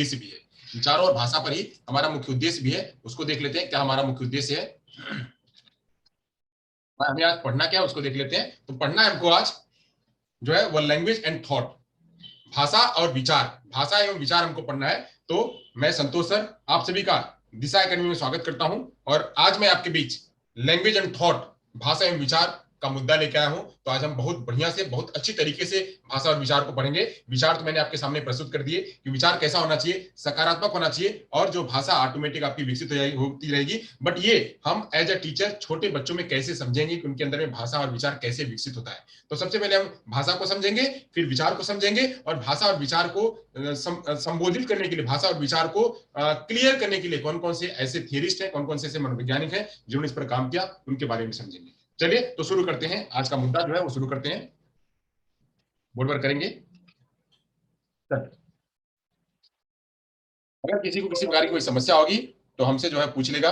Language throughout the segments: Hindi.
उद्देश्य भी है, विचारों और भाषा पर ही हमारा मुख्य उद्देश्य भी है। उसको देख लेते हैं क्या हमारा मुख्य उद्देश्य है। हमें आज पढ़ना क्या है उसको देख लेते हैं। तो पढ़ना है हमको आज जो है वो लैंग्वेज एंड थॉट, भाषा और विचार, भाषा एवं विचार हमको पढ़ना है। तो मैं संतोष सर आप सभी का दिशा एकेडमी में स्वागत करता हूं और आज मैं आपके बीच लैंग्वेज एंड थॉट, भाषा एवं विचार का मुद्दा लेके आया हूं। तो आज हम बहुत बढ़िया से बहुत अच्छी तरीके से भाषा और विचार को पढ़ेंगे। विचार तो मैंने आपके सामने प्रस्तुत कर दिए कि विचार कैसा होना चाहिए, सकारात्मक होना चाहिए और जो भाषा ऑटोमेटिक आपकी विकसित होती रहेगी। बट ये हम एज अ टीचर छोटे बच्चों में कैसे समझेंगे कि उनके अंदर में भाषा और विचार कैसे विकसित होता है। तो सबसे पहले हम भाषा को समझेंगे, फिर विचार को समझेंगे और भाषा और विचार को संबोधित करने के लिए, भाषा और विचार को क्लियर करने के लिए कौन कौन से ऐसे थियरिस्ट हैं, कौन कौन से ऐसे मनोवैज्ञानिक हैं जिन्होंने इस पर काम किया, उनके बारे में समझेंगे। चलिए तो शुरू करते हैं, आज का मुद्दा जो है वो शुरू करते हैं, बोर्ड पर करेंगे। अगर किसी को किसी प्रकार की कोई समस्या होगी तो हमसे जो है पूछ लेगा।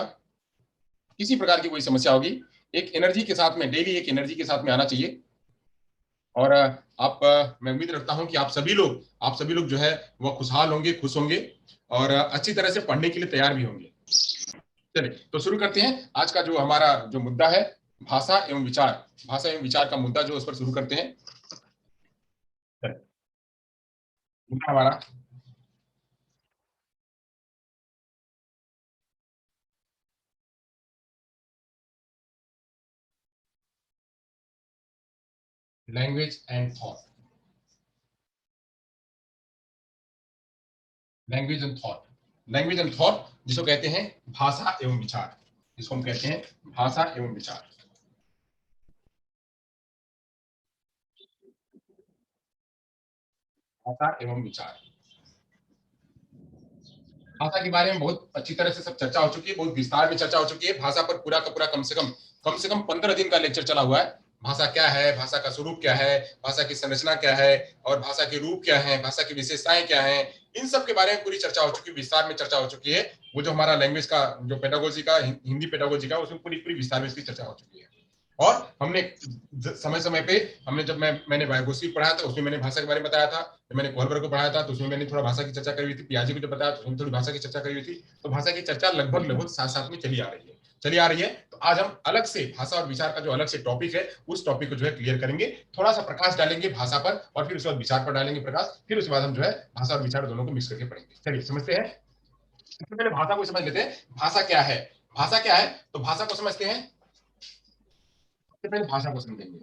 किसी प्रकार की कोई समस्या होगी, एक एनर्जी के साथ में, डेली एक एनर्जी के साथ में आना चाहिए। और आप मैं उम्मीद रखता हूं कि आप सभी लोग जो है वो खुशहाल होंगे, खुश होंगे और अच्छी तरह से पढ़ने के लिए तैयार भी होंगे। चलिए तो शुरू करते हैं आज का जो हमारा जो मुद्दा है, भाषा एवं विचार, भाषा एवं विचार का मुद्दा जो उस पर शुरू करते हैं। मुद्दा हमारा language and thought, language and thought, language and thought जिसको कहते हैं भाषा एवं विचार, जिसको हम कहते हैं भाषा एवं विचार, भाषा एवं विचार। भाषा के बारे में बहुत अच्छी तरह से सब चर्चा हो चुकी है, बहुत विस्तार में चर्चा हो चुकी है। भाषा पर पूरा का पूरा कम से कम 15 दिन का लेक्चर चला हुआ है। भाषा क्या है, भाषा का स्वरूप क्या है, भाषा की संरचना क्या है और भाषा के रूप क्या है, भाषा की विशेषताएं क्या है, इन सब के बारे में पूरी चर्चा हो चुकी है, विस्तार में चर्चा हो चुकी है। वो जो हमारा लैंग्वेज का जो पेडागोजी का, हिंदी पेडागोजी का, उसमें पूरी पूरी विस्तार में इसकी चर्चा हो चुकी है। और हमने समय समय पे हमने जब मैंने वाइगोस्की पढ़ाया था उसमें मैंने भाषा के बारे में बताया था, जब मैंने कोहलबर को पढ़ाया था तो उसमें मैंने थोड़ा भाषा की चर्चा करी हुई थी, पियाजी को जब बताया तो उसमें थोड़ी भाषा की चर्चा करी हुई थी। तो भाषा की चर्चा लगभग लगभग साथ साथ में चली आ रही है। तो आज हम अलग से भाषा और विचार का जो अलग से टॉपिक है उस टॉपिक को जो है क्लियर करेंगे, थोड़ा सा प्रकाश डालेंगे भाषा पर और फिर उसके बाद विचार पर डालेंगे प्रकाश, फिर उसके बाद हम जो है भाषा और विचार दोनों को मिक्स करके पढ़ेंगे। चलिए समझते हैं, सबसे पहले भाषा को समझ लेते हैं। भाषा क्या है, भाषा क्या है, तो भाषा को समझते हैं। सबसे पहले भाषा को समझेंगे,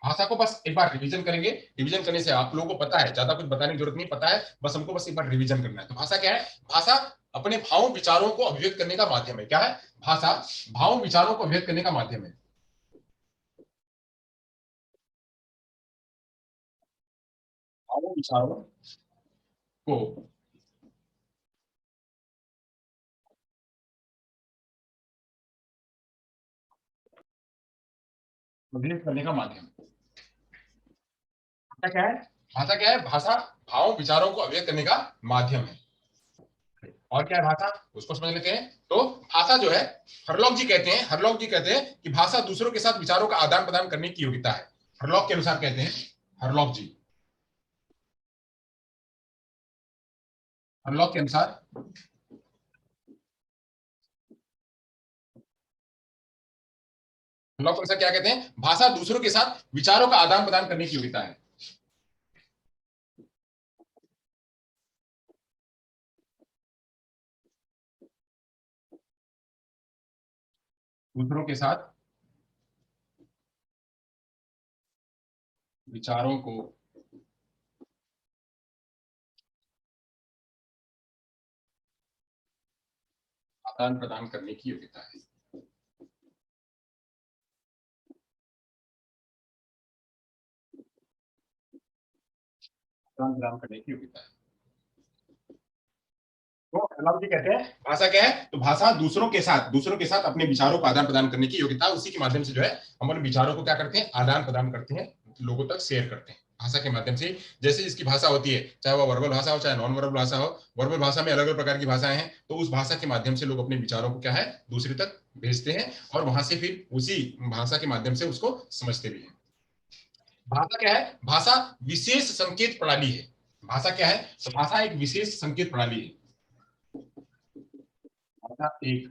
भाषा को बस एक बार रिवीजन करेंगे। रिवीजन करने से आप लोगों को पता है, ज्यादा कुछ बताने की जरूरत नहीं, पता है, बस हमको बस एक बार रिवीजन करना है। तो भाषा क्या है, भाषा अपने भावों विचारों को अभिव्यक्त करने का माध्यम है। क्या है भाषा, भावों विचारों को अभिव्यक्त करने का माध्यम है। भावों विचारों को अभिव्यक्त करने का माध्यम। भाषा क्या है, भाषा क्या है, भाषा भावों विचारों को अभिव्यक्त करने का माध्यम है। और क्या है भाषा, उसको समझ लेते हैं। तो भाषा जो है, हरलॉक जी कहते हैं कि भाषा दूसरों के साथ विचारों का आदान प्रदान करने की योग्यता है। हरलॉक के अनुसार कहते हैं, हरलॉक जी, हरलॉक के अनुसार हरलॉक के अनुसार क्या कहते हैं, भाषा दूसरों के साथ विचारों का आदान प्रदान करने की योग्यता है। दूसरों के साथ विचारों को आदान प्रदान करने की योग्यता है। आदान प्रदान करने की योग्यता है। तो हरलॉक जी कहते हैं भाषा क्या है, तो भाषा दूसरों के साथ अपने विचारों को आदान प्रदान करने की योग्यता, उसी के माध्यम से जो है हम अपने विचारों को क्या करते हैं, आदान प्रदान करते हैं, लोगों तक शेयर करते हैं भाषा के माध्यम से। जैसे जिसकी भाषा होती है, चाहे वो वर्बल भाषा हो चाहे नॉन वर्बल भाषा हो, वर्बल भाषा में अलग अलग प्रकार की भाषाएं हैं, तो उस भाषा के माध्यम से लोग अपने विचारों को क्या है दूसरे तक भेजते हैं और वहां से फिर उसी भाषा के माध्यम से उसको समझते भी हैं। भाषा क्या है, भाषा विशेष संकेत प्रणाली है। भाषा क्या है? तो भाषा एक विशेष संकेत प्रणाली है। भाषा एक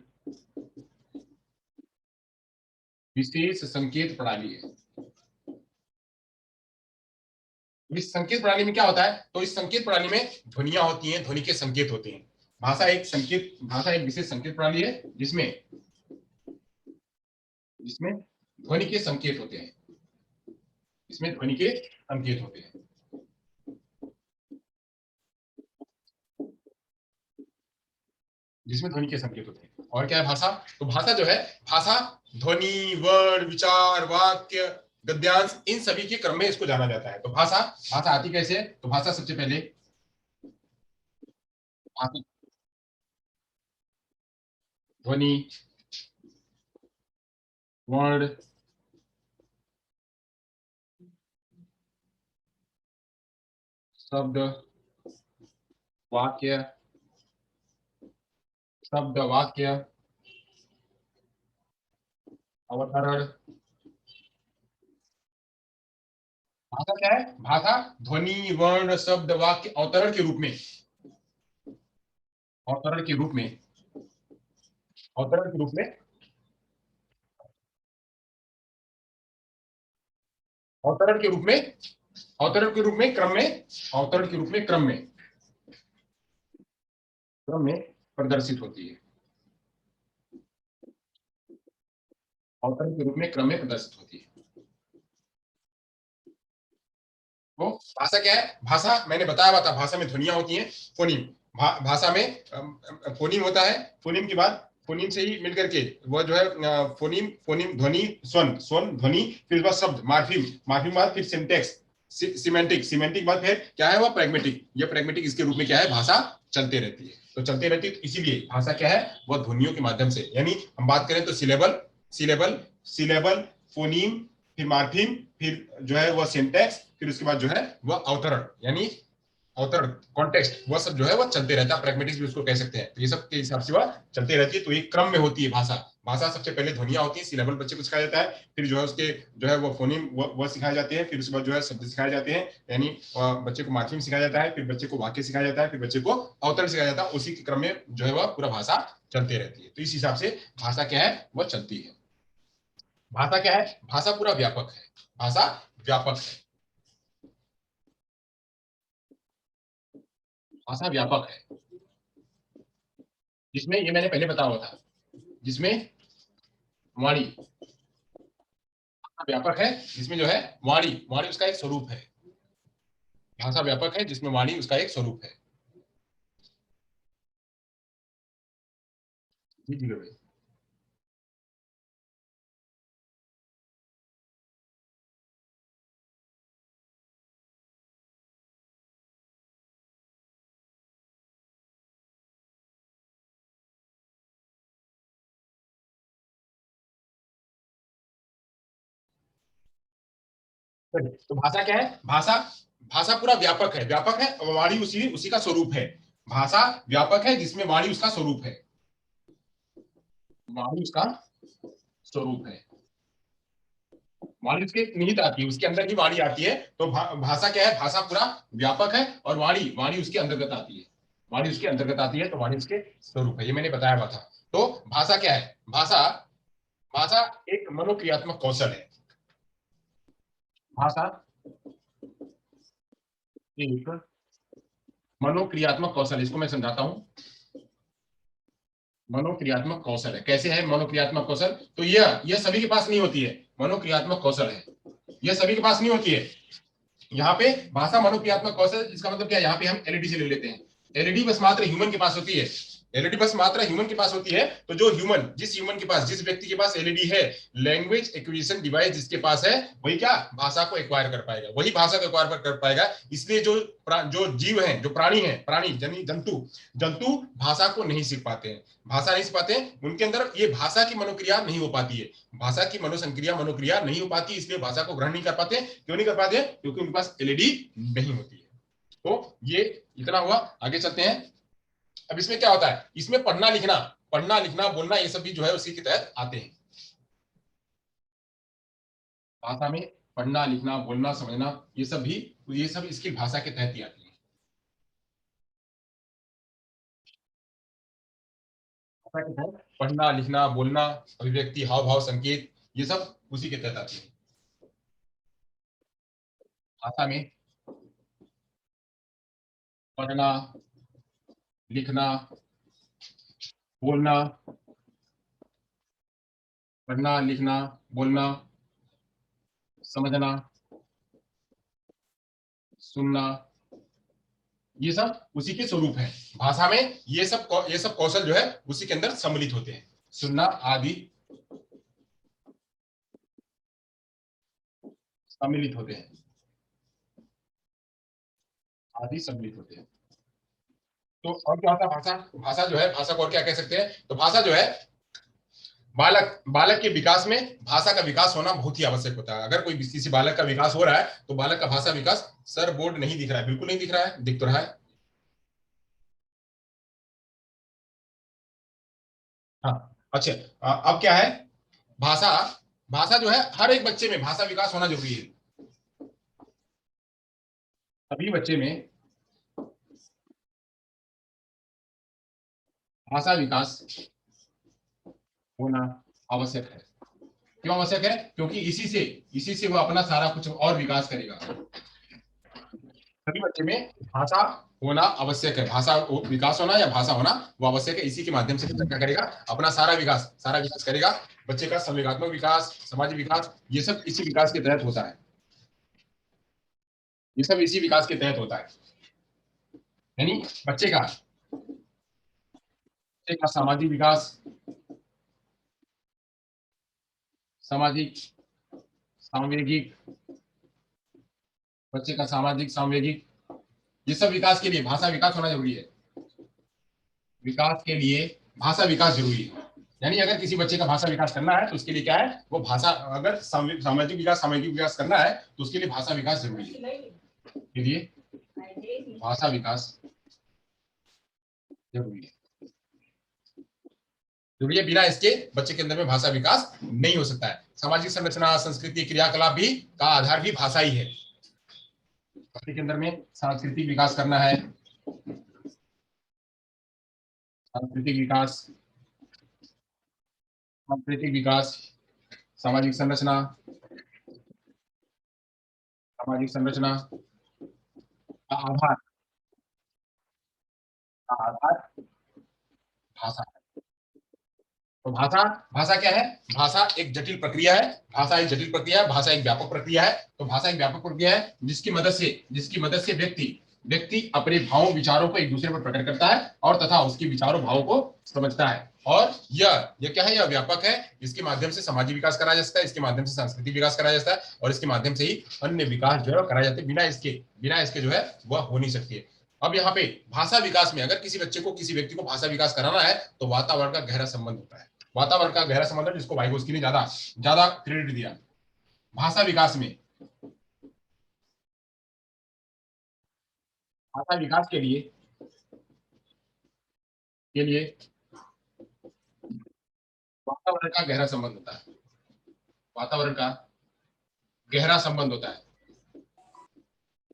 विशेष संकेत प्रणाली है। इस संकेत प्रणाली में क्या होता है? तो इस संकेत प्रणाली में ध्वनियां होती हैं, ध्वनि के संकेत होते हैं। भाषा एक विशेष संकेत प्रणाली है जिसमें जिसमें ध्वनि के संकेत होते हैं। इसमें ध्वनि के संकेत होते हैं। जिसमें ध्वनि के संकेत होते हैं। और क्या है भाषा? तो भाषा जो है, भाषा ध्वनि, वर्ण, विचार, वाक्य, गद्यांश, इन सभी के क्रम में इसको जाना जाता है। तो भाषा भाषा आती कैसे है? तो भाषा सबसे पहले भाषा ध्वनि, वर्ण, शब्द, वाक्य, शब्द, वाक्य, अवतरण। भाषा क्या है? भाषा ध्वनि, वर्ण, शब्द, वाक्य, अवतरण के रूप में, अवतरण के रूप में, अवतरण के रूप में, अवतरण के रूप में, अवतरण के रूप में, क्रम में, अवतरण के रूप में, क्रम में प्रदर्शित होती है। अवतरण के रूप में, क्रम में प्रदर्शित होती है। वो भाषा क्या है? भाषा मैंने बताया हुआ था, भाषा में ध्वनियां होती हैं, फोनीम। भाषा में फोनीम होता है। फोनीम के बाद, फोनीम से ही मिलकर के वो जो है फोनीम, फोनीम ध्वनि, स्वन, स्वन ध्वनि, फिर बाद शब्द, मार्फिम, मार्फिम बाद फिर सिंटेक्स, सिमेंटिक, सिमेंटिक बाद फिर क्या है? वो प्रैग्मेटिक। ये प्रैग्मेटिक इसके रूप में क्या है? भाषा चलते रहती है। तो चलते रहती है, तो इसीलिए भाषा क्या है? वह ध्वनियों के माध्यम से, यानी हम बात करें तो सिलेबल, सिलेबल, सिलेबल, फोनीम, फिर मार्फिम, फिर जो है वह सिंटेक्स, फिर उसके बाद जो है वह अवतरण, यानी अवतरण, कॉन्टेक्स्ट, वह सब जो है वह चलते रहता है। प्रैग्मेटिक्स भी उसको कह सकते हैं। तो ये सब के हिसाब से वह चलते रहती है। तो एक क्रम में होती है भाषा। भाषा सबसे पहले ध्वनियां होती है, सिलेबल बच्चे को सिखाया जाता है, फिर जो है उसके जो है वो फोनीम वह सिखाए जाते हैं, फिर उसके बाद जो है शब्द सिखाए जाते हैं, यानी बच्चे को मार्फिम सिखाया जाता है, फिर बच्चे को वाक्य सिखाया जाता है, फिर बच्चे को अवतरण सिखाया जाता है। उसी के क्रम में जो है वह पूरा भाषा चलते रहती है। तो इस हिसाब से भाषा क्या है? वह चलती है। भाषा क्या है? भाषा पूरा व्यापक है। भाषा व्यापक है। भाषा व्यापक है, जिसमें ये मैंने पहले बताया हुआ था, जिसमें वाणी व्यापक है, जिसमें जो है वाणी, वाणी उसका एक स्वरूप है। भाषा व्यापक है जिसमें वाणी उसका एक स्वरूप है। जी जी भाई। तो भाषा क्या है? भाषा, भाषा पूरा व्यापक है, व्यापक है, और वाणी उसी उसी का स्वरूप है। भाषा व्यापक है जिसमें वाणी उसका स्वरूप है। वाणी उसका स्वरूप है। वाणी उसके निहित आती है, उसके अंदर ही वाणी आती है। तो भाषा क्या है? भाषा पूरा व्यापक है, और वाणी, वाणी उसके अंतर्गत आती है। वाणी उसके अंतर्गत आती है, तो वाणी उसके स्वरूप है। ये मैंने बताया हुआ था। तो भाषा क्या है? भाषा, भाषा एक मनोक्रियात्मक कौशल है। भाषा एक मनोक्रियात्मक कौशल, इसको मैं समझाता हूं। मनोक्रियात्मक कौशल है। कैसे है मनोक्रियात्मक कौशल? तो यह सभी के पास नहीं होती है। मनोक्रियात्मक कौशल है, यह सभी के पास नहीं होती है। यहाँ पे भाषा मनोक्रियात्मक कौशल, इसका मतलब क्या है? यहाँ पे हम एलईडी से ले लेते हैं। एलईडी बस मात्र ह्यूमन के पास होती है। एलईडी बस मात्र ह्यूमन के पास होती है। तो जो ह्यूमन, जिस ह्यूमन के पास, जिस व्यक्ति के पास एलईडी है, लैंग्वेज एक्विजिशन डिवाइस जिसके पास है, वही क्या? भाषा को एक्वायर कर पाएगा, वही भाषा को एक्वायर कर पाएगा। इसलिए जो जो जीव हैं, जो प्राणी हैं, प्राणी जनी जंतु, जंतु भाषा को नहीं सीख पाते हैं। भाषा नहीं सीख पाते हैं, उनके अंदर ये भाषा की मनोक्रिया नहीं हो पाती है। भाषा की मनोसंक्रिया, मनोक्रिया नहीं हो पाती, इसलिए भाषा को ग्रहण नहीं कर पाते। क्यों नहीं कर पाते? क्योंकि उनके पास एलईडी नहीं होती है। तो ये इतना हुआ। आगे चलते हैं। अब इसमें क्या होता है? इसमें पढ़ना लिखना, पढ़ना लिखना बोलना, ये सब भी जो है उसी के तहत आते हैं। भाषा में पढ़ना लिखना बोलना समझना, ये सब भी, ये सब इसकी भाषा के तहत ही आती है। भाषा के तहत पढ़ना, लिखना, बोलना, अभिव्यक्ति, हाव भाव, संकेत, ये सब उसी के तहत आती है। भाषा में पढ़ना, लिखना, बोलना, पढ़ना, लिखना, बोलना, समझना, सुनना, ये सब उसी के स्वरूप है। भाषा में ये सब कौशल जो है उसी के अंदर सम्मिलित होते हैं। सुनना आदि सम्मिलित होते हैं, आदि सम्मिलित होते हैं। तो और क्या होता है भाषा? भाषा जो है, भाषा को और क्या कह सकते हैं? तो भाषा जो है बालक बालक के विकास में भाषा का विकास होना बहुत ही आवश्यक होता है। अगर कोई किसी बालक का विकास हो रहा है तो बालक का भाषा विकास सर बोर्ड नहीं दिख रहा है, बिल्कुल नहीं दिख रहा है, दिख तो रहा है। हाँ, अच्छा। अब क्या है? भाषा भाषा जो है हर एक बच्चे में भाषा विकास होना जरूरी है। सभी बच्चे में भाषा विकास होना आवश्यक है। क्यों आवश्यक है? क्योंकि इसी से वो अपना सारा कुछ और विकास करेगा। सभी बच्चे में भाषा होना आवश्यक है। भाषा विकास होना या भाषा होना वो आवश्यक है। इसी के माध्यम से बच्चा क्या करेगा? अपना सारा विकास करेगा। बच्चे का संवेगात्मक विकास, सामाजिक विकास, ये सब इसी विकास के तहत होता है। ये सब इसी विकास के तहत होता है। यानी बच्चे का सामाजिक विकास, सामाजिक सामवेगिक, बच्चे का सामाजिक सामवेगिक, ये सब विकास के लिए भाषा विकास होना जरूरी है। विकास के लिए भाषा विकास जरूरी है। यानी अगर किसी बच्चे का भाषा विकास करना है तो उसके लिए क्या है? वो भाषा, अगर सामाजिक विकास करना है तो उसके लिए भाषा विकास जरूरी है। के लिए भाषा विकास जरूरी है। जरूरी है, बिना इसके बच्चे के अंदर में भाषा विकास नहीं हो सकता है। सामाजिक संरचना, संस्कृति, क्रियाकलाप भी का आधार भी भाषा ही है। बच्चे के अंदर में सांस्कृतिक विकास करना है, सांस्कृतिक विकास, सांस्कृतिक विकास, सामाजिक संरचना, सामाजिक संरचना का आधार, भाषा। तो भाषा भाषा क्या है? भाषा एक जटिल प्रक्रिया है। भाषा एक व्यापक प्रक्रिया है। तो भाषा एक व्यापक प्रक्रिया है जिसकी मदद से व्यक्ति अपने भावों विचारों को एक दूसरे पर प्रकट करता है और तथा उसके विचारों भावों को समझता है। और यह क्या है? यह व्यापक है। इसके माध्यम से सामाजिक विकास कराया जा सकता है, इसके माध्यम से सांस्कृतिक विकास कराया जाता है और इसके माध्यम से ही अन्य विकास जो है कराया जाता है। बिना इसके जो है वह हो नहीं सकती है। अब यहाँ पे भाषा विकास में अगर किसी व्यक्ति को भाषा विकास कराना है तो वातावरण का गहरा संबंध होता है। वातावरण का गहरा संबंध है, जिसको वाइगोस्की ने ज्यादा ज्यादा क्रेडिट दिया। भाषा विकास में भाषा विकास के लिए वातावरण का गहरा संबंध होता है। वातावरण का गहरा संबंध होता है।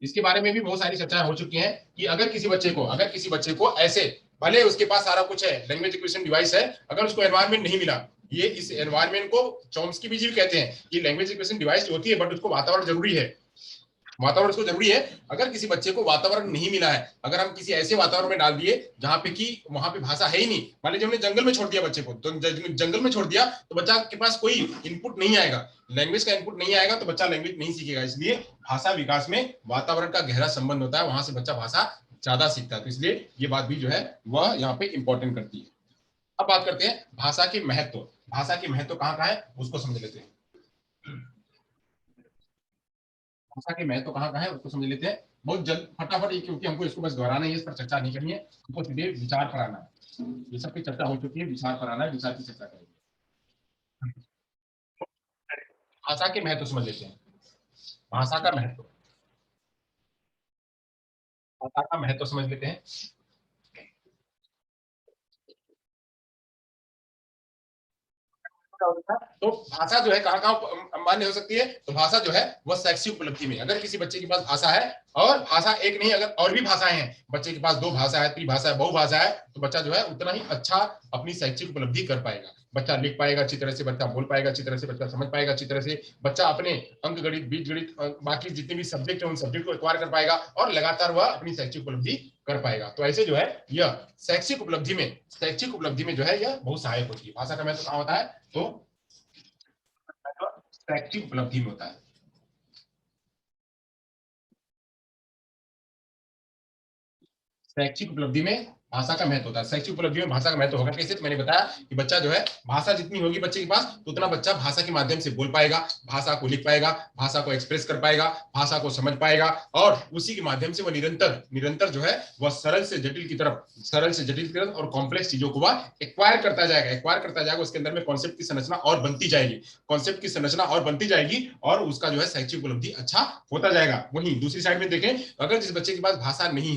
इसके बारे में भी बहुत सारी चर्चाएं हो चुकी हैं कि अगर किसी बच्चे को ऐसे, भले उसके पास सारा कुछ है, लैंग्वेज एक्विजिशन डिवाइस है, अगर उसको एनवायरमेंट नहीं मिला, ये इस एनवायरमेंट को चॉम्स्की भी कहते हैं कि लैंग्वेज एक्विजिशन डिवाइस होती है, बट उसको वातावरण जरूरी है। वातावरण उसको जरूरी है। अगर किसी बच्चे को वातावरण नहीं मिला है, अगर हम किसी ऐसे वातावरण में डाल दिए जहां पे कि वहां पे भाषा है ही नहीं, मान लीजिए हमने जंगल में छोड़ दिया बच्चे को, तो जंगल में छोड़ दिया तो बच्चा के पास कोई इनपुट नहीं आएगा, लैंग्वेज का इनपुट नहीं आएगा, तो बच्चा लैंग्वेज नहीं सीखेगा। इसलिए भाषा विकास में वातावरण का गहरा संबंध होता है, वहां से बच्चा भाषा ज्यादा सीखता है। तो इसलिए ये बात भी जो है वह यहाँ पे इंपॉर्टेंट करती है। अब बात करते हैं भाषा के महत्व। भाषा के महत्व कहाँ है उसको समझ लेते हैं। भाषा के महत्व कहाँ है उसको समझ लेते हैं बहुत जल्द, फटाफट ही, क्योंकि हमको इसको बस दोहराना है, इस पर चर्चा नहीं करनी है, हमको सीधे विचार पर आना है। ये सब की चर्चा हो चुकी है, विचार पर आना है, विचार की चर्चा करेंगे। भाषा के महत्व समझ लेते हैं। भाषा का महत्व भाषा का महत्व समझ लेते हैं। क्या होता है। तो भाषा जो है कहाँ कहाँ मान्य हो सकती है, तो भाषा जो है वह शैक्षिक उपलब्धि में, अगर किसी बच्चे के पास भाषा है, और भाषा एक नहीं अगर और भी भाषाएं हैं, बच्चे के पास 2 भाषा है, त्रिभाषा है, बहुभाषा है, तो बच्चा जो है उतना ही अच्छा अपनी शैक्षिक उपलब्धि कर पाएगा। बच्चा लिख पाएगा अच्छी तरह से, बच्चा बोल पाएगा अच्छी तरह से, बच्चा समझ पाएगा अच्छी तरह से, बच्चा अपने अंक गणित, बीज गणित, बाकी जितने भी सब्जेक्ट है उन सब्जेक्ट को एक्वायर कर पाएगा, और लगातार वह अपनी शैक्षिक उपलब्धि कर पाएगा। तो ऐसे जो है यह शैक्षिक उपलब्धि में जो है यह बहुत सहायक होती है। भाषा का महत्व कहाँ होता है, तो शैक्षिक उपलब्धि में होता है। शैक्षिक उपलब्धि में भाषा का महत्व होता है। शैक्षिक उपलब्धि में भाषा का महत्व होगा कैसे, तो मैंने बताया कि बच्चा जो है भाषा जितनी होगी बच्चे के पास, तो उतना बच्चा भाषा के माध्यम से बोल पाएगा, भाषा को लिख पाएगा, भाषा को एक्सप्रेस कर पाएगा, भाषा को समझ पाएगा, और उसी के माध्यम से वह निरंतर जो है वह सरल से जटिल की तरफ और कॉम्प्लेक्स चीजों को वह एक्वायर करता जाएगा। उसके अंदर में कॉन्सेप्ट की संरचना और बनती जाएगी, और उसका जो है शैक्षिक उपलब्धि अच्छा होता जाएगा। वहीं दूसरी साइड में देखें, अगर जिस बच्चे के पास भाषा नहीं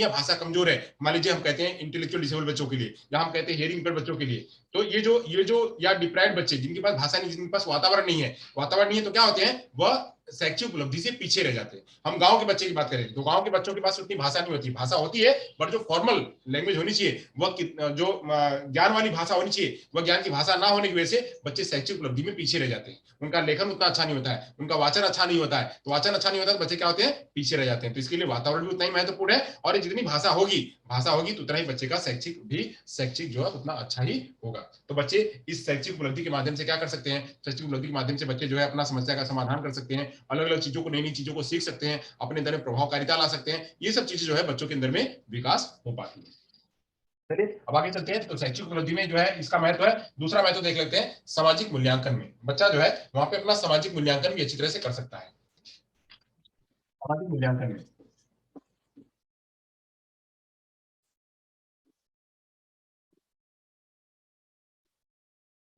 है, भाषा कमजोर है, मान लीजिए हम कहते हैं इंटेलेक्चुअल डिसेबल बच्चों के लिए, या हम कहते हैं हियरिंग इम्पेयर्ड बच्चों के लिए, तो ये जो या डिप्राइव्ड बच्चे जिनके पास भाषा नहीं, जिनके पास वातावरण नहीं है, तो क्या होते हैं, वह शैक्षिक उपलब्धि से पीछे रह जाते हैं। हम गांव के बच्चे की बात करें, तो गांव के बच्चों के पास उतनी भाषा नहीं होती, भाषा होती है बट जो फॉर्मल लैंग्वेज होनी चाहिए, वह जो ज्ञान वाली भाषा होनी चाहिए, वह ज्ञान की भाषा ना होने की वजह से बच्चे शैक्षिक उपलब्धि में पीछे रह जाते हैं। उनका लेखन उतना अच्छा नहीं होता है, उनका वाचन अच्छा नहीं होता है, तो वाचन अच्छा नहीं होता है तो बच्चे क्या होते हैं, पीछे रह जाते हैं। तो इसके लिए वातावरण भी उतना ही महत्वपूर्ण है, और जितनी भाषा होगी तो उतना ही बच्चे का शैक्षिक जो है उतना अच्छा ही होगा। तो बच्चे इस शैक्षिक उपलब्धि के माध्यम से क्या कर सकते हैं, शैक्षिक उपलब्धि के माध्यम से बच्चे जो है अपना समस्या का समाधान कर सकते हैं, अलग अलग चीजों को, नई चीजों को सीख सकते हैं, अपने अंदर में प्रभावकारिता ला सकते हैं। ये सब चीजें जो है बच्चों के अंदर में विकास हो पाती है। चलिए अब आगे चलते हैं। तो शैक्षिक उपलब्धि में जो है इसका महत्व है। दूसरा महत्व देख लेते हैं, सामाजिक मूल्यांकन में बच्चा जो है वहां पे अपना सामाजिक मूल्यांकन भी अच्छी तरह से कर सकता है। सामाजिक मूल्यांकन में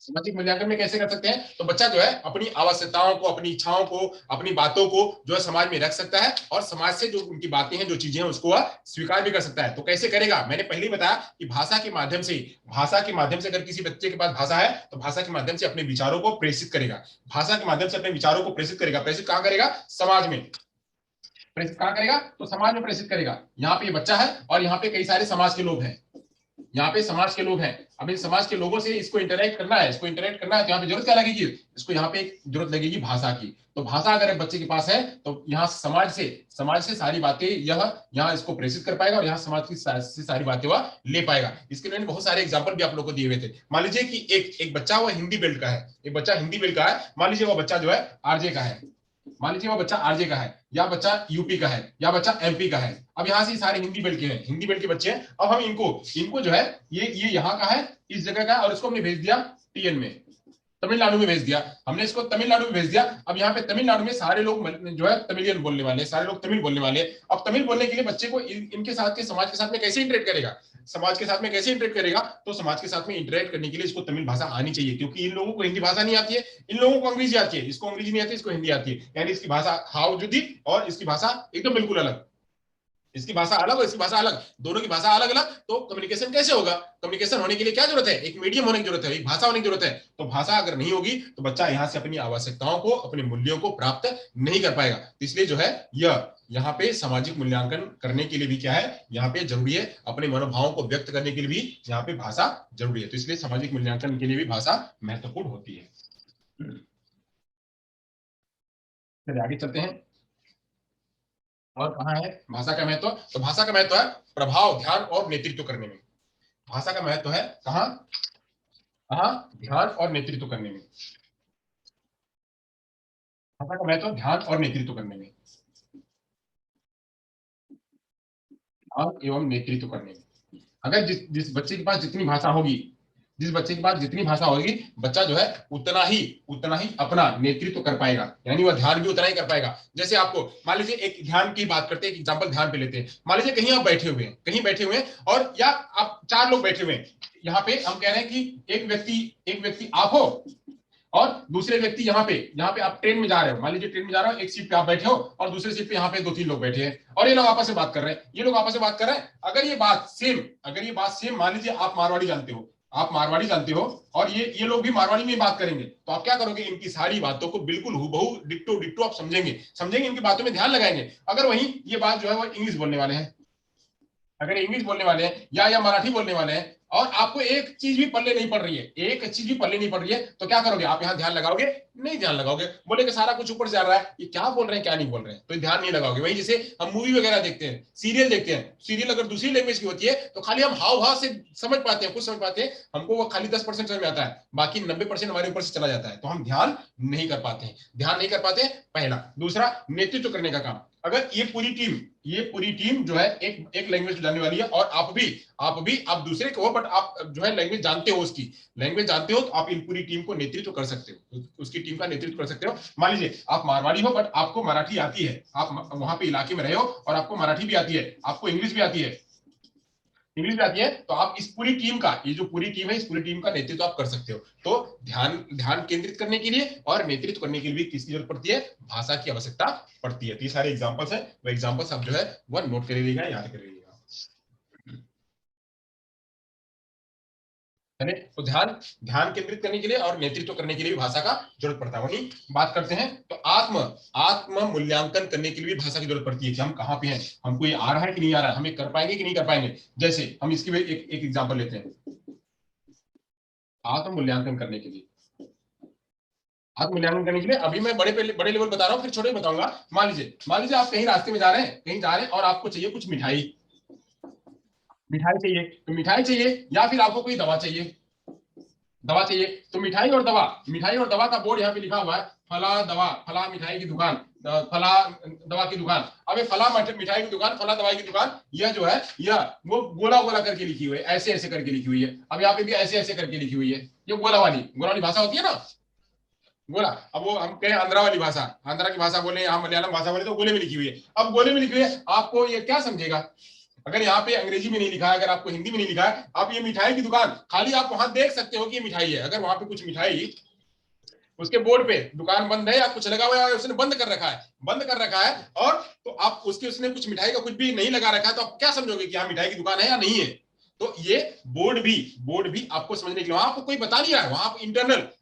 सामाजिक मूल्यांकन में कैसे कर सकते हैं, तो बच्चा जो है अपनी आवश्यकताओं को, अपनी इच्छाओं को, अपनी बातों को जो है समाज में रख सकता है, और समाज से जो उनकी बातें हैं, जो चीजें हैं, उसको वह स्वीकार भी कर सकता है। तो कैसे करेगा, मैंने पहले ही बताया कि भाषा के माध्यम से अगर किसी बच्चे के पास भाषा है, तो भाषा के माध्यम से अपने विचारों को प्रेषित करेगा। भाषा के माध्यम से अपने विचारों को प्रेषित करेगा। प्रेषित कहाँ करेगा, समाज में। प्रेषित कहाँ करेगा, तो समाज में प्रेषित करेगा। यहाँ पे बच्चा है, और यहाँ पे कई सारे समाज के लोग हैं, यहाँ पे समाज के लोग हैं। अब इन समाज के लोगों से इसको इंटरेक्ट करना है, तो यहाँ पे जरूरत क्या लगेगी, इसको यहाँ पे एक जरूरत लगेगी भाषा की। तो भाषा अगर एक बच्चे के पास है, तो यहाँ समाज से सारी बातें यहाँ इसको प्रेषित कर पाएगा, और यहाँ समाज की से सारी बातें वह ले पाएगा। इसके लिए बहुत सारे एग्जाम्पल भी आप लोग को दिए हुए थे। मान लीजिए कि एक बच्चा वह हिंदी बेल्ट का है, मान लीजिए वह बच्चा जो है आरजे का है, या बच्चा यूपी का है, या बच्चा एमपी का है। अब यहाँ से सारे हिंदी बेल्ट के बच्चे हैं। अब हम इनको जो है ये यहाँ का है, इस जगह का है, और इसको हमने भेज दिया टीएन में, तमिलनाडु में भेज दिया। हमने इसको तमिलनाडु में भेज दिया। अब यहाँ पे तमिलनाडु में सारे लोग जो है तमिलियन बोलने वाले, सारे लोग तमिल बोलने वाले। अब तमिल बोलने के लिए बच्चे को इनके साथ के समाज के साथ में कैसे इंटरेक्ट करेगा, तो समाज के साथ में इंटरेक्ट करने के लिए इसको तमिल भाषा आनी चाहिए, क्योंकि इन लोगों को हिंदी भाषा नहीं आती है, इन लोगों को अंग्रेजी आती है। इसको अंग्रेजी नहीं आती, इसको हिंदी आती है। यानी इसकी भाषा हाव जुदी, और इसकी भाषा एकदम बिल्कुल अलग। इसकी भाषा अलग और इसकी भाषा अलग, दोनों की भाषा अलग अलग। तो कम्युनिकेशन कैसे होगा, कम्युनिकेशन होने के लिए क्या जरूरत है, एक मीडियम होने की जरूरत है, एक भाषा होने की जरूरत है। तो भाषा अगर नहीं होगी, तो बच्चा यहाँ से अपनी आवश्यकताओं को, अपने मूल्यों को प्राप्त नहीं कर पाएगा। तो इसलिए जो है यहाँ पे सामाजिक मूल्यांकन करने के लिए भी क्या है, यहाँ पे जरूरी है, अपने मनोभावों को व्यक्त करने के लिए भी यहाँ पे भाषा जरूरी है। तो इसलिए सामाजिक मूल्यांकन के लिए भी भाषा महत्वपूर्ण होती है। चलिए आगे चलते हैं। और कहाँ है भाषा का महत्व, तो भाषा का महत्व है प्रभाव, ध्यान और नेतृत्व करने में। भाषा का महत्व है कहाँ कहाँ, ध्यान और नेतृत्व करने में। भाषा का महत्व ध्यान और नेतृत्व करने में, ध्यान एवं नेतृत्व करने में। अगर जिस बच्चे के पास जितनी भाषा होगी, बच्चा जो है उतना ही अपना नेतृत्व कर पाएगा, यानी वह ध्यान भी उतना ही कर पाएगा। जैसे आपको मान लीजिए एक ध्यान की बात करते हैं, एक एग्जांपल ध्यान पे लेते हैं। मान लीजिए कहीं आप बैठे हुए हैं, और या आप 4 लोग बैठे हुए हैं। यहाँ पे हम कह रहे हैं कि एक व्यक्ति आप हो, और दूसरे व्यक्ति यहाँ पे आप ट्रेन में जा रहे हो, मान लीजिए ट्रेन में जा रहे हो, एक सीट पे आप बैठे हो, और दूसरे सीट पे यहाँ पे 2-3 लोग बैठे हैं, और ये लोग आपस में बात कर रहे हैं। अगर ये बात सेम मान लीजिए आप मारवाड़ी जानते हो, आप मारवाड़ी जानते हो और ये लोग भी मारवाड़ी में बात करेंगे, तो आप क्या करोगे, इनकी सारी बातों को बिल्कुल हूबहू डिट्टो डिट्टो आप समझेंगे, इनकी बातों में ध्यान लगाएंगे। अगर वही ये बात जो है वो इंग्लिश बोलने वाले हैं, अगर इंग्लिश बोलने वाले हैं या मराठी बोलने वाले हैं, और आपको एक चीज भी पल्ले नहीं पड़ रही है, एक चीज भी पल्ले नहीं पड़ रही है, तो क्या करोगे आप, यहाँ ध्यान लगाओगे? नहीं ध्यान लगाओगे, बोले कि सारा कुछ ऊपर से आ रहा है, ये क्या बोल रहे हैं क्या नहीं बोल रहे हैं, तो ध्यान नहीं लगाओगे। वही जैसे हम मूवी वगैरह देखते हैं, सीरियल देखते हैं, सीरियल अगर दूसरी लैंग्वेज की होती है तो खाली हम हाव भाव से समझ पाते हैं, कुछ समझ पाते हैं, हमको वो खाली 10% समझ में आता है, बाकी 90% हमारे ऊपर से चला जाता है, तो हम ध्यान नहीं कर पाते हैं, ध्यान नहीं कर पाते। पहला। दूसरा, नेतृत्व करने का काम। अगर ये पूरी टीम जो है एक एक लैंग्वेज जानने वाली है, और आप दूसरे को हो, बट आप जो है लैंग्वेज जानते हो, उसकी लैंग्वेज जानते हो, तो आप इन पूरी टीम को नेतृत्व कर सकते हो, उसकी टीम का नेतृत्व कर सकते हो। मान लीजिए आप मारवाड़ी हो बट आपको मराठी आती है, आप वहां पे इलाके में रहे हो और आपको मराठी भी आती है, आपको इंग्लिश भी आती है, तो आप इस पूरी टीम का, ये जो पूरी टीम है, इस पूरी टीम का नेतृत्व आप कर सकते हो। तो ध्यान ध्यान केंद्रित करने के लिए और नेतृत्व करने के लिए भी किसकी जरूरत पड़ती है, भाषा की आवश्यकता पड़ती है। तो ये सारे एग्जांपल्स है, वो एग्जांपल्स आप जो है वो नोट कर लीजिएगा, याद कर लीजिएगा। है तो ध्यान ध्यान केंद्रित करने के लिए और नेतृत्व करने के लिए भी भाषा का जरूरत पड़ता है। वही बात करते हैं तो आत्म आत्म मूल्यांकन करने के लिए भी भाषा की जरूरत पड़ती है कि हम कहाँ पे हैं, हमको ये आ रहा है कि नहीं आ रहा है, हमें कर पाएंगे कि नहीं कर पाएंगे। जैसे हम इसकी एक एग्जाम्पल लेते हैं, आत्म मूल्यांकन करने के लिए, आत्म मूल्यांकन करने के लिए अभी मैं बड़े लेवल बता रहा हूँ, फिर छोटे बताऊंगा। मान लीजिए आप कहीं रास्ते में जा रहे हैं, और आपको चाहिए कुछ मिठाई, मिठाई चाहिए, तो मिठाई चाहिए या फिर आपको कोई दवा चाहिए, दवा चाहिए, तो मिठाई और दवा का बोर्ड यहाँ पे लिखा हुआ है, फला दवा, फला मिठाई की दुकान, फला दवा की दुकान। अब ये फला मिठाई की दुकान, फला दवाई की दुकान, यह जो है यह वो गोला गोला करके लिखी हुई है, ऐसे ऐसे करके लिखी हुई है। अब यहाँ पे भी ऐसे ऐसे करके लिखी हुई है, ये गोला वाली भाषा होती है ना, गोला। अब वो हम कहें आंध्रा वाली भाषा, आंध्रा की भाषा बोले, यहाँ मलयालम भाषा बोले, तो गोले में लिखी हुई है। अब गोले में लिखी हुई है, आपको ये क्या समझेगा, अगर यहाँ पे अंग्रेजी में नहीं लिखा है, अगर आपको हिंदी में नहीं लिखा है, आप ये मिठाई की दुकान, खाली आप वहां देख सकते हो कि ये मिठाई है, अगर वहां पे कुछ मिठाई उसके बोर्ड पे दुकान बंद है या कुछ लगा हुआ है, उसने बंद कर रखा है और तो आप उसने कुछ मिठाई का कुछ भी नहीं लगा रखा है, तो आप क्या समझोगे कि यहाँ मिठाई की दुकान है या नहीं है। तो ये बोर्ड भी आपको समझने के लिए, वहां आपको कोई बता नहीं रहा है, वहां आप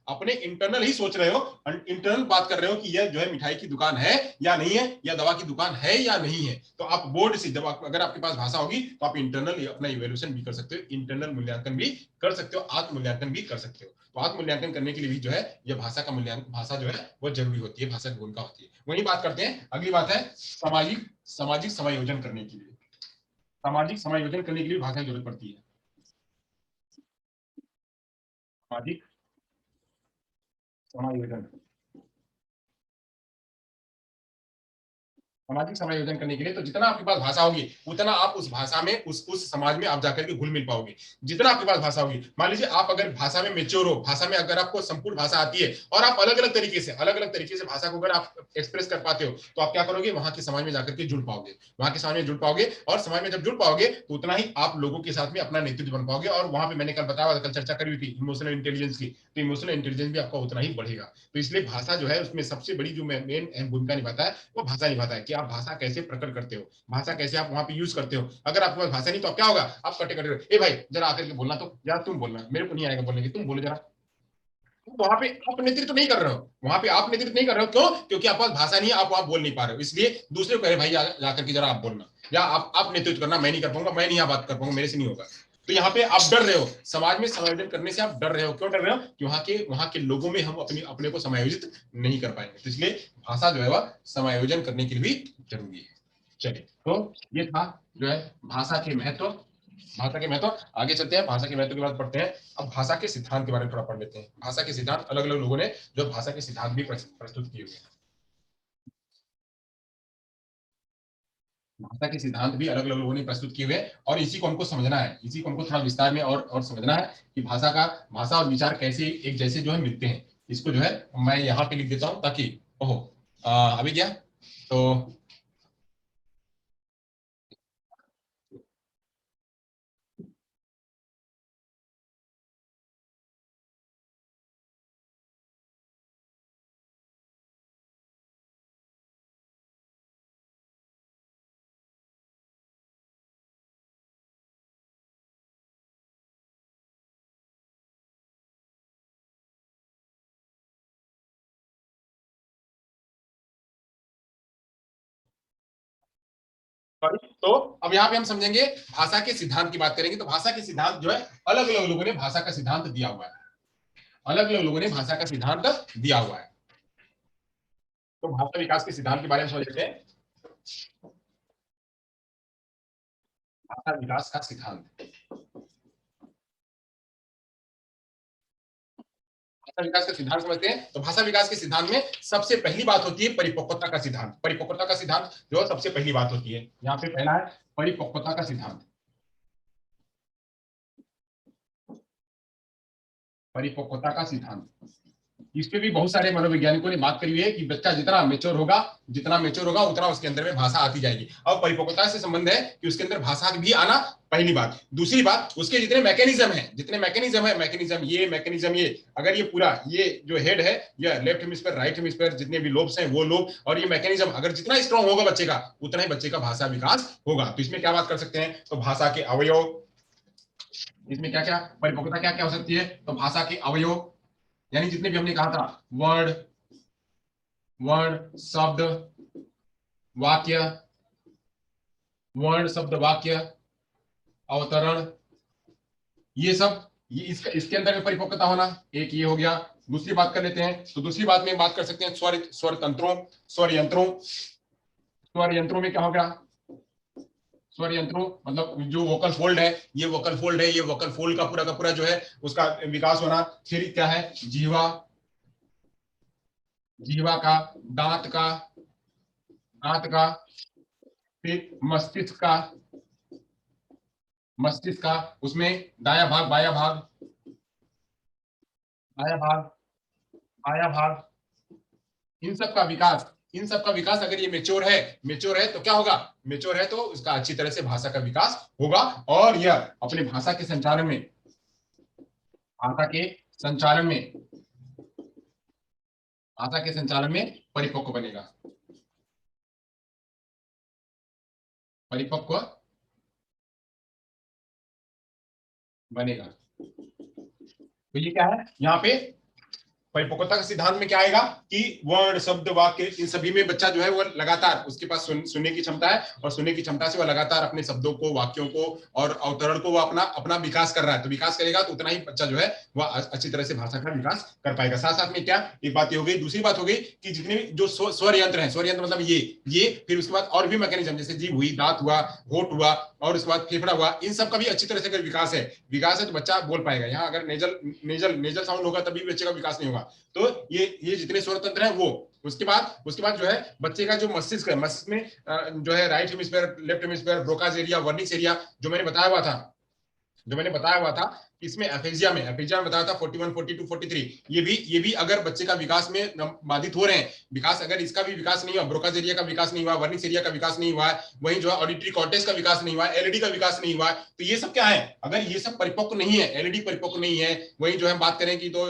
अपने इंटरनल ही सोच रहे हो, इंटरनल बात कर रहे हो कि यह जो है मिठाई की दुकान है या नहीं है, या दवा की दुकान है या नहीं है। तो आप बोर्ड से जब अगर आपके पास भाषा होगी तो आप इंटरनल अपना इवेल्युएशन भी कर सकते हो, इंटरनल मूल्यांकन भी कर सकते हो, आत्म मूल्यांकन भी कर सकते हो। तो आत्म मूल्यांकन करने के लिए भी जो है यह भाषा जो है वो जरूरी होती है, भाषा की भूमिका होती है। वही बात करते हैं, अगली बात है सामाजिक सामाजिक समायोजन करने के लिए, सामाजिक समायोजन करने के लिए भाषा की जरूरत पड़ती है। सामाजिक समायोजन, सामाजिक समायोजन करने के लिए तो जितना आपके पास भाषा होगी उतना आप उस भाषा में उस समाज में आप जाकर के घुल मिल पाओगे। जितना आपके पास भाषा होगी, मान लीजिए आप अगर भाषा में मेच्योर हो, भाषा में अगर आपको संपूर्ण भाषा आती है और आप अलग अलग तरीके से भाषा को अगर आप एक्सप्रेस कर पाते हो, तो आप क्या करोगे, वहां के समाज में जाकर के जुड़ पाओगे, वहां के समाज में जुड़ पाओगे, और समाज में जब जुड़ पाओगे तो उतना ही आप लोगों के साथ में अपना नेतृत्व बन पाओगे। और वहां पे मैंने कल बताया, कल चर्चा करी हुई थी इमोशनल इंटेलिजेंस की, तो इमोशनल इंटेलिजेंस भी आपका उतना ही बढ़ेगा। तो इसलिए भाषा जो है उसमें सबसे बड़ी जो मेन अहम भूमिका निभाता है वो भाषा निभाता है, कि आप भाषा कैसे प्रकट करते हो, भाषा कैसे आप वहां पे यूज करते हो। अगर आपके पास भाषा नहीं तो आप क्या होगा, आप कटे कटे, ए भाई जरा आकर के बोलना, तो यार तुम बोलना, मेरे को नहीं आएगा बोलने की, तुम बोलो जरा। तो वहां पे आप नेतृत्व नहीं कर रहे हो, वहां पे आप नेतृत्व नहीं कर रहे हो, क्यों, क्योंकि आपके पास भाषा नहीं है, आप बोल नहीं पा रहे हो, इसलिए दूसरे को कहे भाई जाकर के जरा आप बोलना, या आप नेतृत्व करना, मैं नहीं कर पाऊंगा, मैं नहीं बात कर पाऊंगा, मेरे से नहीं होगा। तो यहाँ पे आप डर रहे हो, समाज में समायोजन करने से आप डर रहे हो, क्यों डर रहे हो, कि वहां के लोगों में हम अपने को समायोजित नहीं कर पाएंगे। तो इसलिए भाषा जो है वह समायोजन करने के लिए भी जरूरी है। चलिए, तो ये था जो है भाषा के महत्व, भाषा के महत्व। आगे चलते हैं, भाषा के महत्व के बाद पढ़ते हैं, अब भाषा के सिद्धांत के बारे में थोड़ा पढ़ लेते हैं। भाषा के सिद्धांत, अलग अलग लोगों ने जो भाषा के सिद्धांत भी प्रस्तुत किए हुए हैं, भाषा के सिद्धांत भी अलग अलग लोगों ने प्रस्तुत किए हुए हैं, और इसी को हमको समझना है, इसी को हमको थोड़ा विस्तार में और समझना है कि भाषा और विचार कैसे एक जैसे जो है मिलते हैं। इसको जो है मैं यहाँ पे लिख देता हूँ, ताकि ओहो अभी क्या, तो तो अब यहाँ पे हम समझेंगे भाषा के सिद्धांत की बात करेंगे। तो भाषा के सिद्धांत जो है अलग अलग लोगों ने भाषा का सिद्धांत दिया हुआ है, अलग अलग लोगों ने भाषा का सिद्धांत दिया हुआ है। तो भाषा विकास के सिद्धांत के बारे में समझ लेते हैं। भाषा विकास का सिद्धांत, भाषा विकास का सिद्धांत समझते हैं। तो भाषा विकास के सिद्धांत में सबसे पहली बात होती है परिपक्वता का सिद्धांत। परिपक्वता का सिद्धांत जो सबसे पहली बात होती है, यहाँ पे पहला है परिपक्वता का सिद्धांत। परिपक्वता का सिद्धांत, इस पे भी बहुत सारे मनोवैज्ञानिकों ने बात करी हुई है कि बच्चा जितना मेच्योर होगा, उतना उसके अंदर में भाषा आती जाएगी। अब परिपक्वता से संबंध है कि उसके अंदर भाषा भी आना, पहली बात। दूसरी बात, उसके जितने मैकेनिज्म है, मैकेनिज्म ये, अगर ये पूरा ये जो हेड है, ये लेफ्ट हेमिस्फीयर, राइट हेमिस्फीयर, जितने भी लोब्स हैं वो लोब, और ये मैकेनिज्म अगर जितना स्ट्रॉन्ग होगा बच्चे का, उतना ही बच्चे का भाषा विकास होगा। तो इसमें क्या बात कर सकते हैं, तो भाषा के अवयव, इसमें क्या क्या परिपक्वता क्या क्या हो सकती है, तो भाषा के अवयव यानी जितने भी हमने कहा था, वर्ड, शब्द, वाक्य, वर्ण शब्द वाक्य, अवतरण, ये सब, ये इसके अंदर में परिपक्वता होना, एक ये हो गया। दूसरी बात कर लेते हैं, तो दूसरी बात में बात कर सकते हैं स्वर तंत्रों, स्वर यंत्रों। स्वर यंत्रों में क्या होगा, स्वर यंत्रों मतलब जो वोकल फोल्ड है, ये वोकल फोल्ड है, ये वोकल फोल्ड का पूरा जो है उसका विकास होना। फिर क्या है, जीवा, जीवा का, दांत का, फिर मस्तिष्क का, उसमें दाया भाग, बाया भाग, बाया भाग, इन सब का विकास, अगर ये मेच्योर है तो क्या होगा, मेच्योर है तो उसका अच्छी तरह से भाषा का विकास होगा, और यह अपने भाषा के संचालन में, भाषा के संचालन में परिपक्व बनेगा, परिपक्व बनेगा। तो ये क्या है, यहाँ पे परिपक्वता के सिद्धांत में क्या आएगा कि वर्ण शब्द वाक्य इन सभी में बच्चा जो है वो लगातार, उसके पास सुनने की क्षमता है, और सुनने की क्षमता से वो लगातार अपने शब्दों को, वाक्यों को और अवतरण को वो अपना विकास कर रहा है। तो विकास करेगा तो उतना ही बच्चा जो है वह अच्छी तरह से भाषा का विकास कर पाएगा। साथ साथ में क्या, एक बात ये हो गई। दूसरी बात हो गई कि जितने भी जो स्वर यंत्र है, स्वर यंत्र मतलब ये फिर उसके बाद और भी मैकेनिज्म, जैसे जीभ हुई, दांत हुआ, होठ हुआ, और उसके बाद फेफड़ा हुआ, इन सब का भी अच्छी तरह से अगर विकास है तो बच्चा बोल पाएगा। यहाँ अगर नेजल साउंड होगा तभी बच्चे का विकास नहीं होगा। तो ये जितने स्वर तंत्र हैं वो, उसके बाद जो है बच्चे का जो मस्तिष्क है, मस्तिष्क में जो है right hemisphere, left hemisphere, Broca's area, Wernicke's area, जो मैंने बताया हुआ था, इसमें एफेजिया में बताया था 41, 42, 43, ये भी अगर बच्चे का विकास में बाधित हो रहे हैं, विकास अगर इसका भी विकास नहीं हुआ, ब्रोकास एरिया का विकास नहीं हुआ, वर्निक्स एरिया का विकास नहीं हुआ है, वहीं जो है ऑडिटरी कॉर्टेक्स का विकास नहीं हुआ है, एलईडी का विकास नहीं हुआ है, तो ये सब क्या है, अगर ये सब परिपक्व नहीं है, एलईडी परिपक्व नहीं है, वहीं जो है बात करें कि तो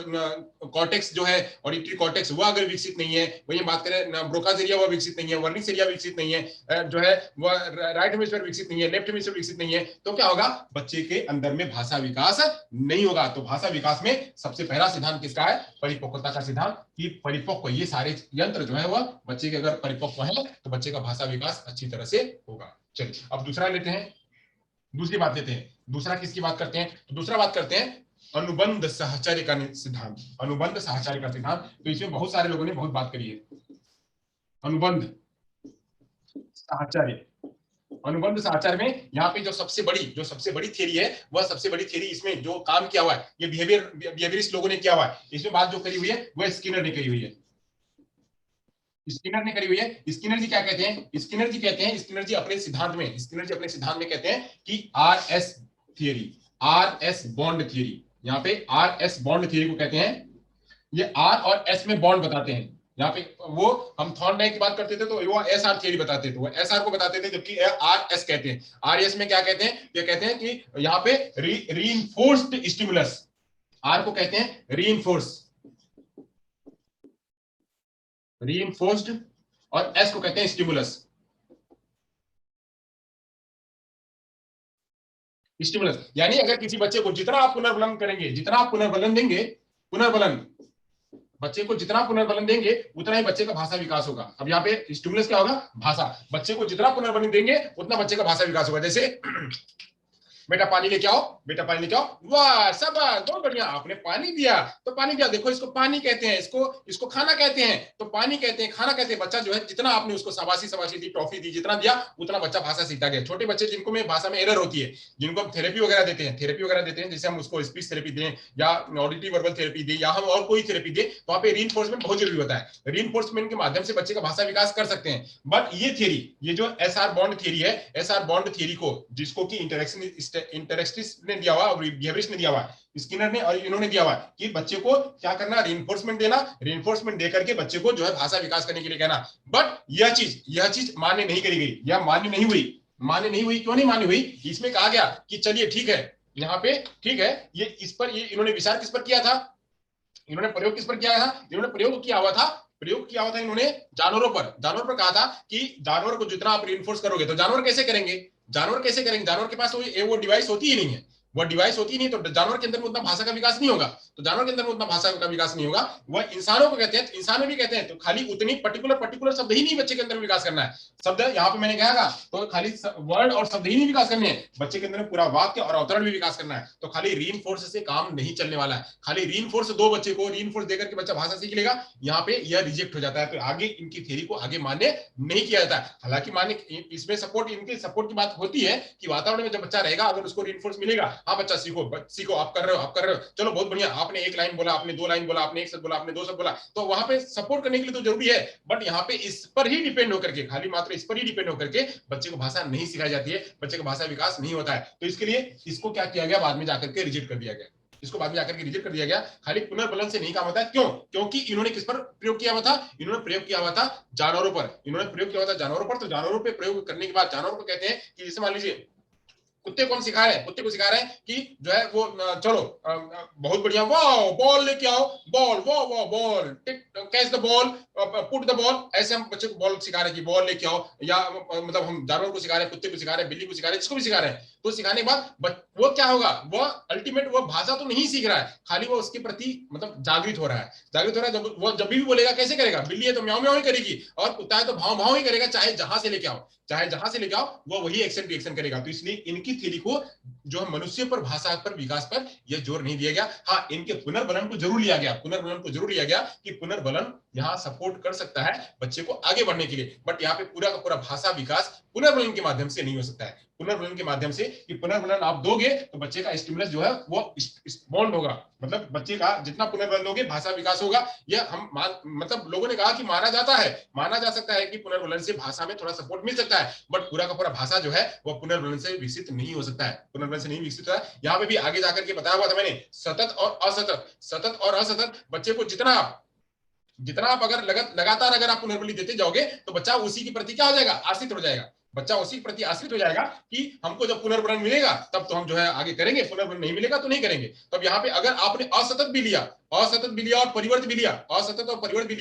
कॉर्टेक्स जो है, ऑडिटरी कॉर्टेक्स वो अगर विकसित नहीं है, वहीं बात करें ब्रोकास एरिया वो विकसित नहीं है, वर्निक्स एरिया विकसित नहीं है, जो है वो राइट हेमिस्फीयर विकसित नहीं है, लेफ्ट हेमिस्फीयर विकसित नहीं है, तो क्या होगा, बच्चे के अंदर में भाषा विकास नहीं होगा। तो भाषा विकास में सबसे पहला सिद्धांत किसका है, परिपक्वता का सिद्धांत, कि परिपक्व ये सारे यंत्र जो है वह बच्चे के अगर परिपक्व है तो बच्चे का भाषा विकास अच्छी तरह से होगा। चलिए अब दूसरा लेते हैं, दूसरी बात लेते हैं। दूसरा किसकी बात करते हैं, तो दूसरा बात करते हैं अनुबंध साहचर्य का सिद्धांत। अनुबंध साहचर्य का सिद्धांत, तो इसमें बहुत सारे लोगों ने बहुत बात करी है। अनुबंध साहचर्य, अनुबंध साहचर्य में यहाँ पे जो सबसे बड़ी थ्योरी है, वह सबसे बड़ी थ्योरी, इसमें जो काम किया हुआ है ये बिहेवियरिस्ट लोगों ने किया हुआ है। इसमें बात जो करी हुई है वह स्किनर ने करी हुई है। स्किनर जी क्या कहते हैं, स्किनर जी अपने सिद्धांत में कहते हैं कि RS theory, RS bond theory, यहाँ पे आरएस बॉन्ड थियरी को कहते हैं। ये आर और एस में बॉन्ड बताते हैं। यहाँ पे वो हम थॉर्नडाइक की बात करते थे तो वो एस आर थियरी बताते थे, वो एस आर को बताते थे, जबकि आर एस कहते हैं। आर एस में क्या कहते हैं, ये कहते हैं कि यहाँ पे रीइंफोर्स्ड स्टिमुलस, आर को कहते हैं रीइंफोर्स्ड और एस को कहते हैं स्टिमुलस। यानी अगर किसी बच्चे को जितना आप पुनर्बलन करेंगे, जितना आप पुनर्बलन देंगे, पुनर्बलन बच्चे को जितना पुनर्बलन देंगे उतना ही बच्चे का भाषा विकास होगा। अब यहाँ पे स्टिमुलस क्या होगा, भाषा। बच्चे को जितना पुनर्बलन देंगे उतना बच्चे का भाषा विकास होगा। जैसे बेटा पानी लेके आओ, बेटा पानी लेके आओ, वाह शाबाश बहुत बढ़िया, आपने पानी दिया तो पानी दिया, देखो इसको पानी कहते हैं, इसको खाना कहते हैं, तो पानी कहते हैं, खाना कहते हैं। बच्चा जो है जितना आपने उसको शाबाशी शाबाशी दी, टॉफी दी, जितना दिया उतना बच्चा भाषा सीखता गया। छोटे बच्चे जिनको में भाषा में एरर होती है, जिनको हम थेरेपी वगैरह देते हैं, जैसे हम उसको स्पीच थेरेपी दें या ऑडिटिव वर्बल थेरेपी दें या हम और कोई थेरेपी दें, तो वहां पे रीइंफोर्समेंट बहुत जरूरी होता है। रीइंफोर्समेंट के माध्यम से बच्चे का भाषा विकास कर सकते हैं। बट ये थ्योरी, ये जो एसआर बॉन्ड थ्योरी है, एसआर बॉन्ड थ्योरी को जिसको कि इंटरेक्टिस ने दिया हुआ और बिहेवियरिस्ट ने दिया हुआ, स्किनर ने और इन्होंने दिया हुआ कि बच्चे को क्या करना, रीइंफोर्समेंट देना, रीइंफोर्समेंट दे करके बच्चे को जो है भाषा विकास करने के लिए कहना। बट यह चीज मान्य नहीं करी गई, यह मान्य नहीं हुई। मान्य नहीं हुई, क्यों नहीं मान्य हुई? इसमें कहा गया कि चलिए ठीक है, यहाँ पे ठीक है, ये इस पर ये इन्होंने विचार किस पर किया था, इन्होंने प्रयोग किस पर किया था, इन्होंने प्रयोग किया हुआ था इन्होंने जानवरों पर कहा था कि जानवर को जितना आप रीइंफोर्स करोगे, तो जानवर कैसे करेंगे, जानवर के पास वो डिवाइस होती ही नहीं है, वो डिवाइस होती नहीं, तो जानवर के अंदर में उतना भाषा का विकास नहीं होगा, तो जानवर के अंदर में उतना भाषा का विकास नहीं होगा। वह इंसानों को कहते हैं, इंसान में भी कहते हैं, तो खाली उतनी पर्टिकुलर शब्द ही नहीं बच्चे के अंदर विकास करना है। शब्द यहाँ पे मैंने कहा तो खाली वर्ड और शब्द ही नहीं विकास करने हैं, बच्चे के अंदर पूरा वाक्य और अवतरण भी विकास करना है। तो खाली रीइंफोर्स से काम नहीं चलने वाला है, खाली रीइंफोर्स दो बच्चे को रीइंफोर्स देकर के बच्चा भाषा सीख लेगा, यहाँ पे यह रिजेक्ट हो जाता है। तो आगे इनकी थ्योरी को आगे मान्य नहीं किया जाता है। हालांकि मान्य इसमें सपोर्ट, इनके सपोर्ट की बात होती है कि वातावरण में जब बच्चा रहेगा, अगर उसको रीइंफोर्स मिलेगा, हाँ बच्चा सीखो, आप कर रहे हो, चलो बहुत बढ़िया, आपने एक लाइन बोला, आपने दो लाइन बोला, आपने एक शब्द बोला, आपने दो शब्द बोला, तो वहां पे सपोर्ट करने के लिए तो जरूरी है। बट यहाँ पे इस पर ही डिपेंड होकर के, खाली मात्र इस पर ही डिपेंड होकर के बच्चे को भाषा नहीं सिखाई जाती है, बच्चे का भाषा विकास नहीं होता है। तो इसके लिए इसको क्या किया गया, बाद में जाकर के रिजेक्ट कर दिया गया, इसको बाद में जाकर के रिजेक्ट कर दिया गया। खाली पुनर्बलन से नहीं काम होता है। क्यों? क्योंकि इन्होंने किस पर प्रयोग किया हुआ था, इन्होंने प्रयोग किया हुआ था जानवरों पर, इन्होंने प्रयोग किया हुआ था जानवरों पर। तो जानवरों पर प्रयोग करने के बाद जानवरों को कहते हैं कि जैसे मान लीजिए कुत्ते को हम सिखा रहे हैं, कुत्ते को सिखा रहे हैं कि जो है वो चलो बहुत बढ़िया, वाह बॉल लेके आओ, बॉल, वाह वाह ball, catch the ball, put the ball, ऐसे हम बच्चे को बॉल सिखा रहे हैं कि बॉल लेके आओ। या मतलब हम जानवर को सिखा रहे हैं, कुत्ते को सिखा रहे हैं, बिल्ली को सिखा रहे हैं, जिसको भी सिखा रहे हैं, तो सिखाने के बाद वो क्या होगा, वो अल्टीमेट वो भाषा तो नहीं सीख रहा है, खाली वो उसके प्रति मतलब जागृत हो रहा है, जब वो जब भी बोलेगा कैसे करेगा, बिल्ली है तो म्याऊ म्याऊ ही करेगी, और कुत्ता है तो भाव भाव ही करेगा, चाहे जहां से लेके आओ वो वही एक्शन रिएक्शन करेगा। तो इसलिए इनकी थ्योरी को जो है मनुष्य पर, भाषा पर, विकास पर यह जोर नहीं दिया गया। हाँ, इनके पुनर्बलन को जरूर लिया गया कि पुनर्बलन यहाँ सपोर्ट कर सकता है बच्चे को आगे बढ़ने के लिए। बट यहाँ पे पूरा का पूरा भाषा विकास पुनर्बलन के माध्यम से नहीं हो सकता है। पुनर्बलन के माध्यम से कि पुनर्बलन आप दोगे तो बच्चे का स्टिमुलस जो है वो बॉन्ड होगा, मतलब बच्चे का जितना पुनर्बलन दोगे भाषा विकास होगा। यह हम मतलब लोगों ने कहा कि माना जा सकता है कि पुनर्बलन से भाषा में थोड़ा सपोर्ट मिल सकता है, बट पूरा का पूरा भाषा जो है वो पुनर्बलन से विकसित नहीं हो सकता है, पुनर्बलन से नहीं विकसित होता है। यहाँ पे भी आगे जाकर के बताया हुआ था मैंने, सतत और असतत बच्चे को जितना आप अगर लगातार अगर आप पुनर्बली देते जाओगे तो बच्चा उसी के प्रति क्या हो जाएगा, आश्रित हो जाएगा। बच्चा उसी के प्रति आश्रित हो जाएगा कि हमको जब पुनर्बलन मिलेगा तब तो हम जो है आगे करेंगे, पुनर्बलन नहीं मिलेगा तो नहीं करेंगे। तब यहाँ पे अगर आपने असतत भी लिया और परिवर्त भी लिया,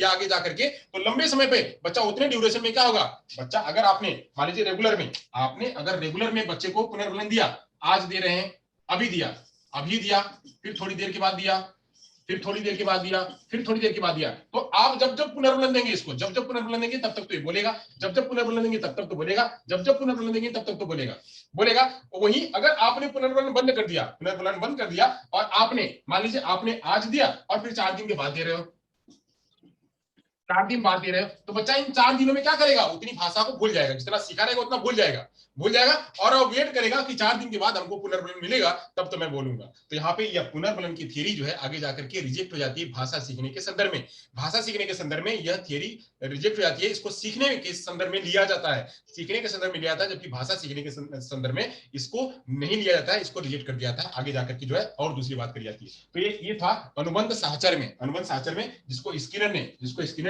आगे जाकर के, तो लंबे समय पे बच्चा उतने ड्यूरेशन में क्या होगा, बच्चा अगर आपने मान लीजिए रेगुलर में बच्चे को पुनर्बलन दिया, आज दे रहे हैं, अभी दिया, फिर थोड़ी देर के बाद दिया, फिर थोड़ी देर के बाद दिया, तो आप जब पुनर्बलन देंगे इसको, जब पुनर्बलन देंगे तब तक तो ये बोलेगा, जब पुनर्बलन देंगे तब तक तो बोलेगा, जब पुनर्बलन देंगे तब तक तो बोलेगा। वही अगर आपने पुनर्बलन बंद कर दिया और आपने मान लीजिए आपने आज दिया और फिर 4 दिन के बाद दे रहे हो, 4 दिन बाद दे रहे हो, तो बच्चा इन 4 दिनों में क्या करेगा, उतनी भाषा को भूल जाएगा, जितना सीखा रहेगा उतना भूल जाएगा, और वेट करेगा कि 4 दिन के बाद हमको पुनर्बलन मिलेगा तब तो मैं बोलूंगा। तो यहाँ पे यह पुनर्बलन की थ्योरी जो है आगे जाकर के रिजेक्ट हो जाती है भाषा सीखने के संदर्भ में यह थ्योरी रिजेक्ट हो जाती है। इसको सीखने के संदर्भ में लिया जाता है, जबकि भाषा सीखने के संदर्भ में इसको नहीं लिया जाता है, इसको रिजेक्ट कर दिया था, आगे जाकर के जो है और दूसरी बात करी जाती है। तो ये था अनुबंध साहचर्य में जिसको स्किनर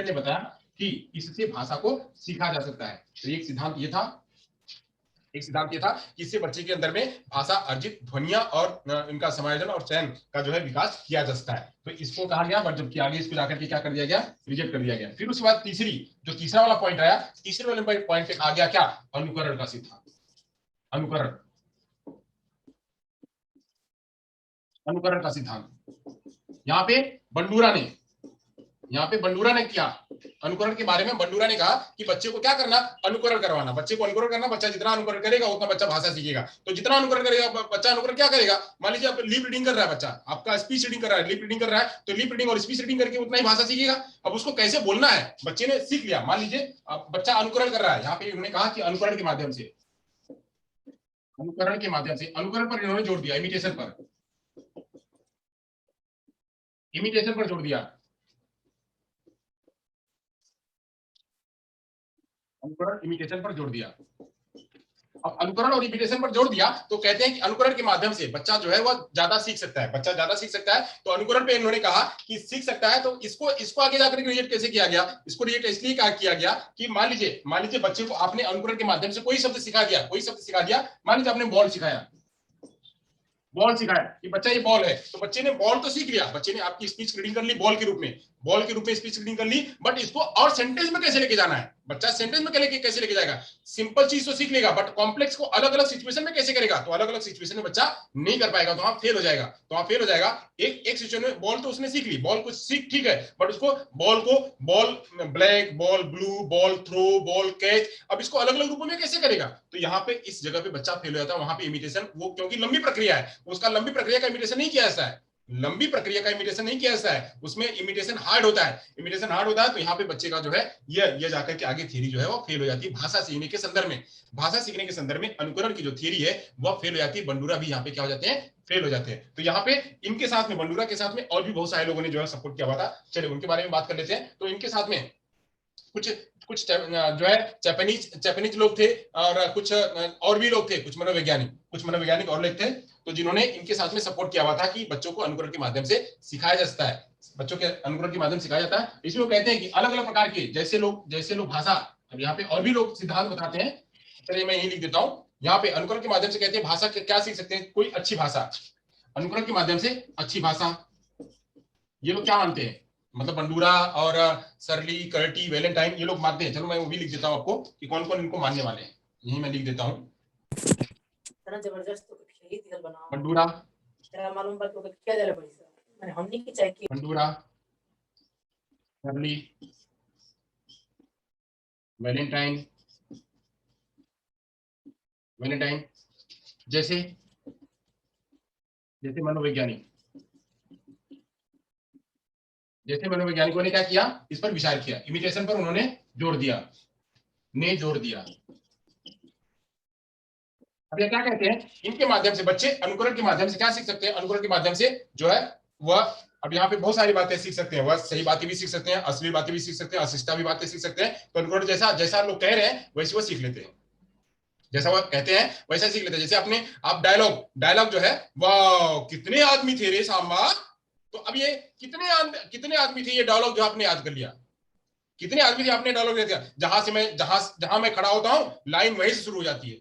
ने बताया कि इससे भाषा को सीखा जा सकता है। तो एक सिद्धांत ये था कि इससे बच्चे के अंदर में भाषा अर्जित ध्वनियां और इनका समायोजन और चयन का जो है विकास किया जा सकता है। तो इसको कहा गया, बट जबकि आगे इसको जाकर के क्या कर दिया गया, रिजेक्ट कर दिया गया। फिर उसके बाद तीसरा वाला पॉइंट आया, तीसरे वाले पॉइंट पे कहा गया क्या, अनुकरण का सिद्धांत। अनुकरण का सिद्धांत यहाँ पे बंडूरा ने यहाँ पे बंडूरा ने किया अनुकरण के बारे में। बंडूरा ने कहा कि बच्चे को क्या करना, अनुकरण करवाना, बच्चे को अनुकरण करना। बच्चा जितना अनुकरण करेगा उतना बच्चा भाषा सीखेगा। तो जितना अनुकरण करेगा बच्चा, अनुकरण क्या करेगा, मान लीजिए आप लिप रीडिंग कर रहा है बच्चा, आपका स्पीच रीडिंग कर रहा है, लिप रीडिंग कर रहा है, तो लिप रीडिंग और स्पीच रीडिंग करके उतना ही भाषा सीखेगा। अब उसको कैसे बोलना है बच्चे ने सीख लिया। मान लीजिए बच्चा अनुकरण कर रहा है, यहाँ पे उन्होंने कहा कि अनुकरण के माध्यम से, अनुकरण के माध्यम से, अनुकरण पर इन्होंने जोड़ दिया, इमिटेशन पर, इमिटेशन पर जोड़ दिया, अनुकरण इमिटेशन पर जोड़ दिया। अब अनुकरण और इमिटेशन पर जोड़ दिया तो कहते हैं कि अनुकरण के माध्यम से बच्चा जो है वह ज्यादा सीख सकता है, बच्चा ज्यादा सीख सकता है। तो अनुकरण पे इन्होंने कहा कि सीख सकता है, तो इसको इसको आगे जाकर के रिजेक्ट कैसे किया गया, इसको रिजेक्ट इसलिए किया गया कि मान लीजिए बच्चे को आपने अनुकरण के माध्यम से कोई शब्द सिखा दिया, कोई शब्द सिखा दिया, मान लीजिए आपने बॉल सिखाया, बॉल सिखाया कि बच्चा ये बॉल है, तो बच्चे ने बॉल तो सीख लिया, बच्चे ने आपकी स्पीच रीडिंग कर ली बॉल के रूप में, बॉल के रूप में स्पीच रीडिंग कर ली, बट इसको और सेंटेंस में कैसे लेके जाना है, बच्चा सेंटेंस में कैसे लेके जाएगा। सिंपल चीज तो सीख लेगा, बट कॉम्प्लेक्स को अलग अलग सिचुएशन में कैसे करेगा, तो अलग अलग सिचुएशन में बच्चा नहीं कर पाएगा, तो वहां फेल हो जाएगा, तो वहां फेल हो जाएगा। एक सिचुएशन में बॉल तो उसने सीख ली, बॉल को सीख ठीक है, बट उसको ball black, ball blue, ball throw, ball catch, अब इसको अलग अलग रूपों में कैसे करेगा। तो यहाँ पे इस जगह पे बच्चा फेल हो जाता है, वहां पे इमिटेशन, वो क्योंकि लंबी प्रक्रिया है, उसका लंबी प्रक्रिया का इमिटेशन नहीं किया ऐसा है, लंबी प्रक्रिया का इमिटेशन नहीं किया ऐसा है, उसमें इमिटेशन हार्ड होता है, इमिटेशन हार्ड होता है। तो यहाँ पे बच्चे का जो है ये जाकर के आगे थ्योरी जो है वो फेल हो जाती है भाषा सीखने के संदर्भ में। भाषा सीखने के संदर्भ में अनुकरण की जो थ्योरी है वह फेल हो जाती है। बंडूरा भी यहाँ पे क्या हो जाते हैं, फेल हो जाते हैं। तो यहाँ पे इनके साथ में, बंडूरा के साथ में और भी बहुत सारे लोगों ने जो है सपोर्ट किया हुआ था। चलिए उनके बारे में बात कर लेते हैं। तो इनके साथ में कुछ कुछ जो है जापानीज लोग थे, और कुछ और भी लोग थे, कुछ मनोवैज्ञानिक और लोग थे, तो जिन्होंने इनके साथ में सपोर्ट किया हुआ था कि बच्चों को अनुकरण के माध्यम से सिखाया जा सकता है, बच्चों के अनुकरण के माध्यम से सिखाया जाता है। इसमें वो कहते हैं कि अलग अलग प्रकार के जैसे लोग भाषा, अब यहाँ पे और भी लोग सिद्धांत बताते हैं, चलिए मैं यही लिख देता हूँ। यहाँ पे अनुकरण के माध्यम से कहते हैं भाषा के क्या सीख सकते हैं, कोई अच्छी भाषा, अनुकरण के माध्यम से अच्छी भाषा, ये लोग क्या मानते हैं, मतलब बंडूरा और सरली, कर्टी, वैलेंटाइन, ये लोग मानते हैं। चलो मैं वो भी लिख देता हूँ आपको कि कौन कौन इनको मानने वाले हैं, यही मैं लिख देता हूँ। बंडूरा, बंडूरा, सरली, वैलेंटाइन, वैलेंटाइन जैसे जैसे मनोवैज्ञानिक, जैसे मनोवैज्ञानिकों ने क्या किया, इस पर विचार किया, इमिटेशन पर उन्होंने जोड़ दिया, ने जोड़ दिया। अब ये क्या कहते हैं, इनके माध्यम से बच्चे अनुकरण के माध्यम से क्या सीख सकते हैं, अनुकरण के माध्यम से जो है वह, अब यहाँ पे बहुत सारी बातें सीख सकते हैं, वह सही बातें भी सीख सकते हैं, असली बातें भी सीख सकते हैं, अशिष्टा भी बातें सीख सकते हैं। तो अनुकरण जैसा जैसा लोग कह रहे हैं वैसे वो सीख लेते हैं, जैसा वो कहते हैं वैसा सीख लेते हैं। जैसे अपने आप डायलॉग डायलॉग जो है, वाह कितने आदमी थे रे सांबा, तो अब ये कितने आदमी थे, ये डायलॉग जो आपने याद कर लिया, कितने आदमी थे आपने डायलॉग ले दिया, जहां मैं खड़ा होता हूं लाइन वहीं से शुरू हो जाती है,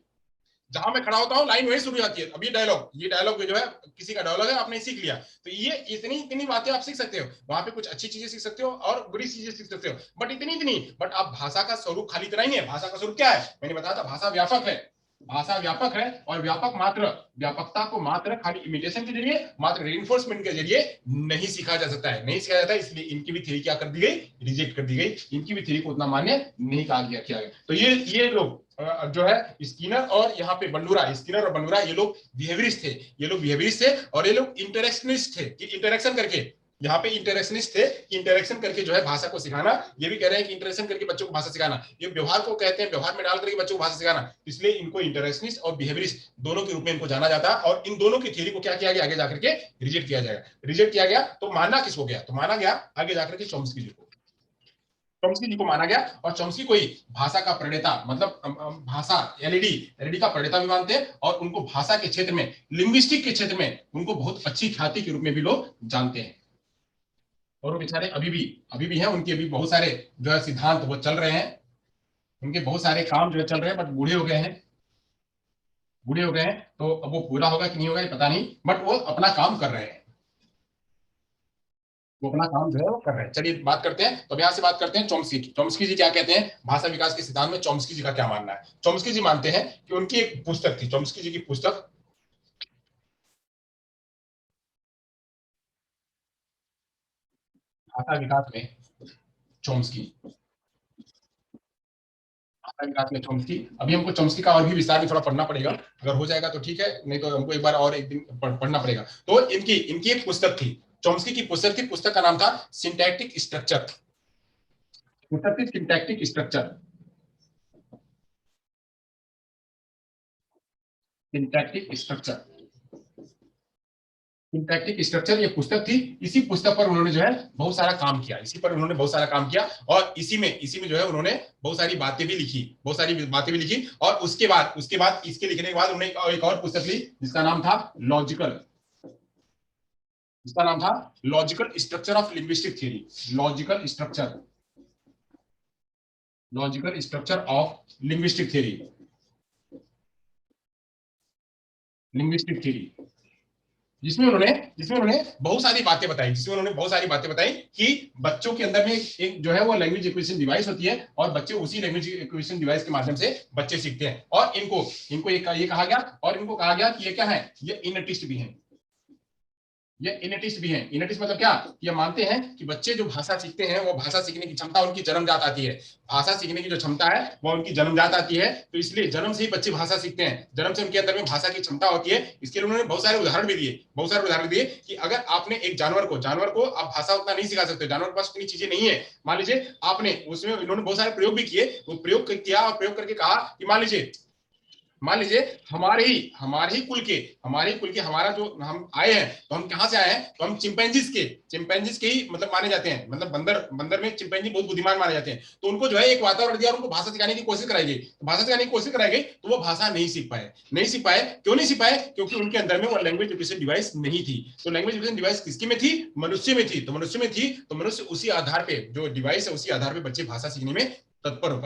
जहां मैं खड़ा होता हूँ लाइन वही शुरू हो जाती है। अब ये डायलॉग जो है किसी का डायलॉग है, आपने सीख लिया, तो ये इतनी इतनी बातें आप सीख सकते हो, वहां पे कुछ अच्छी चीजें सीख सकते हो और बुरी चीजें सीख सकते हो, बट इतनी इतनी, बट आप भाषा का स्वरूप खाली इतना ही है। भाषा का स्वरूप क्या है, मैंने बताया था, भाषा व्यापक है, भाषा व्यापक है, और व्यापकता को मात्र खाली इमिटेशन के जरिए, मात्र रेइंफोर्समेंट के जरिए नहीं सीखा जा सकता है, नहीं सीखा जाता है। इसलिए इनकी भी थ्योरी क्या कर दी गई, रिजेक्ट कर दी गई, इनकी भी थ्योरी को उतना मान्य नहीं कहा गया। तो ये लोग जो है स्किनर और यहाँ पे बंडूरा, स्किनर और बंडूरा, ये लोग बिहेवियरिस्ट थे, और ये लोग इंटरेक्शनिस्ट थे, कि इंटरेक्शन करके, यहाँ पे इंटरेक्शनिस्ट थे, इंटरेक्शन करके जो है भाषा को सिखाना। ये भी कह रहे हैं कि इंटरेक्शन करके बच्चों को भाषा सिखाना, ये व्यवहार को कहते हैं, व्यवहार में डाल करके बच्चों को भाषा सिखाना, इसलिए इनको इंटरेक्शनिस्ट और बिहेवियरिस्ट दोनों के रूप में इनको जाना जाता है। और इन दोनों की थ्योरी को क्या किया गया, आगे जाकर के रिजेक्ट किया जाएगा, रिजेक्ट किया गया। तो मानना किसको गया, तो माना गया आगे जाकर के चॉम्स्की जी को, चॉम्स्की जी को माना गया। और चॉम्स्की को ही भाषा का प्रणेता, मतलब भाषा एलईडी का प्रणेता भी मानते हैं, और उनको भाषा के क्षेत्र में, लिंग्विस्टिक के क्षेत्र में उनको बहुत अच्छी ख्याति के रूप में भी लोग जानते हैं। और वो बेचारे अभी भी हैं, उनके भी बहुत सारे जो है सिद्धांत वो चल रहे हैं, उनके बहुत सारे काम जो है चल रहे हैं, बट बूढ़े हो गए हैं, तो अब वो पूरा होगा कि नहीं होगा ये पता नहीं, बट वो अपना काम कर रहे हैं, वो अपना काम जो है वो कर रहे हैं। चलिए बात करते हैं, तो अब यहाँ से बात करते हैं चॉम्स्की की। चॉम्स्की जी क्या कहते हैं, भाषा विकास के सिद्धांत में चॉम्स्की जी का क्या मानना है। चॉम्स्की जी मानते हैं कि उनकी एक पुस्तक थी, चॉम्स्की जी की पुस्तक भाषा विकास में, चॉम्स्की, विकास में चॉम्स्की। अभी हमको चॉम्स्की का और भी विस्तार में थोड़ा पढ़ना पड़ेगा, अगर हो जाएगा तो ठीक है, नहीं तो हमको एक बार और एक दिन पढ़ना पड़ेगा। तो इनकी इनकी एक पुस्तक थी, चॉम्स्की की पुस्तक थी, पुस्तक का नाम था सिंटैक्टिक स्ट्रक्चर, पुस्तक थी syntactic structure, syntactic structure, syntactic structure ये पुस्तक थी। इसी पुस्तक पर उन्होंने जो है बहुत सारा काम किया, इसी पर उन्होंने बहुत सारा काम किया, और इसी में जो है उन्होंने बहुत सारी बातें भी लिखी, बहुत सारी बातें भी लिखी। और उसके बाद इसके लिखने के बाद उन्होंने एक और पुस्तक ली जिसका नाम था लॉजिकल, जिसका नाम था logical structure of linguistic theory, logical structure, logical structure of linguistic theory, linguistic theory, जिसमें उन्होंने बहुत सारी बातें बताई, जिसमें उन्होंने बहुत सारी बातें बताई कि बच्चों के अंदर में एक जो है वो लैंग्वेज एक्विजिशन डिवाइस होती है, और बच्चे उसी लैंग्वेज एक्विजिशन डिवाइस के माध्यम से बच्चे सीखते हैं। और इनको इनको ये कहा गया, और इनको कहा गया कि ये क्या है, ये इनटिस्ट भी है, ये इनेटिस्ट भी हैं। इनेटिस्ट मतलब क्या, ये मानते हैं कि बच्चे जो भाषा सीखते हैं वो भाषा सीखने की क्षमता उनकी जन्मजात आती है, भाषा सीखने की जो क्षमता है वो उनकी जन्मजात आती है, तो इसलिए जन्म से ही बच्चे भाषा सीखते हैं, जन्म से उनके अंदर में भाषा की क्षमता होती है। इसके लिए उन्होंने बहुत सारे उदाहरण भी दिए, बहुत सारे उदाहरण दिए कि अगर आपने एक जानवर को आप भाषा उतना नहीं सिखा सकते, जानवर के पास उतनी चीजें नहीं है, मान लीजिए आपने उसमें, इन्होंने बहुत सारे प्रयोग भी किए, वो प्रयोग किया और प्रयोग करके कहा कि मान लीजिए हमारे ही कुल के हमारा जो हम आए हैं, तो हम कहां से आए हैं, तो हम चिंपैंजीज के ही मतलब माने जाते हैं, मतलब बंदर में चिंपैंजी बहुत बुद्धिमान माने जाते हैं। तो उनको जो है एक वातावरण दिया और उनको भाषा सिखाने की कोशिश कराई गई, तो भाषा सिखाने की कोशिश कराई गई, तो वो भाषा नहीं सीख पाए। क्यों नहीं सीख पाए, क्योंकि उनके अंदर में वो लैंग्वेज एक्विजिशन डिवाइस नहीं थी। तो लैंग्वेज एक्विजिशन डिवाइस किसकी में थी, मनुष्य में थी। तो मनुष्य उसी आधार पे, जो डिवाइस है उसी आधार पे बच्चे भाषा सीखने में तत्पर हो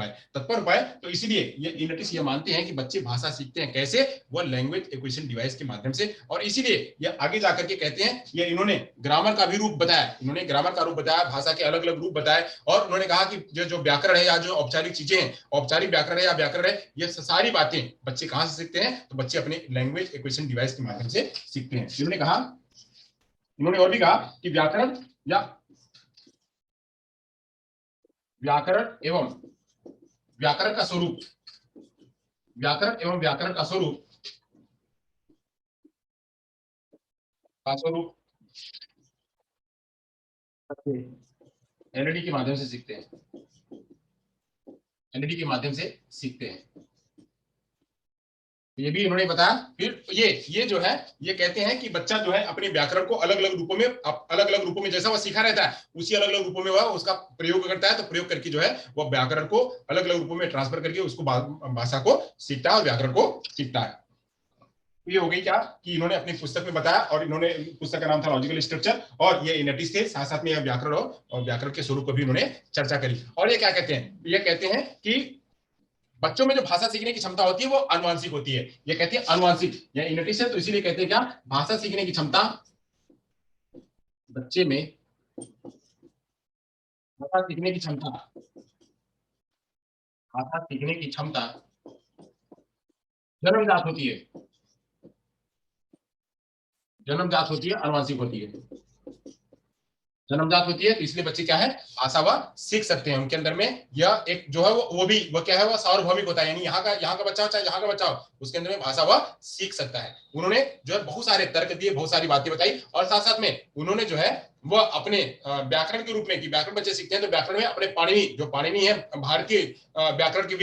पाए। तो इसीलिए ये इनेटिस ये मानते हैं कि बच्चे भाषा सीखते हैं कैसे, वो लैंग्वेज एक्विजिशन डिवाइस के माध्यम से। और इसीलिए ये आगे जाकर के कहते हैं, ये इन्होंने ग्रामर का भी रूप बताया, भाषा के अलग अलग रूप बताए, और उन्होंने कहा कि जो व्याकरण है या जो औपचारिक चीजें हैं, औपचारिक व्याकरण है या व्याकरण है, ये सारी बातें बच्चे कहां से सीखते हैं, तो बच्चे अपने लैंग्वेज एक्विजिशन डिवाइस के माध्यम से सीखते हैं। इन्होंने और भी कहा कि व्याकरण एवं व्याकरण का स्वरूप व्याकरण का स्वरूप एलईडी के माध्यम से सीखते हैं, एलईडी के माध्यम से सीखते हैं, ये भी इन्होंने बताया। फिर ये जो है, ये कहते हैं कि बच्चा जो है अपने व्याकरण को अलग अलग रूपों में जैसा वह सीखा रहता है, उसी अलग अलग रूपों में वह उसका प्रयोग करता है, तो प्रयोग करके जो है वह व्याकरण को अलग अलग रूपों में ट्रांसफर करके उसको भाषा को सीखता है और व्याकरण को सीखता है। ये हो गई क्या कि इन्होंने अपनी पुस्तक में बताया, और इन्होंने, पुस्तक का नाम था लॉजिकल स्ट्रक्चर, और ये इनेटिस थे, साथ साथ में व्याकरण और व्याकरण के स्वरूप को भी उन्होंने चर्चा करी। और ये क्या कहते हैं, ये कहते हैं कि बच्चों में जो भाषा सीखने की क्षमता होती है वो अनुवांशिक होती है, ये कहते हैं अनुवांशिक, या इनेटिस है, तो इसीलिए कहते हैं क्या, भाषा सीखने की क्षमता बच्चे में, भाषा सीखने की क्षमता भाषा सीखने की क्षमता जन्मजात होती है, अनुवांशिक होती है, जन्मजात होती है। तो इसलिए बच्चे क्या है, भाषा वह सीख सकते हैं, उनके अंदर में यह एक जो है वो क्या है, वह सार्वभौमिक होता है, यानी यहाँ का बच्चा हो चाहे जहाँ का बच्चा हो, उसके अंदर में भाषा वह सीख सकता है। उन्होंने जो है बहुत सारे तर्क दिए, बहुत सारी बातें बताई, और साथ साथ में उन्होंने जो है वह अपने व्याकरण के रूप में, कि व्याकरण बच्चे सीखते हैं, तो व्याकरण में अपने पाणिनि है, भारतीय व्याकरण के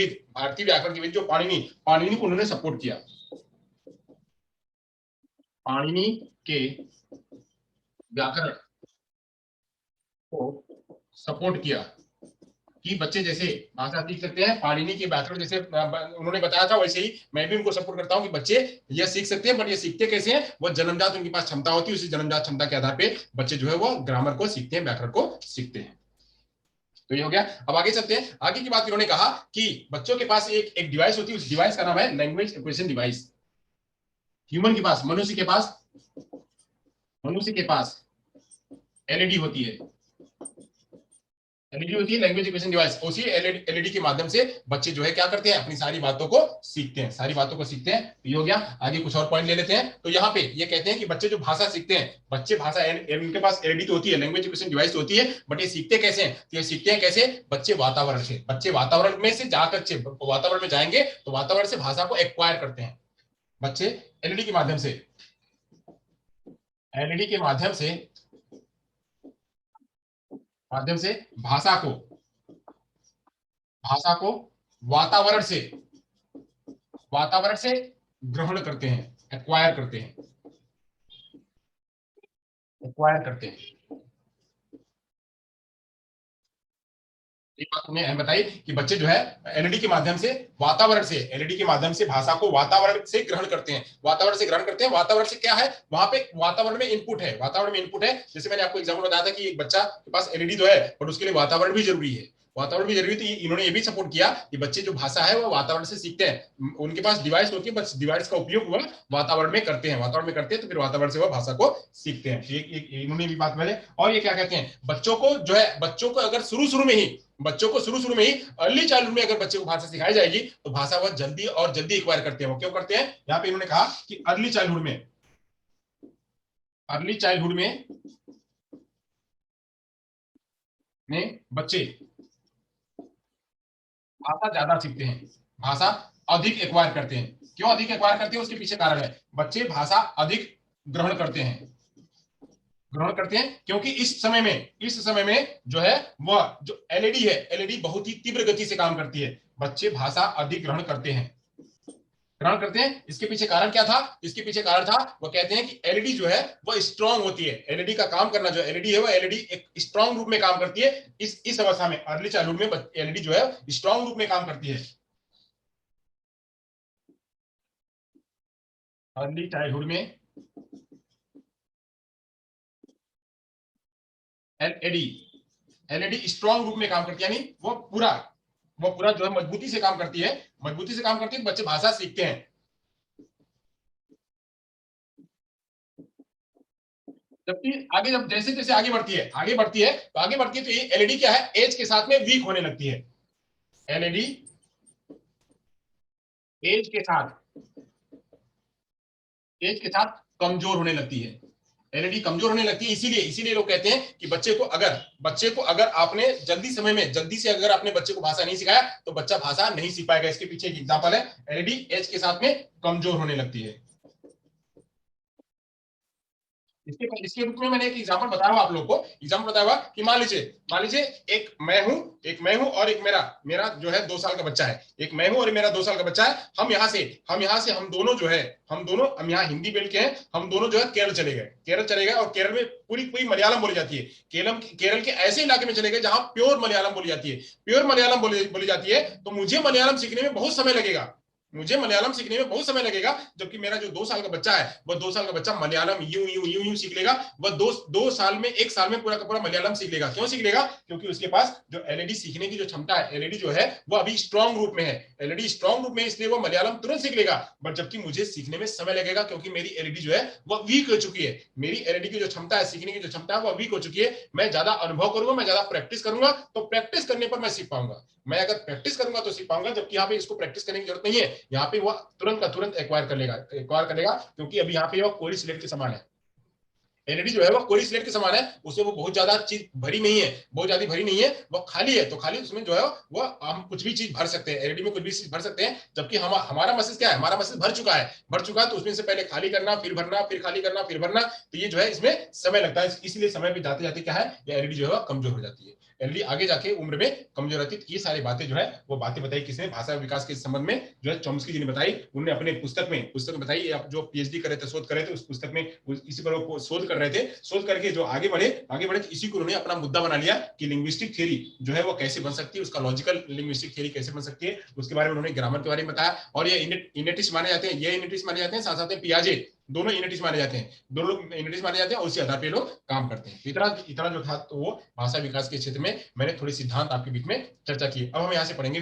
विद जो पाणिनि को उन्होंने सपोर्ट किया, पाणिनि के व्याकरण को सपोर्ट किया, कि बच्चे जैसे भाषा सीख सकते हैं, पाणिनि के व्याकरण जैसे उन्होंने बताया था, वैसे ही मैं भी उनको सपोर्ट करता हूं कि बच्चे ये सीख सकते हैं, बट ये सीखते कैसे हैं, वो जन्मजात उनके पास क्षमता होती है, उसी जन्मजात क्षमता के आधार पे बच्चे जो है वो ग्रामर को सीखते हैं, व्याकरण को सीखते हैं। तो ये हो गया। अब आगे चलते हैं, आगे की बात इन्होंने कहा कि बच्चों के पास एक डिवाइस होती है, उस डिवाइस का नाम है लैंग्वेज एक्विजिशन डिवाइस। ह्यूमन के पास, मनुष्य के पास एलईडी होती है, एलईडी होती है लैंग्वेज एक्विजिशन डिवाइस, उसी एलईडी के माध्यम से बच्चे जो है क्या करते हैं, अपनी सारी बातों को सीखते हैं, सारी बातों को सीखते हैं। तो ये हो गया। आगे कुछ और पॉइंट ले लेते हैं। तो यहाँ पे ये कहते हैं कि बच्चे जो भाषा सीखते हैं, बच्चे भाषा उनके पास एलईडी तो होती है, लैंग्वेज एक्विजिशन डिवाइस तो होती है, बट ये सीखते कैसे हैं? तो ये सीखते हैं कैसे? बच्चे वातावरण से, बच्चे वातावरण में से जाकर वातावरण में जाएंगे तो वातावरण से भाषा को एक्वायर करते हैं बच्चे, एलईडी के माध्यम से, एलईडी के माध्यम से भाषा को, भाषा को वातावरण से ग्रहण करते हैं, एक्वायर करते हैं, एक्वायर करते हैं। एक बात तुमने बताई कि बच्चे जो है एलईडी के माध्यम से, वातावरण से, एलईडी के माध्यम से भाषा को वातावरण से ग्रहण करते हैं, वातावरण से ग्रहण करते हैं। वातावरण से क्या है? वहां पे वातावरण में इनपुट है, वातावरण में इनपुट है। जैसे मैंने आपको एग्जाम्पल बताया था कि एक बच्चा के पास एलईडी तो है, बट उसके लिए वातावरण भी जरूरी है, वातावरण भी जरूरी। तो इन्होंने ये भी सपोर्ट किया कि बच्चे जो भाषा है वो वातावरण से सीखते हैं, उनके पास डिवाइस होती है, बस डिवाइस का उपयोग वह वातावरण में करते हैं, वातावरण में करते हैं, तो फिर वातावरण से वह भाषा को सीखते हैं। इन्होंने भी बात बोले। और ये क्या कहते हैं, बच्चों को जो है, बच्चों को अगर शुरू शुरू में ही अर्ली चाइल्डहुड में अगर बच्चे को भाषा सिखाई जाएगी तो भाषा वह जल्दी और जल्दी एक्वायर करते हैं। वो क्यों करते हैं? यहाँ पे इन्होंने कहा कि अर्ली चाइल्डहुड में, अर्ली चाइल्डहुड में बच्चे भाषा ज्यादा सीखते हैं, भाषा अधिक एक्वायर करते हैं। क्यों अधिक एक्वायर करते हैं? उसके पीछे कारण है, बच्चे भाषा अधिक ग्रहण करते हैं, ग्रहण करते हैं क्योंकि इस समय में जो है वह जो एलईडी है, एलईडी बहुत ही तीव्र गति से काम करती है। बच्चे भाषा अधिक ग्रहण करते हैं, ग्रहण करते हैं। इसके पीछे कारण क्या था? इसके पीछे कारण था, वो कहते हैं कि एलईडी जो है वह स्ट्रांग होती है, एलईडी का काम करना, जो एलईडी है वो एलईडी एक स्ट्रांग रूप में काम करती है। इस अवस्था में, अर्ली चाइल्डहुड में एलईडी जो है स्ट्रांग रूप में काम करती है। अर्ली चाइल्डहुड में एलईडी, एलईडी स्ट्रांग रूप में काम करती है, यानी वो पूरा जो है मजबूती से काम करती है, मजबूती से काम करती है, बच्चे भाषा सीखते हैं। जबकि आगे जब जैसे जैसे आगे बढ़ती है तो ये एलईडी क्या है, एज के साथ में वीक होने लगती है। एलईडी एज के साथ, एज के साथ कमजोर होने लगती है, एलईडी कमजोर होने लगती है। इसीलिए इसीलिए लोग कहते हैं कि बच्चे को अगर आपने जल्दी से अगर आपने बच्चे को भाषा नहीं सिखाया तो बच्चा भाषा नहीं सीख पाएगा। इसके पीछे एक एग्जांपल है, एलईडी एज के साथ में कमजोर होने लगती है। इसके रूप में मैंने एक एग्जांपल बताया हुआ आप लोगों को, एग्जांपल बताया हुआ कि मान लीजिए एक मैं हूं और एक मेरा मेरा जो है 2 साल का बच्चा है, एक मैं हूं और मेरा 2 साल का बच्चा है। हम दोनों जो है, हम यहाँ हिंदी बेल्ट के हैं, हम दोनों जो है केरल चले गए और केरल में पूरी पूरी मलयालम बोली जाती है। केरल के ऐसे इलाके में चले गए जहां प्योर मलयालम बोली जाती है, प्योर मलयालम बोली जाती है। तो मुझे मलयालम सीखने में बहुत समय लगेगा, जबकि मेरा जो 2 साल का बच्चा है, वह 2 साल का बच्चा मलयालम यूं सीख लेगा। वह दो साल में, 1 साल में पूरा का पूरा मलयालम सीख लेगा। क्यों सीख लेगा? क्योंकि उसके पास जो एलईडी सीखने की जो क्षमता है, एलईडी जो है वो अभी स्ट्रांग रूप में है, एलईडी स्ट्रांग रूप में, इसलिए वो मलयालम तुरंत सीख लेगा। बट जबकि मुझे सीखने में समय लगेगा क्योंकि मेरी एलईडी जो है वह वीक हो चुकी है, मेरी एलईडी की जो क्षमता है, सीखने की जो क्षमता है वह वीक हो चुकी है। मैं ज्यादा अनुभव करूंगा, मैं ज्यादा प्रैक्टिस करूंगा, तो प्रैक्टिस करने पर मैं सीख पाऊंगा, मैं अगर प्रैक्टिस करूंगा तो सीख पाऊंगा। जबकि यहाँ पे इसको प्रैक्टिस करने की जरूरत नहीं है, यहाँ पे वो तुरंत का तुरंत एक्वायर कर लेगा क्योंकि अभी यहाँ पे वो कोरी स्लेट के समान है। एलईडी जो है वो कोरी स्लेट के समान है, उसमें वो बहुत ज्यादा चीज भरी नहीं है, बहुत ज्यादा भरी नहीं है, वो खाली है। तो खाली उसमें जो है वो हम कुछ भी चीज भर सकते हैं, एलईडी में कुछ भी चीज भर सकते हैं। जबकि हमारा मस्तिष्क क्या है, हमारा मस्तिष्क भर चुका है, तो उसमें से पहले खाली करना, फिर भरना, फिर खाली करना, फिर भरना, तो ये जो है इसमें समय लगता है। इसलिए समय पे जाते जाते क्या है, ये एलईडी जो है कमजोर हो जाती है, एलईडी आगे जाके उम्र में कमजोर रहती है। ये सारी बातें जो है वो बातें बताई किसने, भाषा विकास के संबंध में जो है चॉम्स्की जी ने बताई। उन्होंने अपने पुस्तक में बताई, जो पीएचडी कर रहे थे, शोध कर रहे थे, उस पुस्तक में इसी पर वो शोध कर रहे थे। शोध करके जो आगे बढ़े तो इसी को उन्होंने अपना मुद्दा बना लिया कि लिंग्विस्टिक थ्योरी जो है वो कैसे बन सकती है, उसका लॉजिकल लिंग्विस्टिक थ्योरी कैसे बन सकती है, उसके बारे में उन्होंने ग्रामर के बारे में बताया। और ये इनेटिस्ट माने जाते हैं, ये इनेटिस्ट माने जाते हैं, साथ साथ में पियाजे, दोनों इनेटिस्ट माने जाते हैं, दोनों लोग इनेटिस्ट माने जाते हैं, और उसी आधार पे लोग काम करते हैं। इतना जो था तो वो भाषा विकास के क्षेत्र में मैंने थोड़ी सिद्धांत आपके बीच में चर्चा की। अब हम यहाँ से पढ़ेंगे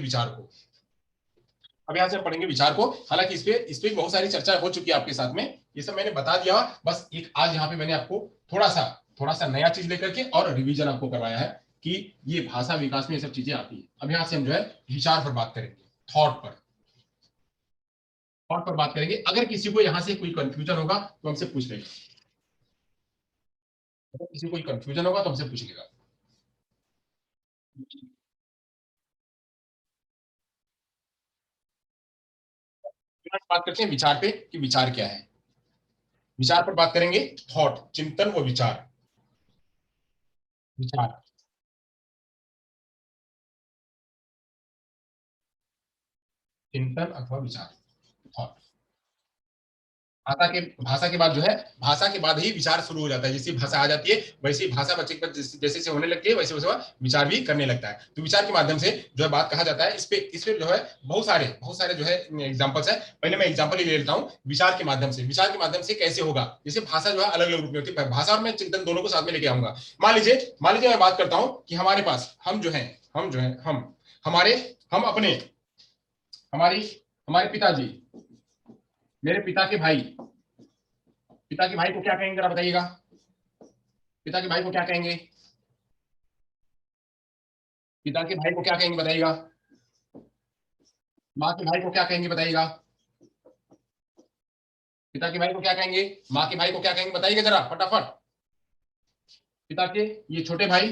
विचार को, हालांकि इस पे बहुत सारी चर्चा हो चुकी है आपके साथ में, ये सब मैंने बता दिया। बस एक आज यहाँ पे मैंने आपको थोड़ा सा नया चीज लेकर के और रिवीजन आपको करवाया है। कि ये भाषा विकास में ये सब चीजें आती है। अब यहाँ से हम जो है विचार पर बात करेंगे, थॉट पर, थॉट पर बात करेंगे। अगर किसी को यहाँ से कोई कंफ्यूजन होगा तो हमसे पूछ लेगा, अगर किसी को कोई कंफ्यूजन होगा तो हमसे पूछ लेगा। बात करते हैं विचार पे कि विचार क्या है। विचार पर बात करेंगे, थॉट, चिंतन व विचार। विचार, चिंतन अथवा विचार, थॉट। भाषा के बाद जो है, भाषा के बाद ही विचार शुरू हो जाता है। जैसी भाषा आ जाती है वैसे ही भाषा बच्चे के जैसे जैसे होने लगती है वैसे वैसे विचार भी करने लगता है। तो विचार के माध्यम से जो है बात कहा जाता है। इस पे जो है बहुत सारे जो है एग्जांपल्स है। पहले मैं एग्जांपल ही ले लेता हूँ विचार के माध्यम से। विचार के माध्यम से कैसे होगा, जैसे भाषा जो है अलग अलग रूप में होती है, भाषा और मैं चिंतन दोनों को साथ में लेके आऊंगा। मान लीजिए मैं बात करता हूँ कि हमारे पास हम हमारे हम अपने हमारी हमारे पिताजी, मेरे पिता के भाई को क्या कहेंगे जरा बताइएगा। पिता के भाई को क्या कहेंगे, पिता के भाई को क्या कहेंगे बताइएगा। माँ के भाई को क्या कहेंगे बताइएगा। पिता के भाई को क्या कहेंगे, माँ के भाई को क्या कहेंगे बताइएगा जरा फटाफट। पिता के ये छोटे भाई,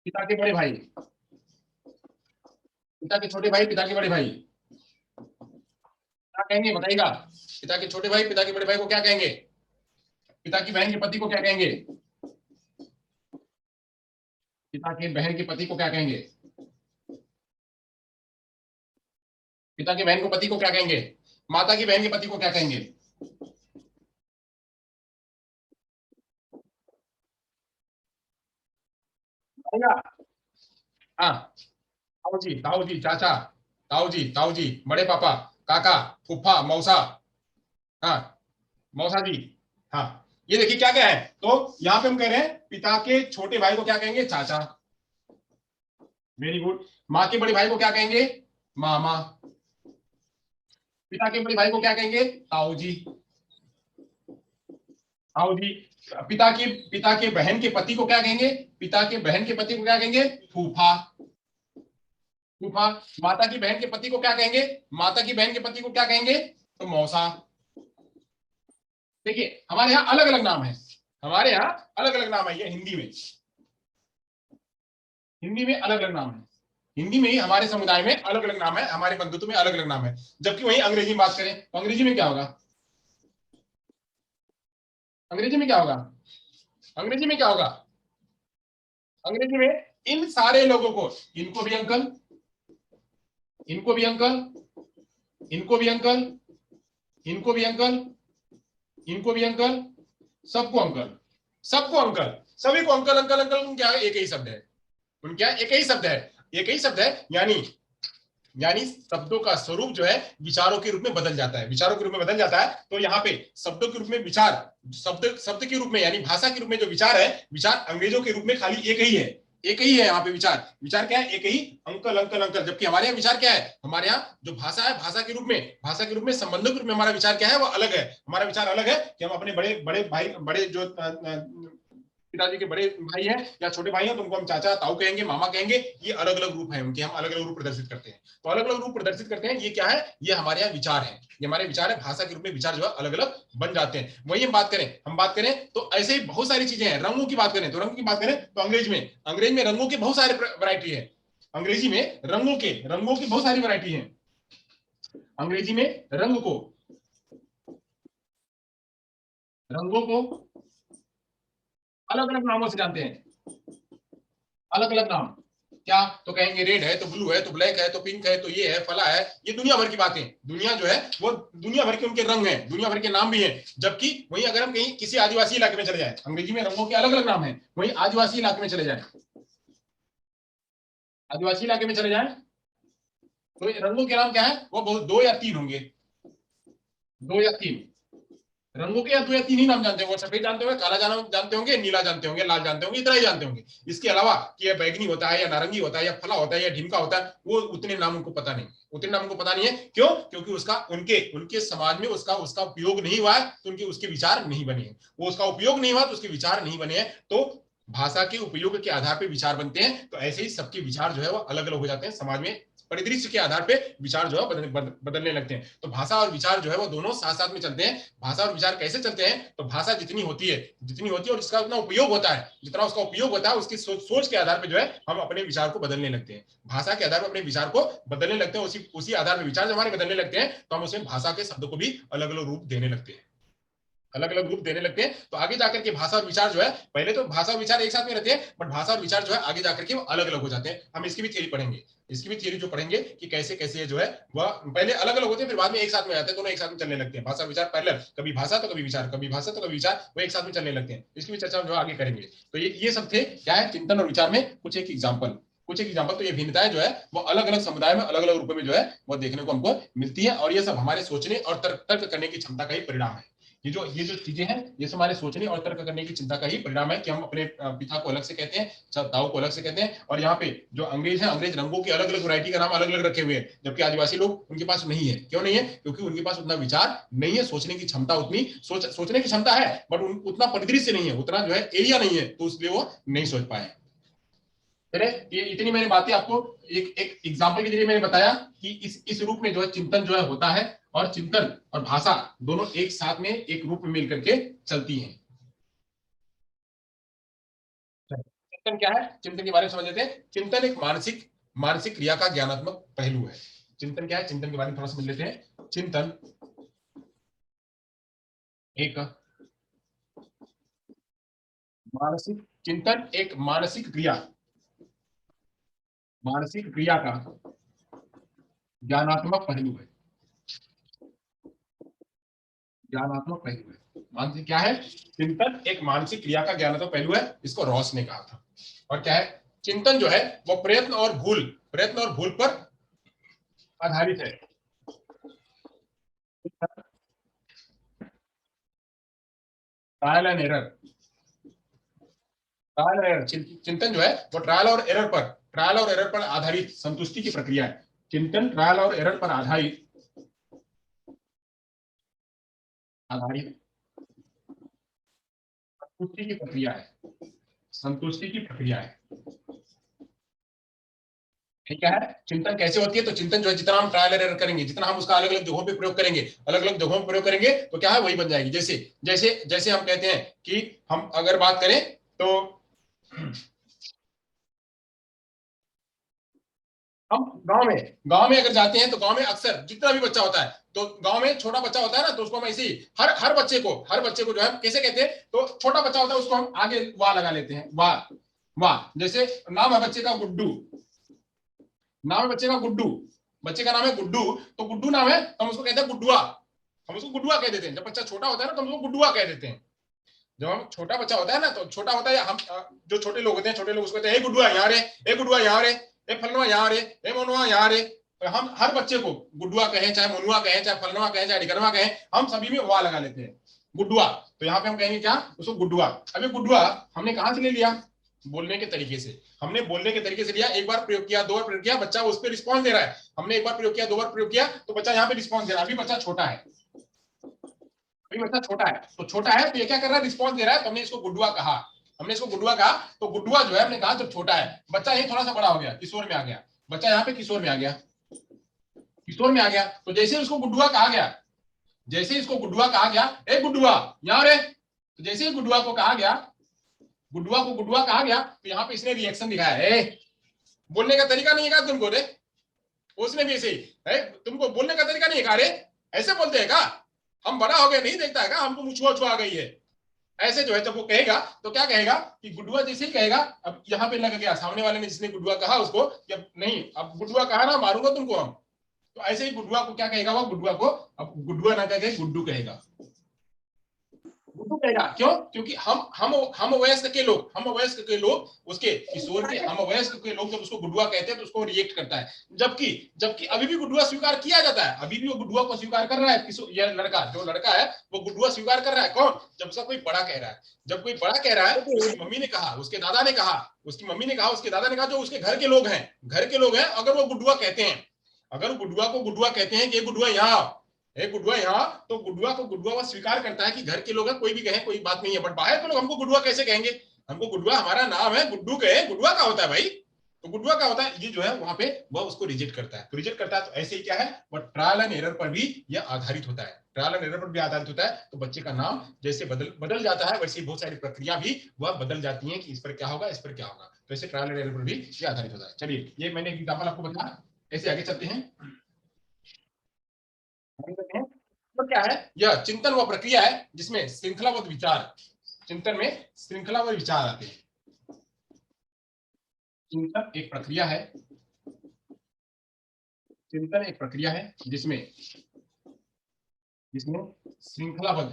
पिता के बड़े भाई, पिता के छोटे भाई, पिता के बड़े भाई क्या कहेंगे बताइएगा। पिता के छोटे भाई, पिता के बड़े भाई को क्या कहेंगे। पिता की बहन के पति को क्या कहेंगे, पिता के बहन के पति को क्या कहेंगे, पिता की बहन को पति को क्या कहेंगे, माता की बहन के पति को क्या कहेंगे। बताइएगा। हाँ, ताऊ जी, चाचा, ताऊ जी, बड़े पापा, काका, फूफा, मौसा। हाँ, मौसा जी। हाँ, ये देखिए क्या क्या है। तो यहाँ पे हम कह रहे हैं पिता के छोटे भाई को क्या कहेंगे, चाचा। Very good. माँ के बड़े भाई को क्या कहेंगे, मामा। पिता के बड़े भाई को क्या कहेंगे, ताऊ जी। ताऊ जी। पिता के बहन के पति को क्या कहेंगे, पिता के बहन के पति को क्या कहेंगे, फूफा। फूफा। माता की बहन के पति को क्या कहेंगे, माता की बहन के पति को क्या कहेंगे, तो मौसा। देखिए हमारे यहाँ अलग अलग नाम है, हमारे यहाँ अलग अलग नाम है। ये हिंदी में अलग अलग नाम है। हिंदी में ही हमारे समुदाय में अलग अलग नाम है, हमारे बंधुत्व में अलग अलग नाम है। जबकि वही अंग्रेजी में बात करें तो अंग्रेजी में क्या होगा, अंग्रेजी में क्या होगा, अंग्रेजी में क्या होगा, अंग्रेजी में इन सारे लोगों को, इनको भी अंकल, इनको भी अंकल, इनको भी अंकल, इनको भी अंकल, इनको भी अंकल, सबको अंकल, सबको अंकल, सभी को अंकल अंकल अंकल। क्या है, एक ही शब्द है। उनका एक ही शब्द है, एक ही शब्द है। यानी शब्दों का स्वरूप जो है विचारों के रूप में बदल जाता है, विचारों के रूप में बदल जाता है। तो यहाँ पे शब्दों के रूप में विचार, शब्द के रूप में यानी भाषा के रूप में जो विचार है, विचार अंग्रेजों के रूप में खाली एक ही है, एक ही है। यहाँ पे विचार, विचार क्या है, एक ही, अंकल अंकल अंकल। जबकि हमारे यहाँ विचार क्या है, हमारे यहाँ जो भाषा है, भाषा के रूप में संबंधों के रूप में हमारा विचार क्या है, वो अलग है। हमारा विचार अलग है कि हम अपने बड़े बड़े भाई, बड़े जो पिताजी के बड़े भाई हैं या छोटे भाई हैं तो उनको हम चाचा ताऊ कहेंगे, मामा कहेंगे। ये अलग अलग रूप है उनके, हम अलग अलग रूप प्रदर्शित करते हैं। तो अलग अलग रूप प्रदर्शित करते हैं, ये क्या है, ये हमारे यहाँ विचार है, ये हमारे विचार है। भाषा के रूप में विचार जो है अलग अलग बन जाते हैं। वही हम बात करें तो ऐसे ही बहुत सारी चीजें हैं। रंगों की बात करें तो अंग्रेज में रंगों के बहुत सारे वैरायटी है। अंग्रेजी में रंगों की बहुत सारी वैरायटी है। अंग्रेजी में रंगों को अलग अलग नामों से जानते हैं, अलग अलग नाम। क्या तो कहेंगे, रेड है तो ब्लू है तो ब्लैक है तो पिंक है तो ये है फला है। ये दुनिया भर की बातें, दुनिया जो है वो दुनिया भर के उनके रंग हैं, दुनिया भर के नाम भी हैं। जबकि वहीं अगर हम कहीं किसी आदिवासी इलाके में चले जाए, अंग्रेजी में रंगों के अलग अलग नाम है, वहीं आदिवासी इलाके में चले जाए, आदिवासी इलाके में चले जाए तो रंगों के नाम क्या है, वो बहुत दो या तीन होंगे, दो या तीन रंगों के, या दो या तीन ही नाम जानते होंगे। सफेद जानते होंगे, काला जानते होंगे, नीला जानते होंगे, लाल जानते होंगे, इतना ही जानते होंगे। इसके अलावा कि यह बैगनी होता है या नारंगी होता है या फला होता है या ढिमका होता है, वो उतने नाम उनको पता नहीं, उतने नाम उनको पता नहीं है। क्यों, क्योंकि उसका उनके उनके समाज में उसका उपयोग नहीं हुआ है, तो उनके उसके विचार नहीं बने हैं। वो उसका उपयोग नहीं हुआ तो उसके विचार नहीं बने हैं। तो भाषा के उपयोग के आधार पर विचार बनते हैं, तो ऐसे ही सबके विचार जो है वो अलग अलग हो जाते हैं, समाज में परिदृश्य के आधार पे विचार जो है बदलने लगते हैं। तो भाषा और विचार जो है वो दोनों साथ साथ में चलते हैं। भाषा और विचार कैसे चलते हैं, तो भाषा जितनी होती है और उसका उतना उपयोग होता है, जितना उसका उपयोग होता है उसकी सोच के आधार पर जो है हम अपने विचार को बदलने लगते हैं, भाषा के आधार पर अपने विचार को बदलने लगते हैं। उसी आधार पर विचार जब हमारे बदलने लगते हैं तो हम उसमें भाषा के शब्द को भी अलग अलग रूप देने लगते हैं, अलग अलग रूप देने लगते हैं। तो आगे जाकर के भाषा और विचार जो है, पहले तो भाषा और विचार एक साथ में रहते हैं, बट भाषा और विचार जो है आगे जाकर के वो अलग अलग हो जाते हैं। हम इसकी भी थ्योरी पढ़ेंगे, इसकी भी थ्योरी जो पढ़ेंगे कि कैसे कैसे जो है वह पहले अलग अलग होते हैं, फिर बाद में एक साथ में आते हैं, दोनों एक साथ में चलने लगते हैं। भाषा विचार पहले, कभी भाषा तो कभी विचार, कभी भाषा तो कभी विचार, वो एक साथ में चलने लगते हैं। इसकी भी चर्चा जो आगे करेंगे। तो ये सब थे क्या है, चिंतन और विचार में कुछ एक एग्जाम्पल। तो ये भिन्नताएं जो है वो अलग अलग समुदाय में अलग अलग रूपों में जो है वो देखने को हमको मिलती है, और ये सब हमारे सोचने और तर्क करने की क्षमता का ही परिणाम है। ये जो चीजें हैं ये सब हमारे सोचने और तर्क करने की चिंता का ही परिणाम है कि हम अपने पिता को अलग से कहते हैं, दाऊ को अलग से कहते हैं। और यहाँ पे जो अंग्रेज है, अंग्रेज रंगों की अलग अलग वैरायटी का नाम अलग अलग रखे हुए हैं, जबकि आदिवासी लोग उनके पास नहीं है। क्यों नहीं है? क्योंकि उनके पास उतना विचार नहीं है, सोचने की क्षमता उतनी सोचने की क्षमता है, बट उतना परिदृश्य नहीं है, उतना जो है एरिया नहीं है, तो इसलिए वो नहीं सोच पाए। ये इतनी मैंने बातें आपको एक एग्जांपल के जरिए मैंने बताया कि इस रूप में जो है चिंतन जो है होता है, और चिंतन और भाषा दोनों एक साथ में एक रूप में मिलकर के चलती हैं। चिंतन क्या है, चिंतन के बारे में समझ लेते हैं। चिंतन एक मानसिक मानसिक क्रिया का ज्ञानात्मक पहलू है। चिंतन क्या है, चिंतन के बारे में थोड़ा समझ लेते हैं। एक चिंतन एक मानसिक क्रिया का ज्ञानात्मक पहलू है। ज्ञानात्मक पहलू है। मानसिक क्या है, चिंतन एक मानसिक क्रिया का ज्ञानात्मक पहलू है, इसको रॉस ने कहा था। और क्या है, चिंतन जो है वो प्रयत्न और भूल पर आधारित है। ट्रायल एंड एरर, चिंतन जो है वो ट्रायल और एरर पर आधारित संतुष्टि की प्रक्रिया है। चिंतन ट्रायल और एरर पर आधारित संतुष्टि की प्रक्रिया है। संतुष्टि की प्रक्रिया है, ठीक है। चिंतन कैसे होती है, तो चिंतन जो है जितना हम ट्रायल एरर करेंगे, जितना हम उसका अलग अलग जगहों पे प्रयोग करेंगे, तो क्या है वही बन जाएगी। जैसे जैसे जैसे हम कहते हैं कि हम अगर बात करें तो हम गांव में अगर जाते हैं तो गांव में अक्सर जितना भी बच्चा होता है, तो गांव में छोटा बच्चा होता है ना, तो उसको हम ऐसे ही हर बच्चे को जो है कैसे कहते हैं, तो छोटा बच्चा होता है उसको हम आगे वाह लगा लेते हैं, वाह वाह। जैसे नाम है बच्चे का गुड्डू, नाम है बच्चे का गुड्डू, बच्चे का नाम है गुड्डू, तो गुड्डू नाम है तो हम उसको कहते हैं गुड्डुआ, हम उसको गुड्डुआ कह देते हैं। जब बच्चा छोटा होता है ना तो हम उसको गुड्डुआ कह देते हैं। जब हम छोटा बच्चा होता है ना, तो छोटा होता है, हम जो छोटे लोग होते हैं, छोटे लोग उसको कहते हैं ए गुड्डुआ यहाँ रे, ए गुड्डुआ यहाँ रे, ए फलनुआ यहाँ रे, ए मोनुआ यहाँ रे। तो हम हर बच्चे को गुड्डुआ कहें, चाहे मोनुआ कहें, चाहे फलनुआ कहें, चाहे ढिकनवा कहें, हम सभी में वाह लगा लेते हैं, गुड्डुआ। तो यहाँ पे हम कहेंगे क्या, उसको गुड्डुआ। अभी गुड्डुआ हमने कहां से ले लिया, बोलने के तरीके से। हमने बोलने के तरीके से लिया, एक बार प्रयोग किया, दो बार प्रयोग किया, बच्चा उस पर रिस्पॉन्स दे रहा है। हमने एक बार प्रयोग किया, दो बार प्रयोग किया, तो बच्चा यहाँ पे रिस्पॉन्स दे रहा है। अभी बच्चा छोटा है, अभी बच्चा छोटा है, तो छोटा है तो ये क्या कर रहा है, रिस्पॉन्स दे रहा है। तो हमने इसको गुड्डुआ कहा, तो गुड्डुआ जो है हमने कहा जब छोटा है। बच्चा ये थोड़ा सा बड़ा हो गया, किशोर में आ गया, बच्चा यहाँ पे किशोर में आ गया, तो जैसे उसको गुड्डुआ कहा गया, ए गुड्डुआ यहाँ रे, तो जैसे ही गुड्डुआ को कहा गया, तो यहाँ पे इसने रिएक्शन दिखाया है। बोलने का तरीका नहीं है तुमको रे, उसने भी ऐसे ही, तुमको बोलने का तरीका नहीं है रे, ऐसे बोलते हैं का, हम बड़ा हो गए नहीं देखता है का, हमको मुछुआ छुआ गई है, ऐसे जो है जब वो कहेगा तो क्या कहेगा कि गुड्डुआ जैसे ही कहेगा। अब यहाँ पे लग गया सामने वाले ने जिसने गुड्डुआ कहा उसको, जब नहीं अब गुड्डुआ कहा ना, मारूंगा तुमको हम, तो ऐसे ही गुड्डुआ को क्या कहेगा, वो गुड्डुआ को अब गुड्डुआ ना कह के गुड्डू कहेगा, क्यों, क्योंकि हम वयस्क के लोग उसके किशोर के, हम वयस्क के लोग जब उसको गुड्डुआ कहते हैं तो उसको रिएक्ट करता है। जबकि जबकि अभी भी गुड्डुआ स्वीकार किया जाता है, अभी भी वो गुड्डुआ को स्वीकार कर रहा है। यह लड़का है वो गुड्डुआ स्वीकार कर रहा है। कौन, जब उसका कोई बड़ा कह रहा है, उसकी मम्मी ने कहा, उसके दादा ने कहा, जो उसके घर के लोग हैं, अगर वो गुड्डुआ कहते हैं, कि गुड्डुआ यहाँ, गुड्डुआ यहाँ, तो गुड्डुआ को गुड्डुआ स्वीकार करता है कि घर के लोग हैं, कोई भी कहे कोई बात नहीं है। बट बाहर के लोग हमको गुड्डुआ कैसे कहेंगे, हमको गुडुआ, हमारा नाम है गुड्डू के, गुडुआ का होता है भाई। तो गुडुआ का होता है, ये जो है वहां पे वह उसको रिजेक्ट करता है। तो रिजेक्ट करता है तो ऐसे ही क्या है, वह ट्रायल एंड एरर पर भी यह आधारित होता है। ट्रायल एंड एरर पर भी आधारित होता है। तो बच्चे का नाम जैसे बदल बदल जाता है, वैसे बहुत सारी प्रक्रिया भी वह बदल जाती है कि इस पर क्या होगा, इस पर क्या होगा। तो ऐसे ट्रायल एंड एरर पर भी ये आधारित होता है। चलिए, ये मैंने एक एग्जाम्पल आपको बताया। ऐसे आगे चलते हैं। तो क्या है, यह चिंतन व प्रक्रिया है जिसमें श्रृंखलाबद्ध विचार, चिंतन में श्रृंखलाबद्ध विचार आते हैं। चिंतन एक प्रक्रिया है, चिंतन एक प्रक्रिया है जिसमें जिसमें श्रृंखलाबद्ध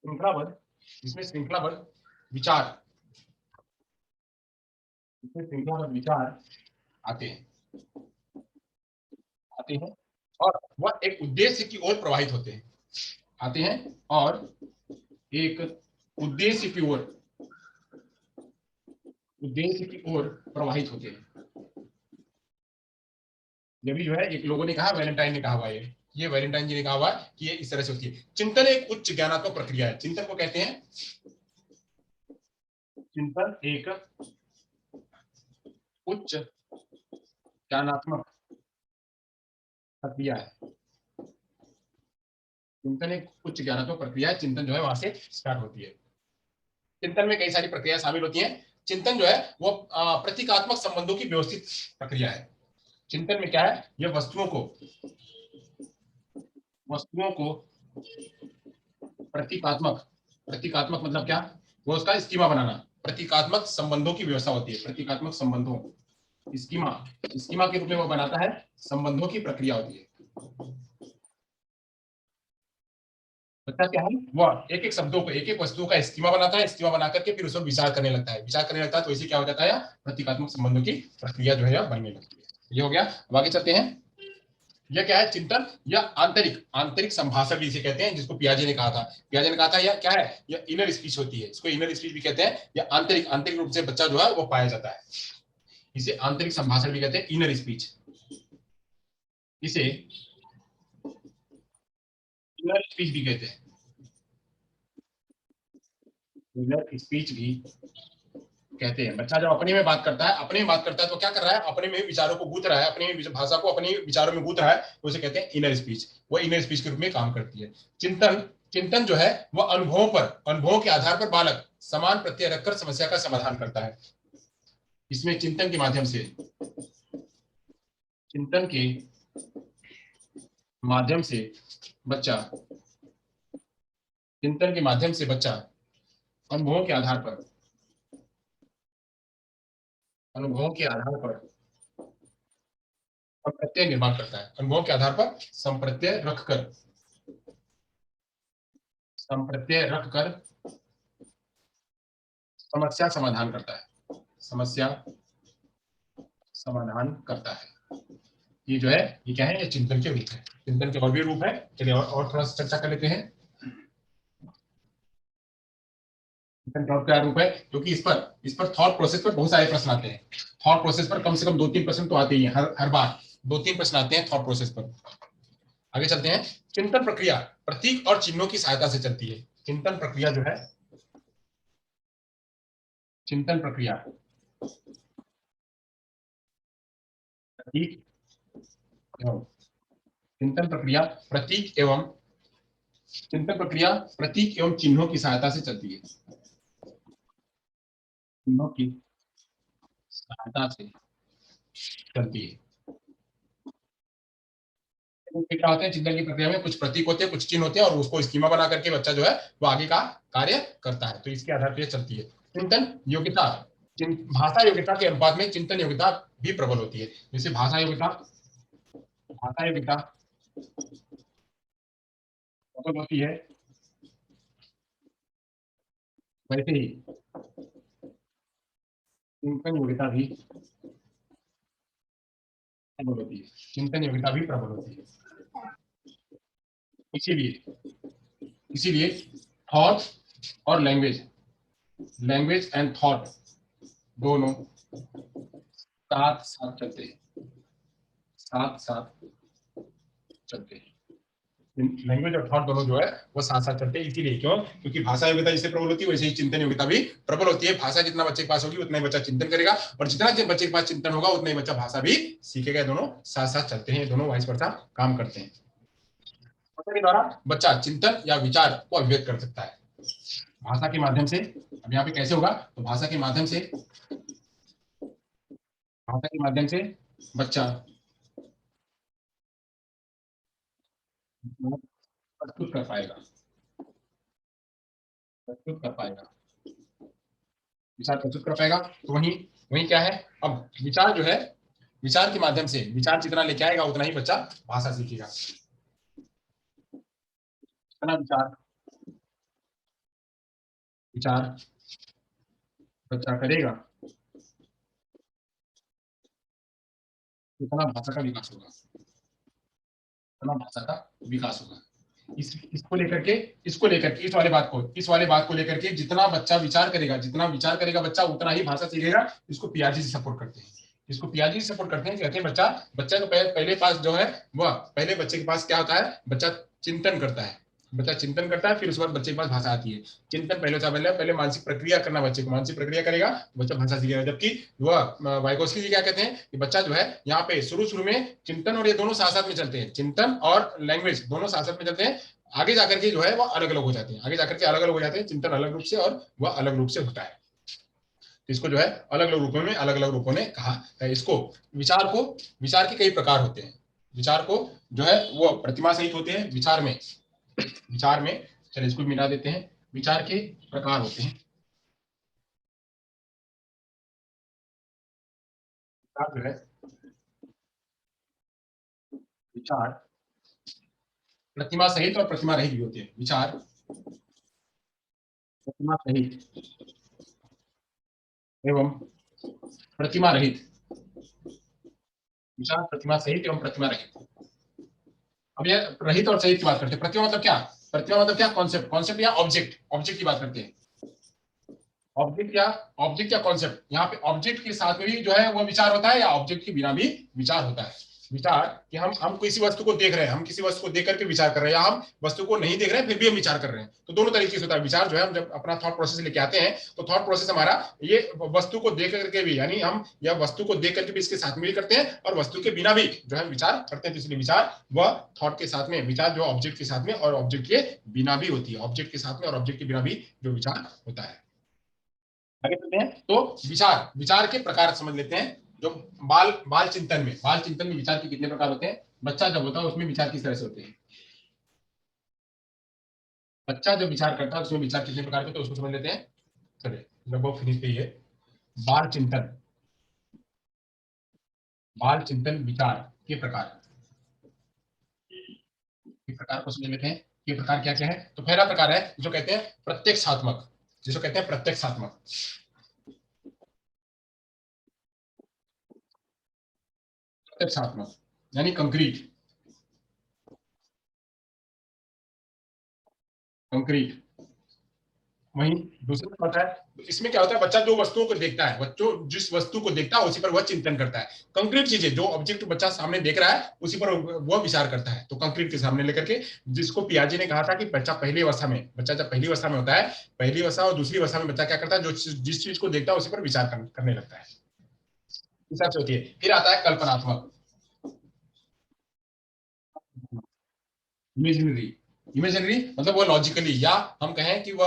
श्रृंखलाबद्ध जिसमें श्रृंखलाबद्ध विचार, जिसमें श्रृंखलाबद्ध विचार आते हैं आते हैं और वह एक उद्देश्य की ओर प्रवाहित होते हैं, आते हैं और एक उद्देश्य की ओर, उद्देश्य की ओर प्रवाहित होते हैं। जब भी जो है, एक लोगों ने कहा, वैलेंटाइन ने कहा हुआ ये वैलेंटाइन जी ने कहा हुआ कि ये इस तरह से होती है। चिंतन एक उच्च ज्ञानात्मक प्रक्रिया है। चिंतन को कहते हैं, चिंतन एक उच्च ज्ञानात्मक प्रक्रिया है। चिंतन एक उच्च ज्ञानात्मक प्रक्रिया है। चिंतन जो है वहां से स्टार्ट होती है। चिंतन में कई सारी प्रक्रिया शामिल होती हैं। चिंतन जो है वो प्रतीकात्मक संबंधों की व्यवस्थित प्रक्रिया है। चिंतन में क्या है, यह वस्तुओं को प्रतीकात्मक, प्रतीकात्मक मतलब क्या, वो उसका स्कीमा बनाना, प्रतीकात्मक संबंधों की व्यवस्था होती है। प्रतीकात्मक संबंधों, स्कीमा, स्कीमा के रूप में वो बनाता है, संबंधों की प्रक्रिया होती है। बच्चा क्या है, वह एक एक शब्दों को, एक एक वस्तुओं का स्कीमा बनाता है। स्कीमा बना करके फिर उस पर विचार करने लगता है। विचार करने लगता है तो इसे क्या हो जाता है, प्रतीकात्मक संबंधों की प्रक्रिया जो है बनने लगती है। ये हो गया। अब आगे चलते हैं। यह क्या है, चिंतन या आंतरिक, आंतरिक संभाषण भी इसे कहते हैं, जिसको पियाजे ने कहा था। पियाजे ने कहा था यह क्या है, यह इनर स्पीच होती है। इसको इनर स्पीच भी कहते हैं। या आंतरिक, आंतरिक रूप से बच्चा जो है वो पाया जाता है। इसे आंतरिक संभाषण भी कहते हैं, इनर स्पीच। इसे इनर स्पीच भी कहते हैं, इनर स्पीच भी कहते हैं। बच्चा जब अपने में बात करता है, अपने में बात करता है तो क्या कर रहा है, अपने में विचारों को गूंथ रहा है, अपनी भाषा को अपने विचारों में गूंथ रहा है, तो उसे कहते हैं इनर स्पीच। वो इनर स्पीच के रूप में काम करती है। चिंतन, चिंतन जो है वह अनुभवों पर, अनुभवों के आधार पर बालक समान प्रत्यय रखकर समस्या का समाधान करता है। इसमें चिंतन के माध्यम से, चिंतन के माध्यम से बच्चा, चिंतन के माध्यम से बच्चा अनुभवों के आधार पर, अनुभवों के आधार पर प्रत्यय निर्माण करता है। अनुभवों के आधार पर संप्रत्यय रखकर, संप्रत्यय रखकर समस्या समाधान करता है, समस्या समाधान करता है। ये जो है, ये क्या है, ये चिंतन के रूप है। चिंतन के और भी रूप है। चलिए और थोड़ा सा चर्चा कर लेते हैं। चिंतन का और क्या रूप है, क्योंकि इस पर थॉट प्रोसेस पर बहुत सारे प्रश्न आते हैं। थॉट प्रोसेस पर कम से कम 2-3 प्रश्न तो आते ही हैं, हर बार 2-3 प्रश्न आते हैं थॉट प्रोसेस पर। आगे चलते हैं। चिंतन प्रक्रिया प्रतीक और चिन्हों की सहायता से चलती है। चिंतन प्रक्रिया जो है, चिंतन प्रक्रिया प्रतीक एवं, चिंतन प्रक्रिया प्रतीक एवं, चिंतन प्रक्रिया प्रतीक एवं चिन्हों की सहायता से चलती है। चिन्हों की सहायता से चलती है। क्या होते हैं चिंतन की प्रक्रिया में, कुछ प्रतीक होते हैं, कुछ चिन्ह होते हैं, और उसको स्कीमा बना करके बच्चा जो है वो आगे का कार्य करता है। तो इसके आधार पर चलती है। चिंतन योग्यता, भाषा योग्यता के अनुपात में चिंतन योग्यता भी प्रबल होती है। जैसे भाषा योग्यता, भाषा योग्यता प्रबल होती है, वैसे ही चिंतन योग्यता भी प्रबल होती है। चिंतन योग्यता भी प्रबल होती है। इसीलिए, इसीलिए थॉट और लैंग्वेज, लैंग्वेज एंड थॉट दोनों साथ साथ चलते हैं, साथ साथ चलते हैं। लैंग्वेज और थॉट दोनों जो है वो साथ साथ चलते हैं। इसीलिए क्यों? क्योंकि भाषा योग्यता जिससे प्रबल होती है वैसे ही चिंतन योग्यता भी प्रबल होती है। भाषा जितना बच्चे के पास होगी उतना ही बच्चा चिंतन करेगा, और जितना बच्चे के पास चिंतन होगा उतना ही बच्चा भाषा भी सीखेगा। दोनों साथ साथ चलते हैं, दोनों वाइस वर्सा काम करते हैं। भाषा के द्वारा बच्चा चिंतन या विचार को अभिव्यक्त कर सकता है भाषा के माध्यम से। अब यहाँ पे कैसे होगा? तो भाषा के माध्यम से, भाषा के माध्यम से बच्चा प्रस्तुत कर पाएगा, प्रस्तुत कर पाएगा, विचार प्रस्तुत कर पाएगा। तो वही वही क्या है, अब विचार जो है, विचार के माध्यम से विचार जितना लेके आएगा उतना ही बच्चा भाषा सीखेगा। जितना विचार विचार बच्चा करेगा उतना भाषा का विकास होगा, उतना भाषा का विकास होगा। इसको लेकर के, इस वाले बात को लेकर के जितना बच्चा विचार करेगा, जितना विचार करेगा बच्चा उतना ही भाषा सीखेगा। इसको पियाजी से सपोर्ट करते हैं, इसको पियाजी से सपोर्ट करते हैं। कहते हैं बच्चा बच्चा को पहले पास जो है वह पहले बच्चे के पास क्या होता है, बच्चा चिंतन करता है, बच्चा चिंतन करता है, फिर उसके बाद बच्चे के पास भाषा आती है। चिंतन पहले होता है, पहले मानसिक प्रक्रिया करना, बच्चे को मानसिक प्रक्रिया करेगा तो बच्चा भाषा सीखेगा। जबकि वह वाइगोस्की जी क्या कहते हैं कि बच्चा जो है यहाँ पे शुरू में चिंतन और ये दोनों साथ साथ में चलते हैं, चिंतन और लैंग्वेज दोनों साथ साथ में चलते हैं। आगे जाकर के जो है वो अलग अलग हो जाते हैं, आगे जाकर के अलग अलग हो जाते हैं, चिंतन अलग रूप से और वह अलग रूप से होता है। इसको जो है अलग अलग रूपों में, अलग अलग रूपों ने कहा है इसको। विचार के कई प्रकार होते हैं। विचार को जो है वो प्रतिमा सहित होते हैं। विचार में चलिए इसको मिला देते हैं। विचार के प्रकार होते हैं। विचार जो है, विचार प्रतिमा सहित और प्रतिमा रहित भी होते हैं। विचार प्रतिमा सहित एवं प्रतिमा रहित, विचार प्रतिमा सहित एवं प्रतिमा रहित। अब ये रहित और सहित की बात करते हैं। प्रतिमा मतलब क्या? प्रतिमा मतलब क्या? कॉन्सेप्ट, कॉन्सेप्ट या ऑब्जेक्ट, ऑब्जेक्ट की बात करते हैं। ऑब्जेक्ट या कॉन्सेप्ट। यहाँ पे ऑब्जेक्ट के साथ में भी जो है वो विचार होता है, या ऑब्जेक्ट के बिना भी विचार होता है। विचार कि हम किसी वस्तु को देख रहे हैं, हम किसी वस्तु को देख करके विचार कर रहे हैं, या हम वस्तु को नहीं देख रहे हैं फिर भी हम विचार कर रहे हैं। तो दोनों तरीके से होता है विचार। जो है हम जब अपना थॉट प्रोसेस लेके आते हैं तो थॉट प्रोसेस हमारा ये वस्तु को देख करके भी, यानी हम या वस्तु को देख करके भी इसके साथ में भी करते हैं और वस्तु के बिना भी जो है विचार करते हैं। तो इसलिए विचार वह थॉट के साथ में, विचार जो ऑब्जेक्ट के साथ में और ऑब्जेक्ट के बिना भी होती है, ऑब्जेक्ट के साथ में और ऑब्जेक्ट के बिना भी जो विचार होता है। आगे चलते हैं। तो विचार के प्रकार समझ लेते हैं। जो बाल चिंतन में विचार के कितने प्रकार होते हैं? बच्चा जब होता है उसमें विचार किस तरह से होते हैं? बच्चा जब विचार करता है उसमें विचार कितने प्रकार के होते हैं उसको समझ लेते हैं। चलिए लगभग फिनिश पे ही है। बाल चिंतन विचार के प्रकार को समझ लेते हैं। ये प्रकार क्या क्या है? तो पहला प्रकार है जो कहते हैं प्रत्यक्षात्मक, जिसको कहते हैं प्रत्यक्षात्मक। प्रत्यक्षात्मक यानी कंक्रीट, कंक्रीट। वहीं दूसरा होता है, इसमें क्या होता है, बच्चा जो वस्तुओं को देखता है, बच्चों जिस वस्तु को देखता है उसी पर वह चिंतन करता है। कंक्रीट चीजें, जो ऑब्जेक्ट बच्चा सामने देख रहा है उसी पर वह विचार करता है। तो कंक्रीट के सामने लेकर के, जिसको पियाजी ने कहा था कि बच्चा पहली अवस्था में, बच्चा जब पहली अवस्था में होता है, पहली अवस्था और दूसरी अवस्था में बच्चा क्या करता है, जो जिस चीज को देखता है उसी पर विचार करने लगता है। हिसाब से होती है। फिर आता है कल्पनात्मक, इमेजिनरी। इमेजिनरी मतलब वो लॉजिकली, या हम कहें कि वह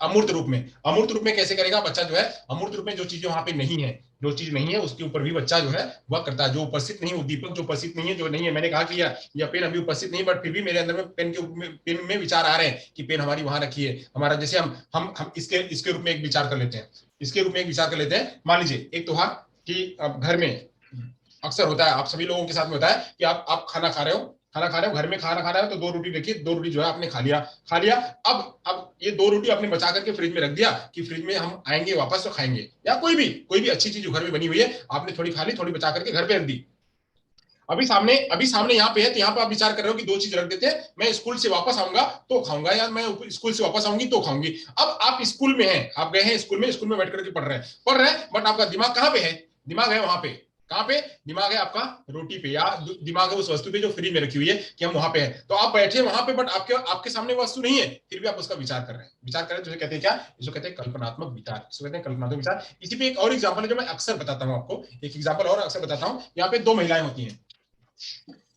अमूर्त रूप में। अमूर्त रूप में कैसे करेगा बच्चा जो है? अमूर्त रूप में जो चीजें वहां पे नहीं है, जो चीज नहीं है उसके ऊपर भी बच्चा जो है वह करता है। जो उपस्थित नहीं, वो दीपक जो उपस्थित नहीं है, जो नहीं है, मैंने कहा कि या पेन अभी उपस्थित नहीं, बट फिर भी मेरे अंदर में पेन में विचार आ रहे हैं कि पेन हमारी वहां रखी है। हमारा जैसे हम इसके रूप में एक विचार कर लेते हैं, इसके रूप में एक विचार कर लेते हैं। मान लीजिए एक त्योहार कि अब घर में अक्सर होता है, आप सभी लोगों के साथ में होता है कि आप खाना खा रहे हो, घर में खाना खा रहे हो, तो दो रोटी देखिए, दो रोटी जो है आपने खा लिया। अब ये दो रोटी आपने बचा करके फ्रिज में रख दिया कि फ्रिज में हम आएंगे वापस तो खाएंगे, या कोई भी अच्छी चीज जो घर में बनी हुई है आपने थोड़ी खा ली, थोड़ी बचा करके घर पे रख दी। अभी सामने यहाँ पे है, तो यहाँ पे आप विचार कर रहे हो कि दो चीज रख देते हैं, मैं स्कूल से वापस आऊंगा तो खाऊंगा, या मैं स्कूल से वापस आऊंगी तो खाऊंगी। अब आप स्कूल में हैं, आप गए हैं स्कूल में बैठ करके पढ़ रहे हैं, बट आपका दिमाग कहाँ पे है? दिमाग है वहां पे, कहाँ पे? दिमाग है आपका रोटी पे, या दिमाग है उस वस्तु पे जो फ्री में रखी हुई है कि हम वहां पे हैं। तो आप बैठे वहां पे, बट आपके आपके सामने वस्तु नहीं है, फिर भी आप उसका विचार कर रहे हैं। विचार कर रहे हैं तो कहते हैं क्या? इसको कहते हैं कल्पनात्मक विचार, इसको कहते हैं कल्पनात्मक विचार। इसी पे एक और एग्जाम्पल है जो मैं अक्सर बताता हूँ आपको, एक एग्जाम्पल और अक्सर बताता हूँ। यहाँ पे दो महिलाएं होती हैं,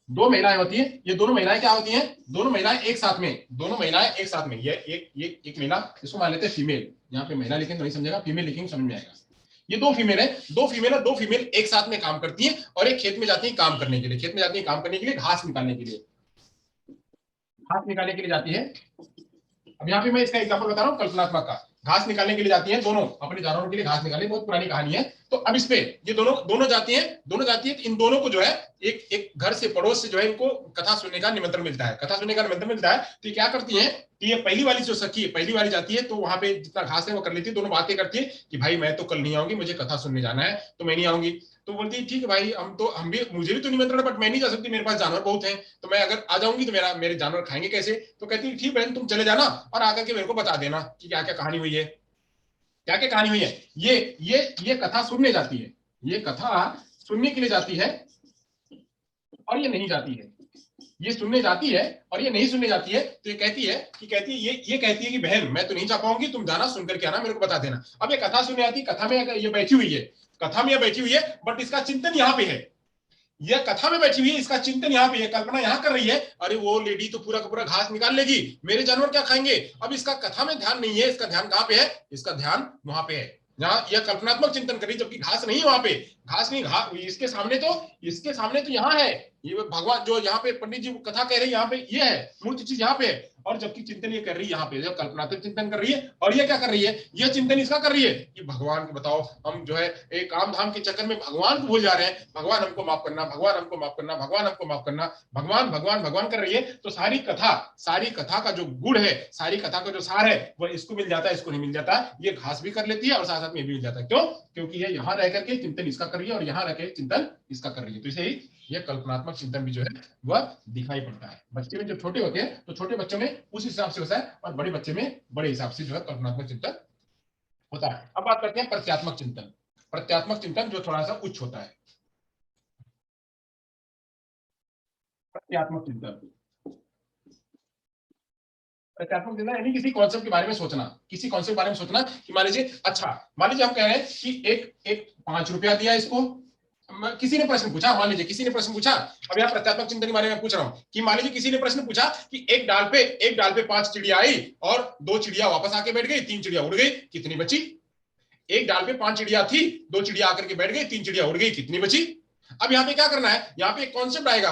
दो महिलाएं होती हैं, ये दोनों महिलाएं क्या होती हैं? दोनों महिलाएं एक साथ में, दोनों महिलाएं एक साथ में, ये एक महिला, इसको मान लेते हैं फीमेल, यहाँ पे महिला लिखेंगे तो नहीं समझेगा, फीमेल लिखेंगे समझ में आएगा। ये दो फीमेल है, दो फीमेल एक साथ में काम करती हैं और एक खेत में जाती है काम करने के लिए, खेत में जाती है काम करने के लिए, घास निकालने के लिए, घास निकालने के लिए जाती है। अब यहाँ पे मैं इसका एग्जांपल बता रहा हूँ कल्पनात्मक का। घास निकालने के लिए जाती हैं दोनों, अपने जानवरों के लिए घास निकालने, बहुत पुरानी कहानी है। तो अब इस पे ये दोनों दोनों जाती हैं, इन दोनों को जो है एक एक घर से, पड़ोस से जो है इनको कथा सुनने का निमंत्रण मिलता है, कथा सुनने का निमंत्रण मिलता है। तो ये क्या करती है कि ये पहली वाली जो सखी है, पहली वाली जाती है तो वहां पे जितना घास है वो कर लेती है, दोनों बातें करती है कि भाई मैं तो कल नहीं आऊंगी, मुझे कथा सुनने जाना है तो मैं नहीं आऊंगी। तो बोलती है ठीक है भाई, हम भी, मुझे भी तो निमंत्रण है बट मैं नहीं जा सकती, मेरे पास जानवर बहुत हैं, तो मैं अगर आ जाऊंगी तो मेरे जानवर खाएंगे कैसे? तो कहती है ठीक बहन तुम चले जाना और आकर के मेरे को बता देना कि क्या क्या कहानी हुई है, क्या क्या कहानी हुई है। ये कथा सुनने जाती है, ये कथा सुनने के लिए जाती है और ये नहीं जाती है, ये सुनने जाती है और ये नहीं सुनने जाती है। तो ये कहती है ये कहती है कि बहन मैं तो नहीं जा पाऊंगी, तुम जाना, सुन करके आना, मेरे को बता देना। अब ये कथा सुनने आती, कथा में ये बैठी हुई है, कथा में ये बैठी हुई है, बट इसका चिंतन यहाँ पे है, यह कथा में बैठी हुई है, इसका चिंतन यहाँ पे है, कल्पना यहाँ कर रही है, अरे वो लेडी तो पूरा का पूरा घास निकाल लेगी, मेरे जानवर क्या खाएंगे? अब इसका कथा में ध्यान नहीं है, इसका ध्यान कहाँ पे है? इसका ध्यान वहां पे है जहाँ यह कल्पनात्मक चिंतन करी, जबकि घास नहीं है वहां पे, घास नहीं, घास इसके सामने तो यहाँ है, ये भगवान जो यहाँ पे पंडित जी कथा कह रहे हैं, यहाँ पे ये है, मूर्ति चीज यहाँ पे है, और जबकि चिंतन ये कर रही है यहाँ पे, जब कल्पनात्मक चिंतन कर रही है, और ये क्या कर रही है? यह चिंतन इसका कर रही है कि भगवान को बताओ, हम जो है एक काम धाम के चक्कर में भगवान को भूल जा रहे हैं, भगवान हमको माफ करना, भगवान हमको माफ करना, भगवान हमको माफ करना, भगवान भगवान भगवान कर रही है। तो सारी कथा का जो गुण है, सारी कथा का जो सार है, वो इसको मिल जाता है, इसको नहीं मिल जाता। ये घास भी कर लेती है और साथ साथ में भी मिल जाता है। क्यों? क्योंकि ये यहाँ रह करके चिंतन इसका कर रही है और यहाँ रह करके चिंतन इसका कर रही है। तो इसे ही ये कल्पनात्मक चिंतन भी जो है वह दिखाई पड़ता है। बच्चे में जब छोटे होते हैं तो छोटे बच्चों में उस हिसाब से होता है, और बड़े बच्चे में बड़े हिसाब से जो है कल्पनात्मक चिंतन होता है। अब बात करते हैं प्रत्यात्मक चिंतन। प्रत्यात्मक चिंतन जो थोड़ा सा उच्च होता है। प्रत्यात्मक चिंतन, प्रत्यात्मक चिंतन यानी किसी कॉन्सेप्ट के बारे में सोचना, किसी कॉन्सेप्ट के बारे में सोचना कि मान लीजिए, अच्छा मान लीजिए हम कह रहे हैं कि एक एक 5 रुपया दिया इसको, किसी ने प्रश्न पूछा, मान लीजिए किसी ने प्रश्न पूछा, अब यहाँ प्रत्यात्मक चिंतन के बारे में पूछ रहा हूँ कि मान लीजिए किसी ने प्रश्न पूछा कि एक डाल पे 5 चिड़िया आई और 2 चिड़िया वापस आके बैठ गई, 3 चिड़िया उड़ गई, कितनी बची? एक डाल पे 5 चिड़िया थी, 2 चिड़िया आकर के बैठ गई, 3 चिड़िया उड़ गई, कितनी बची? अब यहाँ पे क्या करना है? यहाँ पे एक कॉन्सेप्ट आएगा,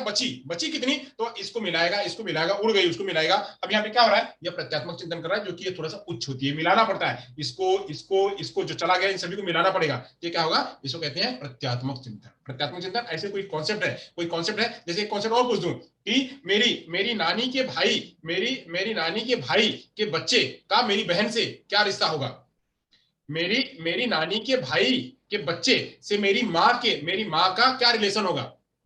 बची बची कितनी, तो इसको मिलाएगा, उड़ गई उसको मिलाएगा। अब यहाँ पे क्या हो रहा है? ये प्रत्यात्मक चिंतन कर रहा है, जो कि ये थोड़ा सा उच्च होती है, मिलाना पड़ता है, इसको जो चला गया इन सभी को मिलाना पड़ेगा। ये क्या होगा? इसको कहते हैं प्रत्यात्मक चिंतन। प्रत्यात्मक चिंतन ऐसे कोई कॉन्सेप्ट है, जैसे एक कॉन्सेप्ट और पूछ दूं कि मेरी नानी के भाई, मेरी नानी के भाई के बच्चे का मेरी बहन से क्या रिश्ता होगा? मेरी नानी के भाई के बच्चे से मेरी माँ का क्या रिलेशन होगा?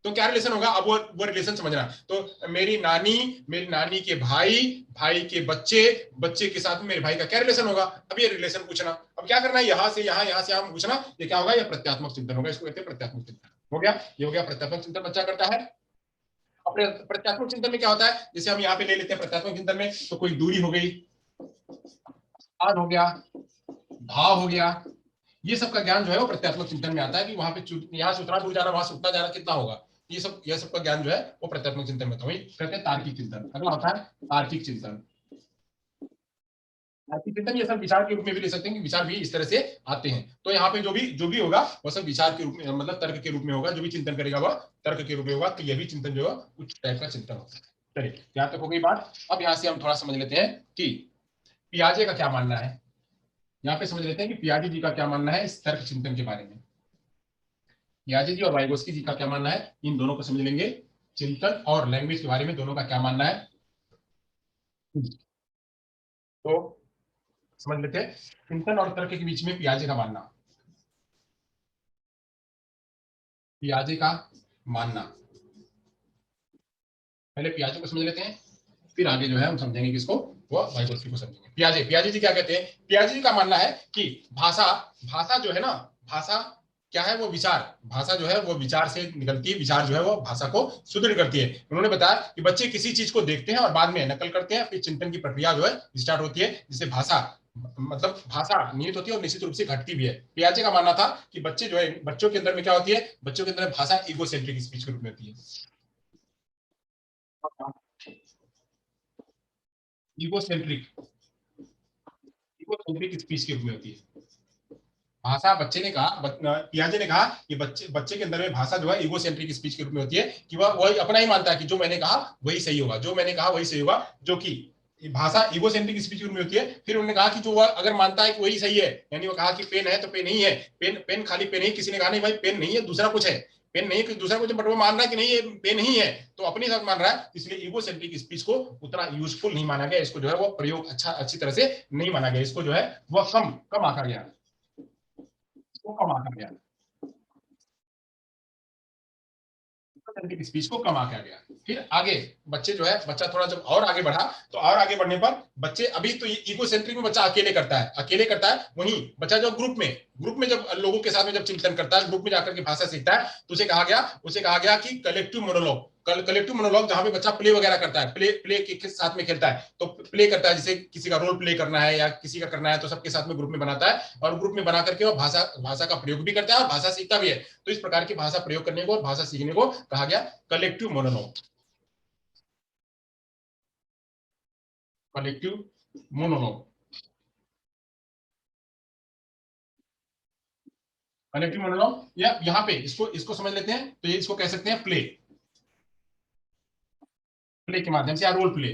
तो क्या रिलेशन होगा? अब वो रिलेशन समझना। तो मेरी नानी के भाई के बच्चे के साथ मेरे भाई का क्या रिलेशन होगा? अब ये रिलेशन पूछना। अब क्या करना है? यहाँ से यहाँ पूछना। ये क्या होगा? ये प्रत्यात्मक चिंतन होगा, इसको कहते हैं प्रत्यात्मक चिंतन। हो गया, ये हो गया प्रत्यात्मक चिंतन बच्चा करता है। अपने प्रत्यात्मक चिंतन में क्या होता है? जैसे हम यहाँ पे ले लेते हैं प्रत्यात्मक चिंतन में, तो कोई दूरी हो गई, स्थान हो गया, भाव हो गया, ये सब का ज्ञान जो है वो प्रत्यात्मक चिंतन में आता है कि वहां पे यहाँ से उतना दूर जाना, वहां से उतना जाना कितना होगा, यह सब का ज्ञान जो है वो प्रत्यात्मक चिंतन में कहते हैं तार्किक चिंतन। अगला होता है तार्किक चिंतन। तार्किक चिंतन ये सब विचार के रूप में भी ले सकते हैं कि विचार भी इस तरह से आते हैं। तो यहाँ पे जो भी होगा वो सब विचार के रूप में, मतलब तर्क के रूप में होगा। जो भी चिंतन करेगा वह तर्क के रूप में होगा। तो यह भी चिंतन जो है उच्च टाइप का चिंतन होता है। चलिए यहाँ तक हो गई बात। अब यहाँ से हम थोड़ा समझ लेते हैं कि पियाजे का क्या मानना है। यहाँ पे समझ लेते हैं कि पियाजे जी का क्या मानना है इस तर्क चिंतन के बारे में। पियाजे जी और वाइगोस्की जी का क्या मानना है, इन दोनों को समझ लेंगे। चिंतन और लैंग्वेज के बारे में दोनों का क्या मानना है, तो समझ लेते हैं। चिंतन और तर्क के बीच में पियाजे का मानना, पियाजे का मानना, पहले पियाजे को समझ लेते हैं, फिर आगे जो है हम समझेंगे किसको, वो वाइगोस्की को समझेंगे। पियाजे जी क्या कहते हैं? पियाजे जी का मानना है कि भाषा जो है ना, भाषा क्या है वो विचार, भाषा जो है वो विचार से निकलती है, विचार जो है वो भाषा को सुदृढ़ करती है। उन्होंने बताया कि बच्चे किसी चीज को देखते हैं और बाद में नकल करते हैं, फिर चिंतन की प्रक्रिया जो है स्टार्ट होती है, जिससे भाषा मतलब भाषा निहित होती है और निश्चित रूप से घटती भी है। पियाजे का मानना था कि बच्चे जो है, बच्चों के अंदर में क्या होती है, बच्चों के अंदर भाषा ईगोसेंट्रिक स्पीच के रूप में होती है। ईगोसेंट्रिक ईगोसेंट्रिक स्पीच के रूप में होती है भाषा। बच्चे ने कहा, पियाजे ने कहा कि बच्चे बच्चे के अंदर में भाषा जो है इगोसेंट्रिक स्पीच के रूप में होती है, कि वह वही अपना ही मानता है कि जो मैंने कहा वही सही होगा, जो मैंने कहा वही सही होगा, जो कि भाषा इगोसेंट्रिक स्पीच के रूप में होती है। फिर उन्होंने कहा कि जो वह अगर मानता है कि वही सही है, यानी वो कहा कि पेन है तो पेन नहीं है, पेन पेन खाली पेन ही, किसी ने कहा नहीं भाई पेन नहीं है दूसरा कुछ है, पेन नहीं है दूसरा कुछ, बट वो मान रहा है कि नहीं ये पेन ही है, तो अपनी साथ मान रहा है, इसलिए इगोसेंट्रिक स्पीच को उतना यूजफुल नहीं माना गया, इसको जो है वो प्रयोग अच्छी तरह से नहीं माना गया, इसको जो है वह कम कम आंका गया, इसको कम आंका गया, स्पीच को कम आंका गया। फिर आगे बच्चे जो है, बच्चा थोड़ा जब और आगे बढ़ा, तो और आगे बढ़ने पर बच्चे, अभी तो इगो सेंट्रिक में बच्चा अकेले करता है, अकेले करता है, वहीं बच्चा जो ग्रुप में जब लोगों के साथ में जब चिंतन करता है, ग्रुप में जाकर के भाषा सीखता है, तो उसे कहा गया कि कलेक्टिव मोनोलॉग, कलेक्टिव मोनोलॉग, जहां पे बच्चा प्ले वगैरह करता है, प्ले के साथ में खेलता है, तो प्ले करता है, जैसे किसी का रोल प्ले करना है या किसी का करना है, तो सबके साथ में ग्रुप में बनाता है, और ग्रुप में बना करके वो भाषा भाषा का प्रयोग भी करता है और भाषा सीखता भी है। तो इस प्रकार की भाषा प्रयोग करने को और भाषा सीखने को कहा गया collective monologue, collective monologue, collective monologue, या यहाँ पे इसको इसको समझ लेते हैं, तो ये इसको कह सकते हैं प्ले, प्ले के माध्यम से, या रोल प्ले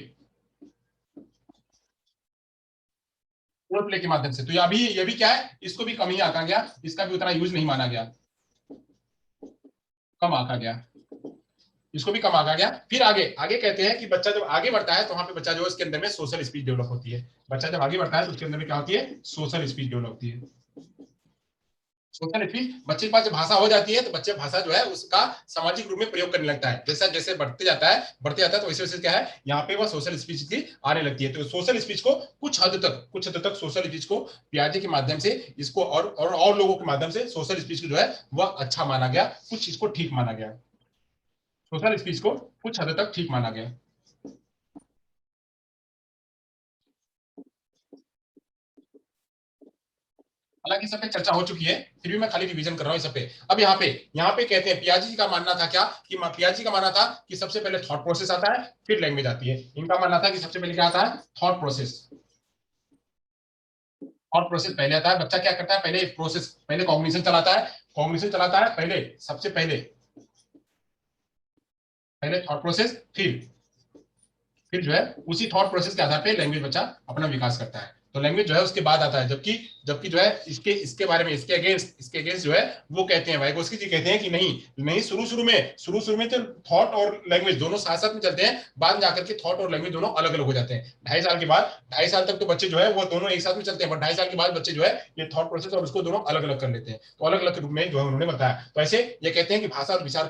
के माध्यम से। तो ये भी क्या है, इसको भी कम ही आंका गया, इसका भी उतना यूज नहीं माना गया, कम आंका गया, इसको भी कम आंका गया। फिर आगे आगे कहते हैं कि बच्चा जब आगे बढ़ता है, तो वहां पे बच्चा जो है उसके अंदर में सोशल स्पीच डेवलप होती है, बच्चा जब आगे बढ़ता है तो उसके अंदर में क्या होती है, सोशल स्पीच डेवलप होती है। सोशल स्किल, बच्चे के पास जब भाषा हो जाती है, तो बच्चे भाषा जो है उसका सामाजिक रूप में प्रयोग करने लगता है, जैसा जैसे बढ़ते जाता है तो वैसे वैसे क्या है, यहाँ पे वह सोशल स्पीच की आने लगती है। तो सोशल स्पीच को कुछ हद तक सोशल स्पीच को पियाजे के माध्यम से, इसको और लोगों के माध्यम से सोशल स्पीच जो है वह अच्छा माना गया, कुछ इसको ठीक माना गया, सोशल स्पीच को कुछ हद तक ठीक माना गया। हालांकि सब पे चर्चा हो चुकी है, फिर भी मैं खाली रिवीजन कर रहा हूँ इस पे। अब यहाँ पे कहते हैं, पियाजी जी का मानना था क्या, कि पियाजी का मानना था कि सबसे पहले थॉट प्रोसेस आता है, फिर लैंग्वेज आती है। इनका मानना था कि सबसे पहले क्या आता है, थॉट प्रोसेस, थॉट प्रोसेस पहले आता है। बच्चा क्या करता है, पहले कॉग्निशन चलाता है, पहले सबसे पहले थॉट प्रोसेस, फिर जो है उसी थॉट प्रोसेस के आधार पे लैंग्वेज बच्चा अपना विकास करता है। तो लैंग्वेज जो है उसके बाद आता है, जबकि जबकि जो है इसके इसके बारे में, इसके अगेंस्ट जो है वो कहते हैं, वाइगोस्की जी कहते हैं कि नहीं नहीं, शुरू शुरू में तो थॉट और लैंग्वेज दोनों साथ साथ में चलते हैं, बाद में जाकर के थॉट और लैंग्वेज दोनों अलग अलग हो जाते हैं। 2.5 साल के बाद, 2.5 साल तक तो बच्चे जो है वो दोनों एक साथ में चलते हैं, बट 2.5 साल के बाद बच्चे जो है ये थॉट प्रोसेस और उसको दोनों अलग अलग कर लेते हैं। तो अलग अलग के रूप में जो है उन्होंने बताया। तो ऐसे ये कहते हैं कि भाषा विचार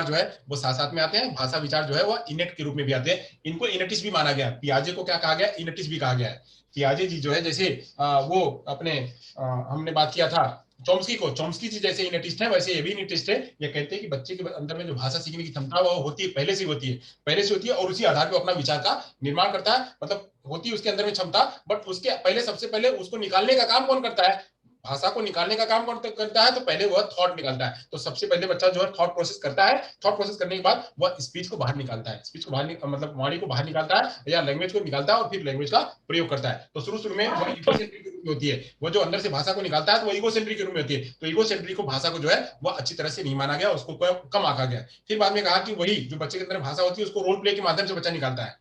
जो है वो साथ साथ में आते हैं, भाषा विचार जो है वो इनेट के रूप में भी आते हैं। इनको इनेटिस भी माना गया, पियाजे को क्या कहा गया, इनेटिस भी कहा गया है। पियाजे जी जो है, जैसे वो अपने हमने बात किया था चॉम्स्की जी जैसे इनेटिस्ट है, वैसे ये भी इनेटिस्ट है। ये कहते हैं कि बच्चे के अंदर में जो भाषा सीखने की क्षमता वो होती है, पहले से होती है और उसी आधार पर अपना विचार का निर्माण करता है, मतलब होती है उसके अंदर में क्षमता, बट उसके पहले सबसे पहले उसको निकालने का काम कौन करता है, भाषा को निकालने का काम कौन करता है, तो पहले वह थॉट निकालता है। तो सबसे पहले बच्चा जो है थॉट प्रोसेस करता है, थॉट प्रोसेस करने के बाद वह स्पीच को बाहर निकालता है, स्पीच को बाहर मतलब वाणी को बाहर निकालता है या लैंग्वेज को निकालता है और फिर लैंग्वेज का प्रयोग करता है। तो शुरू शुरू में वो इगो सेंट्रिक के रूप में होती है, वो जो अंदर से भाषा को निकालता है तो वो इगो सेंट्रिक के रूप में होती है। तो इगो सेंट्रिक को भाषा को जो है वो अच्छी तरह से नहीं माना गया, उसको कम आंका गया। फिर बाद में कहा कि वही जो बच्चे के अंदर भाषा होती है उसको रोल प्ले के माध्यम से बच्चा निकालता है,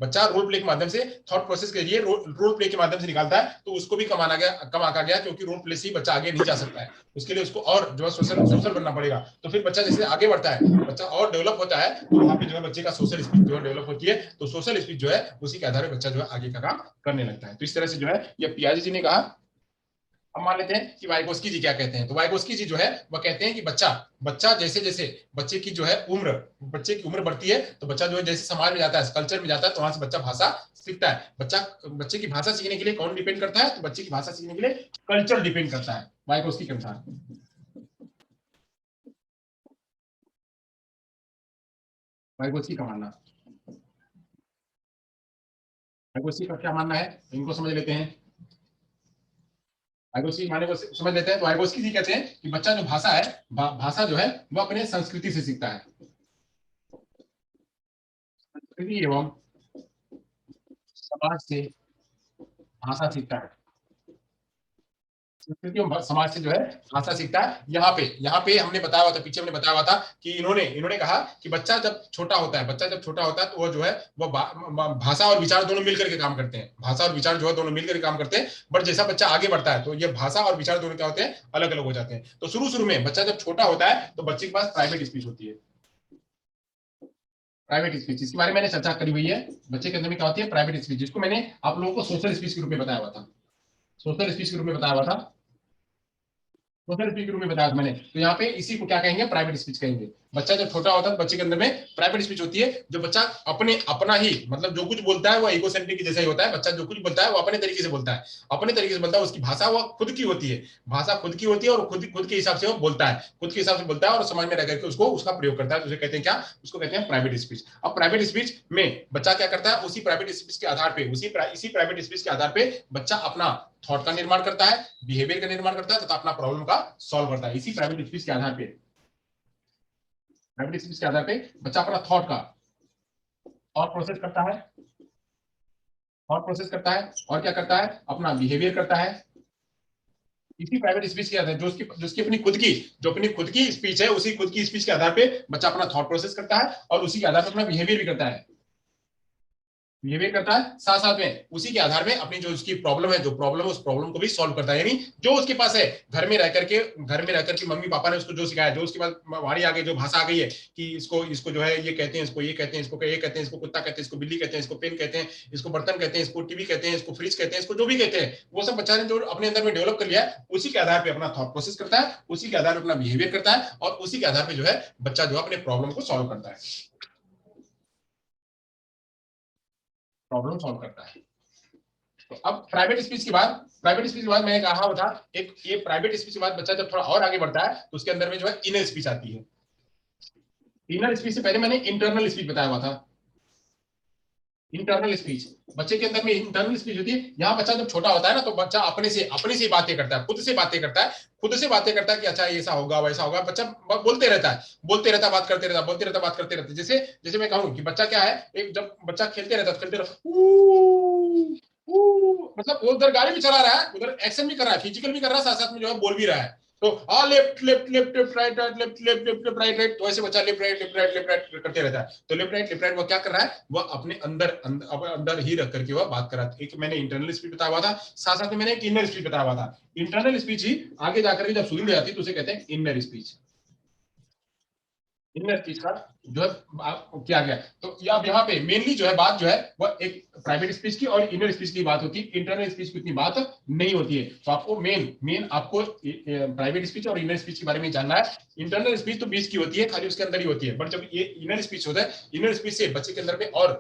बच्चा रोल प्ले के माध्यम से थॉट प्रोसेस के लिए रोल प्ले के माध्यम से निकालता है, तो उसको भी कम आंका गया, क्योंकि रोल प्ले से ही बच्चा आगे नहीं जा सकता है, उसके लिए उसको और जो है सोशल बनना पड़ेगा। तो फिर बच्चा जैसे आगे बढ़ता है, बच्चा और डेवलप होता है, तो वहां पे जो है बच्चे का सोशल स्पीच जो है डेवलप होती है, तो सोशल स्पीच जो है उसी के आधार पर बच्चा जो है आगे का काम करने लगता है। तो इस तरह से जो है ये पियाजे जी ने कहा। अब मान लेते हैं कि वाइगोस्की जी क्या कहते हैं। तो वाइगोस्की जी जो है वह कहते हैं कि बच्चा बच्चा जैसे जैसे बच्चे की जो है उम्र, बच्चे की उम्र बढ़ती है तो बच्चा जो है जैसे समाज में जाता है, कल्चर में जाता है, तो वहां से बच्चा भाषा सीखता है। बच्चे की भाषा सीखने के लिए कौन डिपेंड करता है? तो बच्चे की भाषा सीखने के लिए कल्चर डिपेंड करता है, वाइगोस्की के अनुसार। वाइगोस्की का मानना, वाइगोस्की का क्या मानना है इनको समझ लेते हैं। वाइगोस्की माने को समझ लेते हैं। तो वाइगोस्की जी कहते हैं कि बच्चा जो भाषा है, भाषा जो है वो अपने संस्कृति से सीखता है, संस्कृति एवं समाज से भाषा सीखता है, संस्कृति और समाज से जो है भाषा सीखता है। यहाँ पे हमने बताया हुआ था, पीछे हमने बताया हुआ था कि इन्होंने इन्होंने कहा कि बच्चा जब छोटा होता है, तो वो जो है वो भाषा और विचार दोनों मिलकर के काम करते हैं, भाषा और विचार जो है दोनों मिलकर के काम करते हैं। बट जैसा बच्चा आगे बढ़ता है तो ये भाषा और विचार दोनों क्या होते हैं? अलग अलग हो जाते हैं। तो शुरू शुरू में बच्चा जब छोटा होता है तो बच्चे के पास प्राइवेट स्पीच होती है, प्राइवेट स्पीच, इसके बारे में मैंने चर्चा करी हुई है। बच्चे के अंदर में क्या होती है? प्राइवेट स्पीच, जिसको मैंने आप लोगों को सोशल स्पीच के रूप में बताया हुआ था, सोशल स्पीच के रूप में बताया हुआ था, सोशल स्पीच के रूप में बताया था मैंने। तो यहाँ पे इसी को क्या कहेंगे? प्राइवेट स्पीच कहेंगे। बच्चा जब छोटा होता है तो बच्चे के अंदर में प्राइवेट स्पीच होती है, जो बच्चा अपना ही मतलब जो कुछ बोलता है वो इगोसेंट्रिक जैसा ही होता है। बच्चा जो कुछ बोलता है वो अपने तरीके से बोलता है, अपने तरीके से बोलता है, उसकी भाषा वो खुद की होती है, भाषा खुद की होती है और खुद खुद के हिसाब से वो बोलता है, खुद के हिसाब से बोलता है और समाज में रह करके उसको उसका प्रयोग करता है। तो उसे कहते हैं क्या? उसको कहते हैं प्राइवेट स्पीच। अब प्राइवेट स्पीच में बच्चा क्या करता है? उसी प्राइवेट स्पीच के आधार पे, इसी प्राइवेट स्पीच के आधार पे बच्चा अपना थॉट का निर्माण करता है, बिहेवियर का निर्माण करता है तथा अपना प्रॉब्लम का सॉल्व करता है। इसी प्राइवेट स्पीच के आधार पे, प्राइवेट स्पीच के आधार पे बच्चा अपना थॉट प्रोसेस करता है, थॉट प्रोसेस करता है और क्या करता है? अपना बिहेवियर करता है। इसी प्राइवेट स्पीच के आधार जो उसकी जो उसकी अपनी खुद की स्पीच है, उसी खुद की स्पीच के आधार पे बच्चा अपना थॉट प्रोसेस करता है और उसी के आधार पर अपना बिहेवियर भी करता है, बिहेवियर करता है। साथ साथ में उसी के आधार में अपनी जो उसकी प्रॉब्लम है, जो प्रॉब्लम है उस प्रॉब्लम को भी सॉल्व करता है। यानी जो उसके पास है, घर में रह करके मम्मी पापा ने उसको जो सिखाया, जो उसके पास वाणी आ गई, जो भाषा आ गई है कि इसको इसको जो है ये कहते हैं, इसको ये कहते हैं, इसको ये कहते हैं, इसको कुत्ता कहते हैं, इसको बिल्ली कहते हैं, इसको पेन कहते हैं, इसको बर्तन कहते हैं, इसको टीवी कहते हैं, इसको फ्रिज कहते हैं, इसको जो भी कहते हैं, वो सब बच्चा ने जो अपने अंदर में डेवलप कर लिया है, उसी के आधार पर अपना थॉट प्रोसेस करता है, उसी के आधार पर अपना बिहेवियर करता है और उसी के आधार पर जो है बच्चा जो अपने प्रॉब्लम को सॉल्व करता है, प्रॉब्लम सॉल्व करता है। तो अब प्राइवेट स्पीच के बाद मैंने कहा था, एक ये प्राइवेट स्पीच के बाद बच्चा जब थोड़ा और आगे बढ़ता है तो उसके अंदर में जो है इनर स्पीच आती है। इनर स्पीच से पहले मैंने इंटरनल स्पीच बताया हुआ था। इंटरनल स्पीच, बच्चे के अंदर में इंटरनल स्पीच होती है। यहाँ बच्चा जब छोटा होता है ना तो बच्चा अपने से बातें करता है, खुद से बातें करता है, खुद से बातें करता है कि अच्छा ऐसा होगा वैसा होगा। बच्चा बोलते रहता है, बोलते रहता, बात करते रहता, बोलते रहता, बात करते रहता। जैसे जैसे मैं कहूँ कि बच्चा क्या है, एक जब बच्चा खेलते रहता है, खेलते रहता मतलब वो उधर गाड़ी भी चला रहा है, उधर एक्शन भी कर रहा है, फिजिकल भी कर रहा है, साथ साथ में जो है बोल भी रहा है। तो हाँ, left left left left right right left left left left right right, तो ऐसे बच्चा left right left right left right करते रहता है। तो लेफ्ट राइट वो क्या कर रहा है? वो अपने अंदर ही रख करके वह बात कर रहा है। एक मैंने इंटरनल स्पीच बताया हुआ था, साथ साथ में मैंने एक इनर स्पीच बताया हुआ था। इंटरनल स्पीच ही आगे जाकर के जब शुरू हो जाती है तो उसे कहते हैं इनर स्पीच। इनर स्पीच का जो है किया गया। तो अब यहाँ पे मेनली जो है बात जो है वह एक प्राइवेट स्पीच की और इनर स्पीच की बात होती है, इंटरनल स्पीच की उतनी बात नहीं होती है। तो आपको मेन मेन आपको प्राइवेट स्पीच और इनर स्पीच के बारे में जानना है। इंटरनल स्पीच तो बीच की होती है, खाली उसके अंदर ही होती है। बट जब ये इनर स्पीच होता है, इनर स्पीच से बच्चे के अंदर में और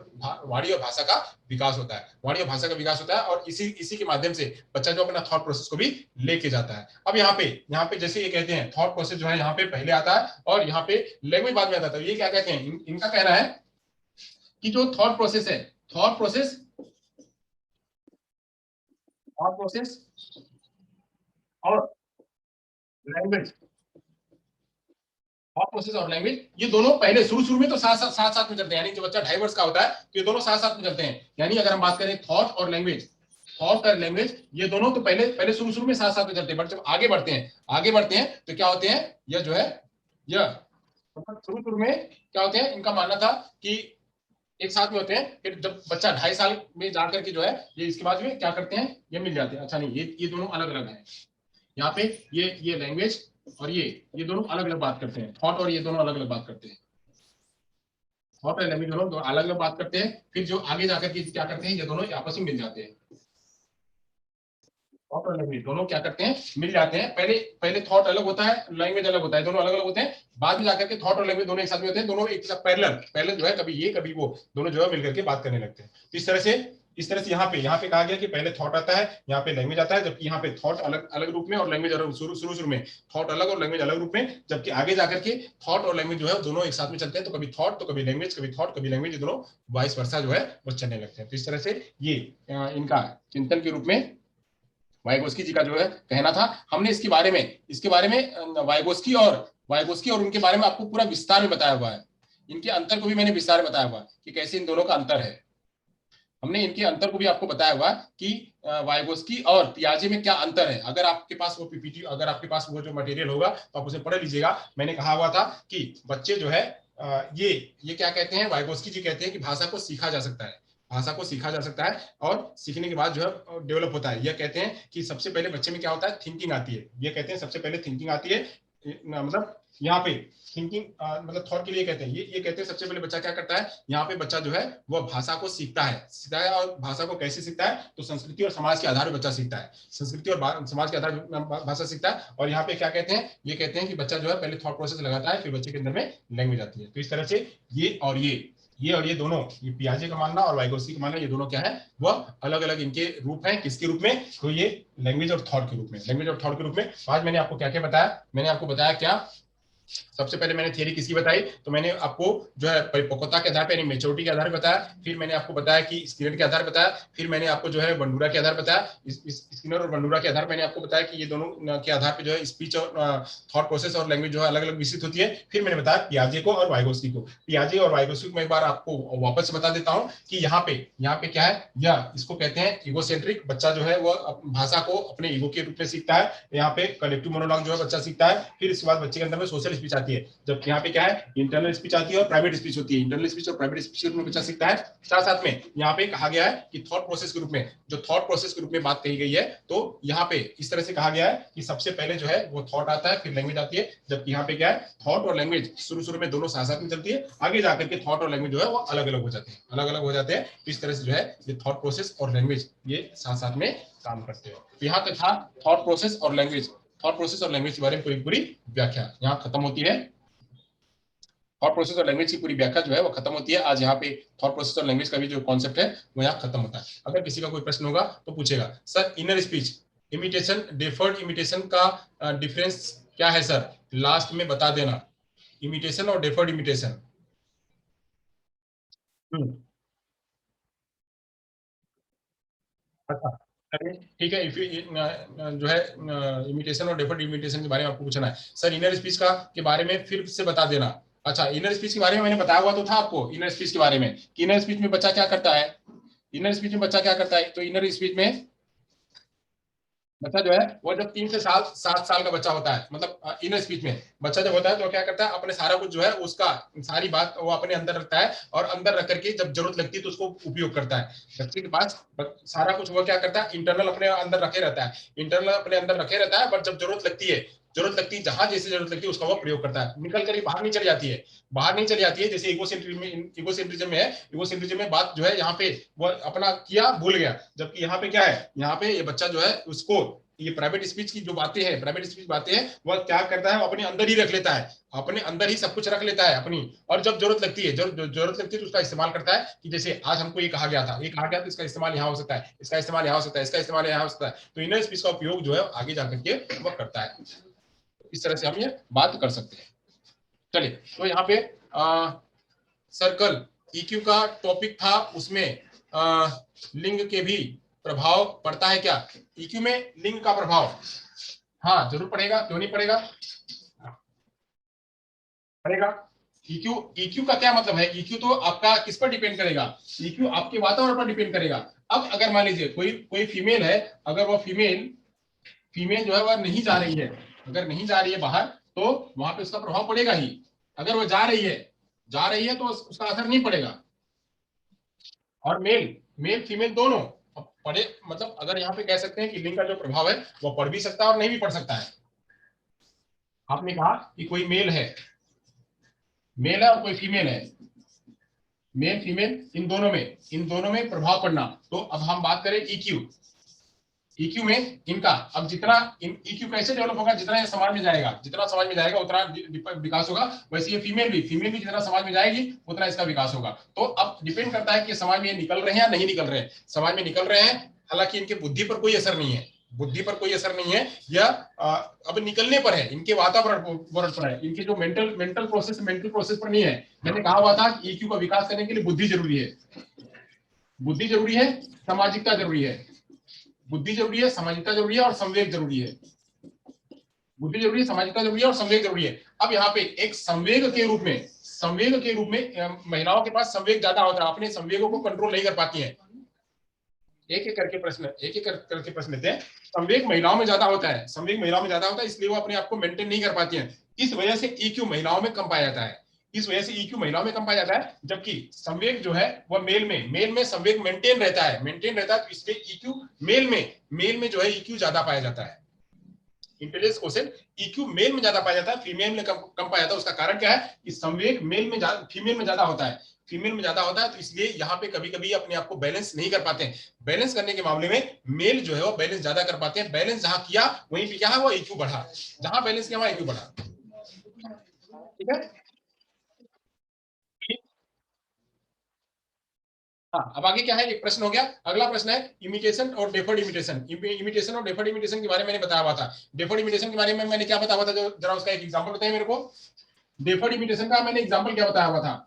वाणी और भाषा का विकास होता है, वाणी और भाषा का विकास होता है और इसी के माध्यम से बच्चा जो अपना थॉट प्रोसेस को भी लेके जाता है। अब यहाँ पे जैसे ये कहते हैं थॉट प्रोसेस जो है यहाँ पे पहले आता है और यहाँ पे लैंग्वेज बाद में आता है। तो ये क्या कहते हैं, इनका कहना है कि जो थॉट प्रोसेस है, थॉट प्रोसेस थॉट प्रोसेस और लैंग्वेज, थॉट प्रोसेस और लैंग्वेज, ये दोनों पहले शुरू शुरू में तो साथ साथ में चलते हैं। यानी जो बच्चा 2.5 वर्ष का होता है तो ये दोनों साथ साथ में चलते हैं। यानी अगर हम बात करें थॉट और लैंग्वेज, ये दोनों तो पहले पहले शुरू शुरू में साथ साथ में चलते हैं। बट जब आगे बढ़ते हैं तो क्या होते हैं, यह जो है यह शुरू शुरू में क्या होते हैं, इनका मानना था कि एक साथ में होते हैं। फिर जब बच्चा 2.5 साल में जाकर के जो है ये इसके बाद में क्या करते हैं, ये मिल जाते हैं। अच्छा नहीं, ये दोनों अलग अलग हैं। यहाँ पे ये लैंग्वेज और ये दोनों अलग अलग बात करते हैं, थॉट और ये दोनों अलग अलग बात करते हैं, थॉट और लैंग्वेज दोनों अलग अलग बात करते हैं। फिर जो आगे जाकर के क्या करते हैं, ये दोनों आपस में मिल जाते हैं। थॉट और लैंग्वेज दोनों क्या करते हैं, मिल जाते हैं। पहले पहले थॉट अलग होता है, लैंग्वेज अलग होता है, दोनों अलग अलग होते हैं। बाद में जाकर के थॉट और लैंग्वेज दोनों एक साथ में होते हैं, दोनों एक साथ पैरेलल पैरेलल जो है, कभी ये कभी वो, दोनों जो है मिलकर के बात करने लगते हैं। तो इस तरह से यहाँ पे कहा गया कि पहले थॉट आता है, यहाँ पे लैंग्वेज आता है, जबकि यहाँ पे थॉट अलग अलग रूप में और लैंग्वेज अलग, शुरू में थॉट अलग और लैंग्वेज अलग रूप में, जबकि आगे जाकर के थॉट और लैंग्वेज जो है दोनों एक साथ में चलते हैं। तो कभी थॉट तो कभी लैंग्वेज, कभी थॉट कभी लैंग्वेज, दोनों वाइस वर्सा जो है वो चलने लगते हैं। तो इस तरह से ये इनका चिंतन के रूप में वाइगोस्की जी का जो है कहना था। हमने इसके बारे में वाइगोस्की और उनके बारे में आपको पूरा विस्तार में बताया हुआ है। इनके अंतर को भी मैंने विस्तार में बताया हुआ है कि कैसे इन दोनों का अंतर है। हमने इनके अंतर को भी आपको बताया हुआ कि वाइगोस्की और पियाजे में क्या अंतर है। अगर आपके पास वो पीपीटी, अगर आपके पास वो जो मटेरियल होगा तो आप उसे पढ़ लीजिएगा। मैंने कहा हुआ था कि बच्चे जो है ये क्या कहते हैं, वाइगोस्की जी कहते हैं कि भाषा को सीखा जा सकता है, भाषा को सीखा जा सकता है और सीखने के बाद जो है डेवलप होता है। यह कहते हैं कि सबसे पहले बच्चे में क्या होता है, थिंकिंग आती है। ये कहते हैं सबसे पहले थिंकिंग आती है, मतलब यहाँ पे थिंकिंग मतलब थॉट के लिए कहते हैं। ये कहते हैं सबसे पहले बच्चा क्या करता है, यहाँ पे बच्चा जो है वह भाषा को सीखता है और भाषा को कैसे सीखता है, तो संस्कृति और समाज के आधार पर बच्चा सीखता है, संस्कृति और समाज के आधार पर भाषा सीखता है। और यहाँ पे क्या कहते हैं, ये कहते हैं कि बच्चा जो है पहले थॉट प्रोसेस लगाता है, फिर बच्चे के अंदर में लैंग्वेज आती है। तो इस तरह से ये दोनों, ये पियाजे का मानना और वाइगोस्की का मानना, ये दोनों क्या है, वह अलग अलग इनके रूप हैं। किसके रूप में, तो ये लैंग्वेज और थॉट के रूप में, लैंग्वेज और थॉट के रूप में। आज मैंने आपको क्या क्या बताया, मैंने आपको बताया क्या, सबसे पहले मैंने थियरी किसकी बताई, तो मैंने आपको जो है परिपक्वता के आधार पर, यानी मेच्योरिटी के आधार पर बताया। फिर मैंने आपको बताया कि स्किनर के आधार पर बताया। फिर मैंने आपको जो है बंडूरा के आधार पर बताया। स्किनर और बंडूरा के आधार पर मैंने आपको बताया कि ये दोनों के आधार पर जो है स्पीच और थॉट प्रोसेस और लैंग्वेज जो है अलग अलग विकसित होती है। फिर मैंने बताया पियाजे को और वाइगोस्की को। पियाजे और वाइगोस्की को मैं एक बार आपको वापस बता देता हूँ कि यहाँ पे क्या है, या इसको कहते हैं इगोसेंट्रिक। बच्चा जो है वो भाषा को अपने ईगो के रूप में सीखता है। यहाँ पे कलेक्टिव मोनोलॉग जो है बच्चा सीखता है। फिर इसके बाद बच्चे के अंदर में सोशल स्पीच आती है, जबकि यहाँ पे क्या है, इंटरनल स्पीच आती है और प्राइवेट स्पीच होती है। इंटरनल स्पीच और प्राइवेट स्पीच के रूप में बच्चा सीखता है। साथ साथ में यहाँ पे कहा गया है कि थॉट प्रोसेस के रूप में, जो थॉट प्रोसेस के रूप में बात कही गई है, तो यहाँ पे इस तरह से कहा गया है कि सबसे पहले जो है वो थॉट आता है, फिर लैंग्वेज आती है। जबकि यहाँ पे क्या है, थॉट और लैंग्वेज शुरू में दोनों साथ साथ में चलती है, आगे जाकर के थॉट और लैंग्वेज जो है वो अलग अलग हो जाते हैं, अलग अलग हो जाते हैं। तो इस तरह से जो है ये थॉट प्रोसेस और लैंग्वेज ये साथ साथ में काम करते हैं। तो यहाँ तक था थॉट प्रोसेस और लैंग्वेज। थॉट प्रोसेस और लैंग्वेज के बारे में पूरी पूरी व्याख्या यहाँ खत्म होती है। थॉट प्रोसेस और लैंग्वेज की पूरी व्याख्या जो है वो खत्म होती है। आज यहाँ पे थॉट प्रोसेस और लैंग्वेज का भी जो कॉन्सेप्ट है वो यहाँ खत्म होता है। अगर किसी का कोई प्रश्न होगा तो पूछेगा, sir inner speech imitation deferred imitation का डिफरेंस क्या है सर, लास्ट में बता देना। इमिटेशन और डेफर्ड इमिटेशन। अच्छा, ठीक है। जो है इमिटेशन और डेफर्ड इमिटेशन के बारे में आपको पूछना है, सर इनर स्पीच का के बारे में फिर से बता देना। अच्छा, इनर स्पीच के बारे में मैंने बताया हुआ तो था आपको, इनर स्पीच के बारे में कि इनर स्पीच में बच्चा क्या करता है, इनर स्पीच में बच्चा क्या करता है। तो इनर स्पीच में बच्चा जो है वो जब 3 से 7 साल का बच्चा होता है, मतलब इनर स्पीच में बच्चा जब होता है तो क्या करता है, अपने सारा कुछ जो है उसका सारी बात वो अपने अंदर रखता है, और अंदर रख करके जब जरूरत लगती है तो उसको उपयोग करता है। बच्चे के पास सारा कुछ वो क्या करता है, इंटरनल अपने अंदर रखे रहता है, इंटरनल अपने अंदर रखे रहता है, बट जब जरूरत लगती है जहां जैसे जरूरत लगती है उसका वो प्रयोग करता है, निकल कर बाहर नहीं चली जाती है, बाहर नहीं चली जाती है। जैसे इगोसेंट्रिज्म में है, इगोसेंट्रिज्म में बात जो है यहाँ पे वो अपना किया भूल गया, जबकि यहाँ पे क्या है, यहाँ पे ये बच्चा जो है उसको ये प्राइवेट स्पीच की जो बातें हैं, प्राइवेट स्पीच बातें हैं, वह क्या करता है, वो अपने अंदर ही रख लेता है, अपने अंदर ही सब कुछ रख लेता है अपनी। और जब जरूरत लगती है, जरूरत लगती है तो उसका इस्तेमाल करता है, कि जैसे आज हमको ये कहा गया था, ये कहा गया तो इसका इस्तेमाल यहाँ हो सकता है, इसका इस्तेमाल यहाँ हो सकता है, इसका इस्तेमाल यहाँ हो सकता है। तो इनर स्पीच का उपयोग जो है आगे जाकर के वह करता है। इस तरह से हम ये बात कर सकते हैं। चलिए, तो यहाँ पे सर्कल ईक्यू का टॉपिक था, उसमें लिंग के भी प्रभाव पड़ता है क्या, ईक्यू में लिंग का प्रभाव, हाँ जरूर पड़ेगा, क्यों नहीं पड़ेगा, पड़ेगा। ईक्यू ईक्यू का क्या मतलब है, ईक्यू तो आपका किस पर डिपेंड करेगा, ईक्यू आपके वातावरण पर डिपेंड करेगा। अब अगर मान लीजिए कोई कोई फीमेल है, अगर वो फीमेल फीमेल जो है वह नहीं जा रही है, अगर नहीं जा रही है बाहर, तो वहां पे उसका प्रभाव पड़ेगा ही। अगर वो जा रही है तो उसका असर नहीं पड़ेगा। और मेल मेल फीमेल दोनों पढ़े, मतलब अगर यहाँ पे कह सकते हैं कि लिंग का जो प्रभाव है वो पढ़ भी सकता है और नहीं भी पढ़ सकता है। आपने कहा कि कोई मेल है और कोई फीमेल है, मेल फीमेल इन दोनों में प्रभाव पड़ना। तो अब हम बात करें ईक्यू, ईक्यू में इनका अब जितना ईक्यू कैसे डेवलप होगा, जितना ये समाज में जाएगा, जितना समाज में जाएगा उतना विकास होगा। वैसे ये फीमेल भी जितना समाज में जाएगी उतना इसका विकास होगा। तो अब डिपेंड करता है कि समाज में ये निकल रहे हैं या नहीं निकल रहे हैं। समाज में निकल रहे हैं, हालांकि इनके बुद्धि पर कोई असर नहीं है, बुद्धि पर कोई असर नहीं है, या अब निकलने पर है, इनके वातावरण पर है, इनके जो मेंटल प्रोसेस पर नहीं है। मैंने कहा हुआ था कि ईक्यू का विकास करने के लिए बुद्धि जरूरी है, बुद्धि जरूरी है, सामाजिकता जरूरी है, बुद्धि जरूरी है, सामाजिकता जरूरी है और संवेग जरूरी है। बुद्धि जरूरी है, सामाजिकता जरूरी है और संवेग जरूरी है। अब यहाँ पे एक संवेग के रूप में महिलाओं के पास संवेग ज्यादा होता है, अपने संवेगों को कंट्रोल नहीं कर पाती हैं। एक एक करके प्रश्न लेते हैं। संवेग महिलाओं में ज्यादा होता है, संवेग महिलाओं में ज्यादा होता है, इसलिए वो अपने आप को मेंटेन नहीं कर पाती हैं। इस वजह से ईक्यू महिलाओं में कम पाया जाता है, इस वजह से ईक्यू महिलाओं में कम पाया जाता है। जबकि संवेग जो है वह मेल में संवेग मेंटेन रहता है, तो इसलिए ईक्यू मेल में जो है ईक्यू ज्यादा पाया जाता है। इंटेलिजेंस क्वोशिएंट ईक्यू मेल में ज्यादा पाया जाता है, फीमेल में कम पाया जाता है। उसका कारण क्या है कि संवेग फीमेल में ज्यादा होता है, तो इसलिए यहाँ पे कभी कभी अपने आप को बैलेंस नहीं कर पाते हैं। बैलेंस करने के मामले में मेल जो है वो बैलेंस ज्यादा कर पाते हैं। बैलेंस जहां किया वहीं पे क्या है, वो ईक्यू बढ़ा, जहां बैलेंस किया वहां ईक्यू बढ़ा। ठीक है, हाँ। अब आगे क्या है, एक प्रश्न हो गया। अगला प्रश्न है इमिटेशन और डेफर्ड इमिटेशन। इमिटेशन और डेफर्ड इमिटेशन के बारे में मैंने बताया हुआ था। डेफर्ड इमिटेशन के बारे में मैंने क्या बताया हुआ था, जो जरा उसका एक एग्जांपल बताइए मेरे को। डेफर्ड इमिटेशन का मैंने एग्जांपल क्या बताया हुआ था,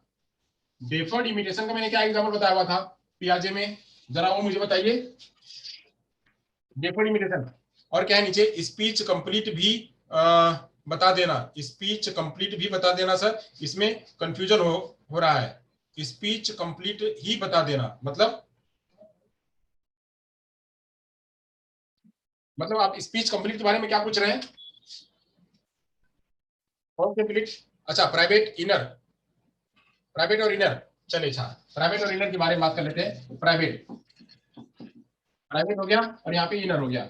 डेफर्ड इमिटेशन का मैंने क्या एग्जांपल बताया हुआ था पियाजे में, जरा वो मुझे बताइए। डेफर्ड इमिटेशन और क्या है नीचे, स्पीच कंप्लीट भी बता देना, स्पीच कंप्लीट भी बता देना। सर इसमें कंफ्यूजन हो रहा है, स्पीच कंप्लीट ही बता देना मतलब आप स्पीच कंप्लीट के बारे में क्या पूछ रहे हैं, कौन से कंप्लीट? अच्छा, प्राइवेट और इनर। चलिए अच्छा, प्राइवेट और इनर के बारे में बात कर लेते हैं। प्राइवेट हो गया और यहाँ पे इनर हो गया।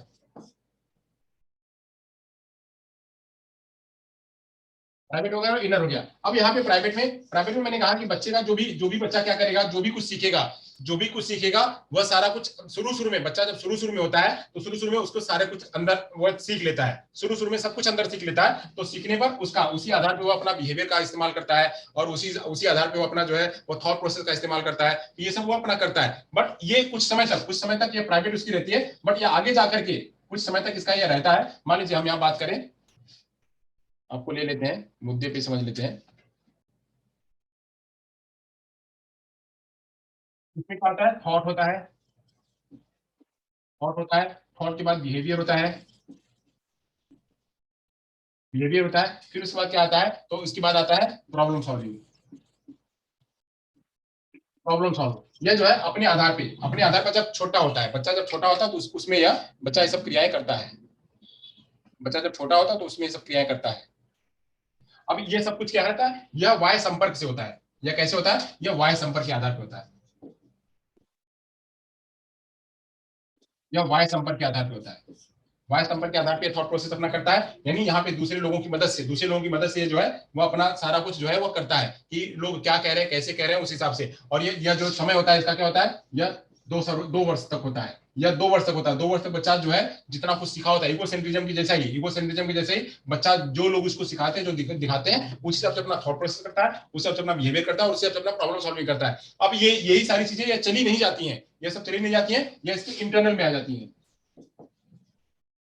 प्राइवेट हो गया और इनर हो गया। अब यहाँ पे प्राइवेट में मैंने कहा कि बच्चे का जो भी बच्चा क्या करेगा, जो भी कुछ सीखेगा वह सारा कुछ शुरू में, बच्चा जब शुरू में होता है तो शुरू में उसको सारे कुछ अंदर वो सीख लेता है, शुरू में सब कुछ अंदर सीख लेता है। तो सीखने पर उसका उसी आधार पर वो अपना बिहेवियर का इस्तेमाल करता है, और उसी आधार पर वो अपना जो है वो थॉट प्रोसेस का इस्तेमाल करता है। ये सब वो अपना करता है। बट ये कुछ समय तक ये प्राइवेट उसकी रहती है। बट ये आगे जाकर के कुछ समय तक इसका यह रहता है। मान लीजिए हम यहाँ बात करें, आपको ले लेते हैं मुद्दे पे, समझ लेते हैं। इसमें क्या होता है, थॉट के बाद बिहेवियर होता है, फिर उसके बाद क्या आता है, तो उसके बाद आता है प्रॉब्लम सॉल्व। यह जो है अपने आधार पर जब छोटा होता है, बच्चा जब छोटा होता है तो उसमें यह बच्चा ये सब क्रियाएं करता है, बच्चा जब छोटा होता है तो उसमें ये सब क्रियाएं करता है। अब ये सब कुछ क्या रहता है, यह वाय संपर्क से होता है। यह कैसे होता है, यह वाय संपर्क के आधार पर होता है, यह वाय संपर्क के आधार पर होता है। वाय संपर्क के आधार पर थॉट प्रोसेस अपना करता है। यानी यहाँ पे दूसरे लोगों की मदद से जो है वो अपना सारा कुछ जो है वो करता है कि लोग क्या कह रहे हैं, कैसे कह रहे हैं, उस हिसाब से। और यह जो समय होता है इसका क्या होता है, यह 2 वर्ष तक होता है, या 2 वर्ष तक होता है। 2 वर्ष तक बच्चा जो है जितना कुछ सीखा होता है, ईगोसेंट्रिज्म की जैसे ही बच्चा जो लोग उसको सिखाते हैं, जो दिखाते हैं, उस हिसाब से अपना थॉट प्रोसेस करता है, उस हिसाब से अपना बिहेवियर करता है, उस हिसाब से अपना प्रॉब्लम सॉल्विंग करता है। अब ये यही सारी चीजें ये चली नहीं जाती हैं, ये सब चली नहीं जाती हैं, ये इसके इंटरनल में आ जाती हैं,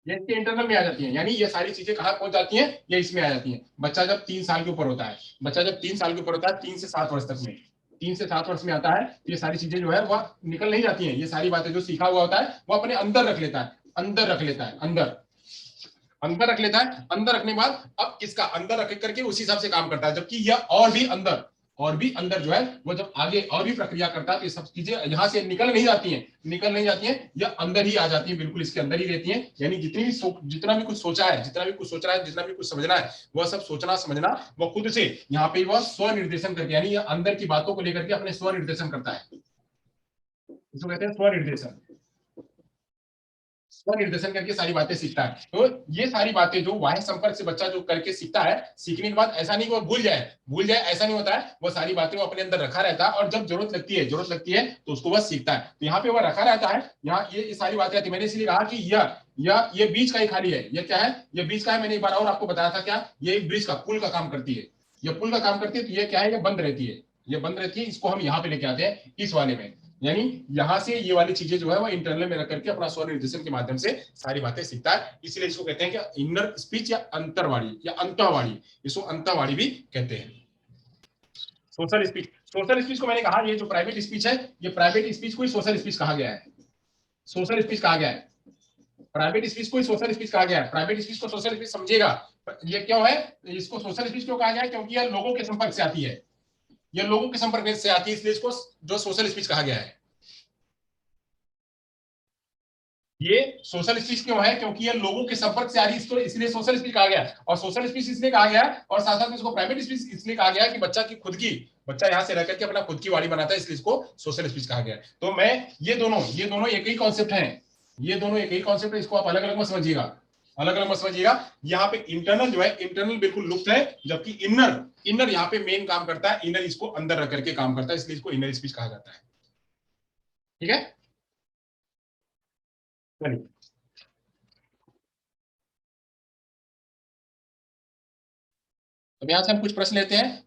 ये इसके इंटरनल में आ जाती हैं। यानी ये सारी चीजें कहाँ पहुंच जाती हैं, ये इसमें आ जाती हैं। बच्चा जब 3 साल के ऊपर होता है, 3 से 7 वर्ष तक में, 3 से 7 वर्ष में आता है, तो ये सारी चीजें जो है वह निकल नहीं जाती हैं। ये सारी बातें जो सीखा हुआ होता है वो अपने अंदर रख लेता है, अंदर रख लेता है। अंदर रखने के बाद अब इसका अंदर रख करके उसी हिसाब से काम करता है। जबकि यह और भी अंदर जो है वो जब आगे और भी प्रक्रिया करता है, तो ये सब चीजें यहाँ से निकल नहीं जाती हैं, यह अंदर ही आ जाती है, बिल्कुल इसके अंदर ही रहती हैं। यानी जितना भी कुछ सोचा है, जितना भी कुछ समझना है, वह सब सोचना समझना वो खुद से यहाँ पे वह स्व निर्देशन करके, यानी यह अंदर की बातों को लेकर के अपने स्व निर्देशन करता है। इसको कहते हैं स्व निर्देशन। स्वनिर्देशन करके सारी बातें सीखता है। तो ये सारी बातें जो बाह्य संपर्क से बच्चा जो करके सीखता है, सीखने के बाद ऐसा नहीं कि वो भूल जाए ऐसा नहीं होता है। वो सारी बातें वो अपने अंदर रखा रहता है और जब जरूरत लगती है तो उसको बस सीखता है। तो यहाँ पे वो रखा रहता है, यहाँ ये सारी बातें आती है। मैंने इसलिए कहा कि ये बीच का ही खाली है। ये क्या है? ये बीच का है। मैंने एक बार और आपको बताया था क्या, ये एक ब्रिज का, पुल का काम करती है। ये पुल का काम करती है। तो ये क्या है? ये बंद रहती है। ये बंद रहती है। इसको हम यहाँ पे लेके आते हैं इस वाले में। यानी यहां से ये वाली चीजें जो है वो इंटरनल में रख करके अपना स्वनिर्देशन के माध्यम से सारी बातें सीखता है। इसलिए इसको कहते हैं कि इनर स्पीच या अंतरवाणी या अंतःवाणी, इसको अंतःवाणी भी कहते हैं। सोशल स्पीच, सोशल स्पीच को मैंने कहा ये जो प्राइवेट स्पीच है, ये प्राइवेट स्पीच को ही सोशल स्पीच कहा गया है। सोशल स्पीच कहा गया है। प्राइवेट स्पीच को ही सोशल स्पीच कहा गया है। प्राइवेट स्पीच को सोशल स्पीच समझिएगा। ये क्यों है? इसको सोशल स्पीच क्यों कहा गया है? क्योंकि यह लोगों के संपर्क से आती है। ये लोगों के संपर्क से आती है, इसलिए इसको जो सोशल स्पीच कहा गया है। ये सोशल स्पीच क्यों है? क्योंकि ये लोगों के संपर्क से आ रही है, इसलिए सोशल स्पीच कहा गया। और सोशल स्पीच इसलिए कहा गया और साथ साथ में इसको प्राइवेट स्पीच इसलिए कहा गया कि बच्चा की खुद की, बच्चा यहां से रहकर के अपना खुद की वाणी बनाता है, इसलिए इसको सोशल स्पीच कहा गया। तो मैं ये दोनों एक ही कॉन्सेप्ट है। ये दोनों एक ही कॉन्सेप्ट है। इसको आप अलग अलग मत समझिएगा, अलग अलग मत समझिएगा। यहाँ पे इंटरनल जो है, इंटरनल बिल्कुल लुप्त है, जबकि इनर, इनर यहाँ पे मेन काम करता है। इनर इसको अंदर रख करके काम करता है, इसलिए इसको इनर स्पीच कहा जाता है। ठीक है, चलिए अब यहाँ से हम कुछ प्रश्न लेते हैं।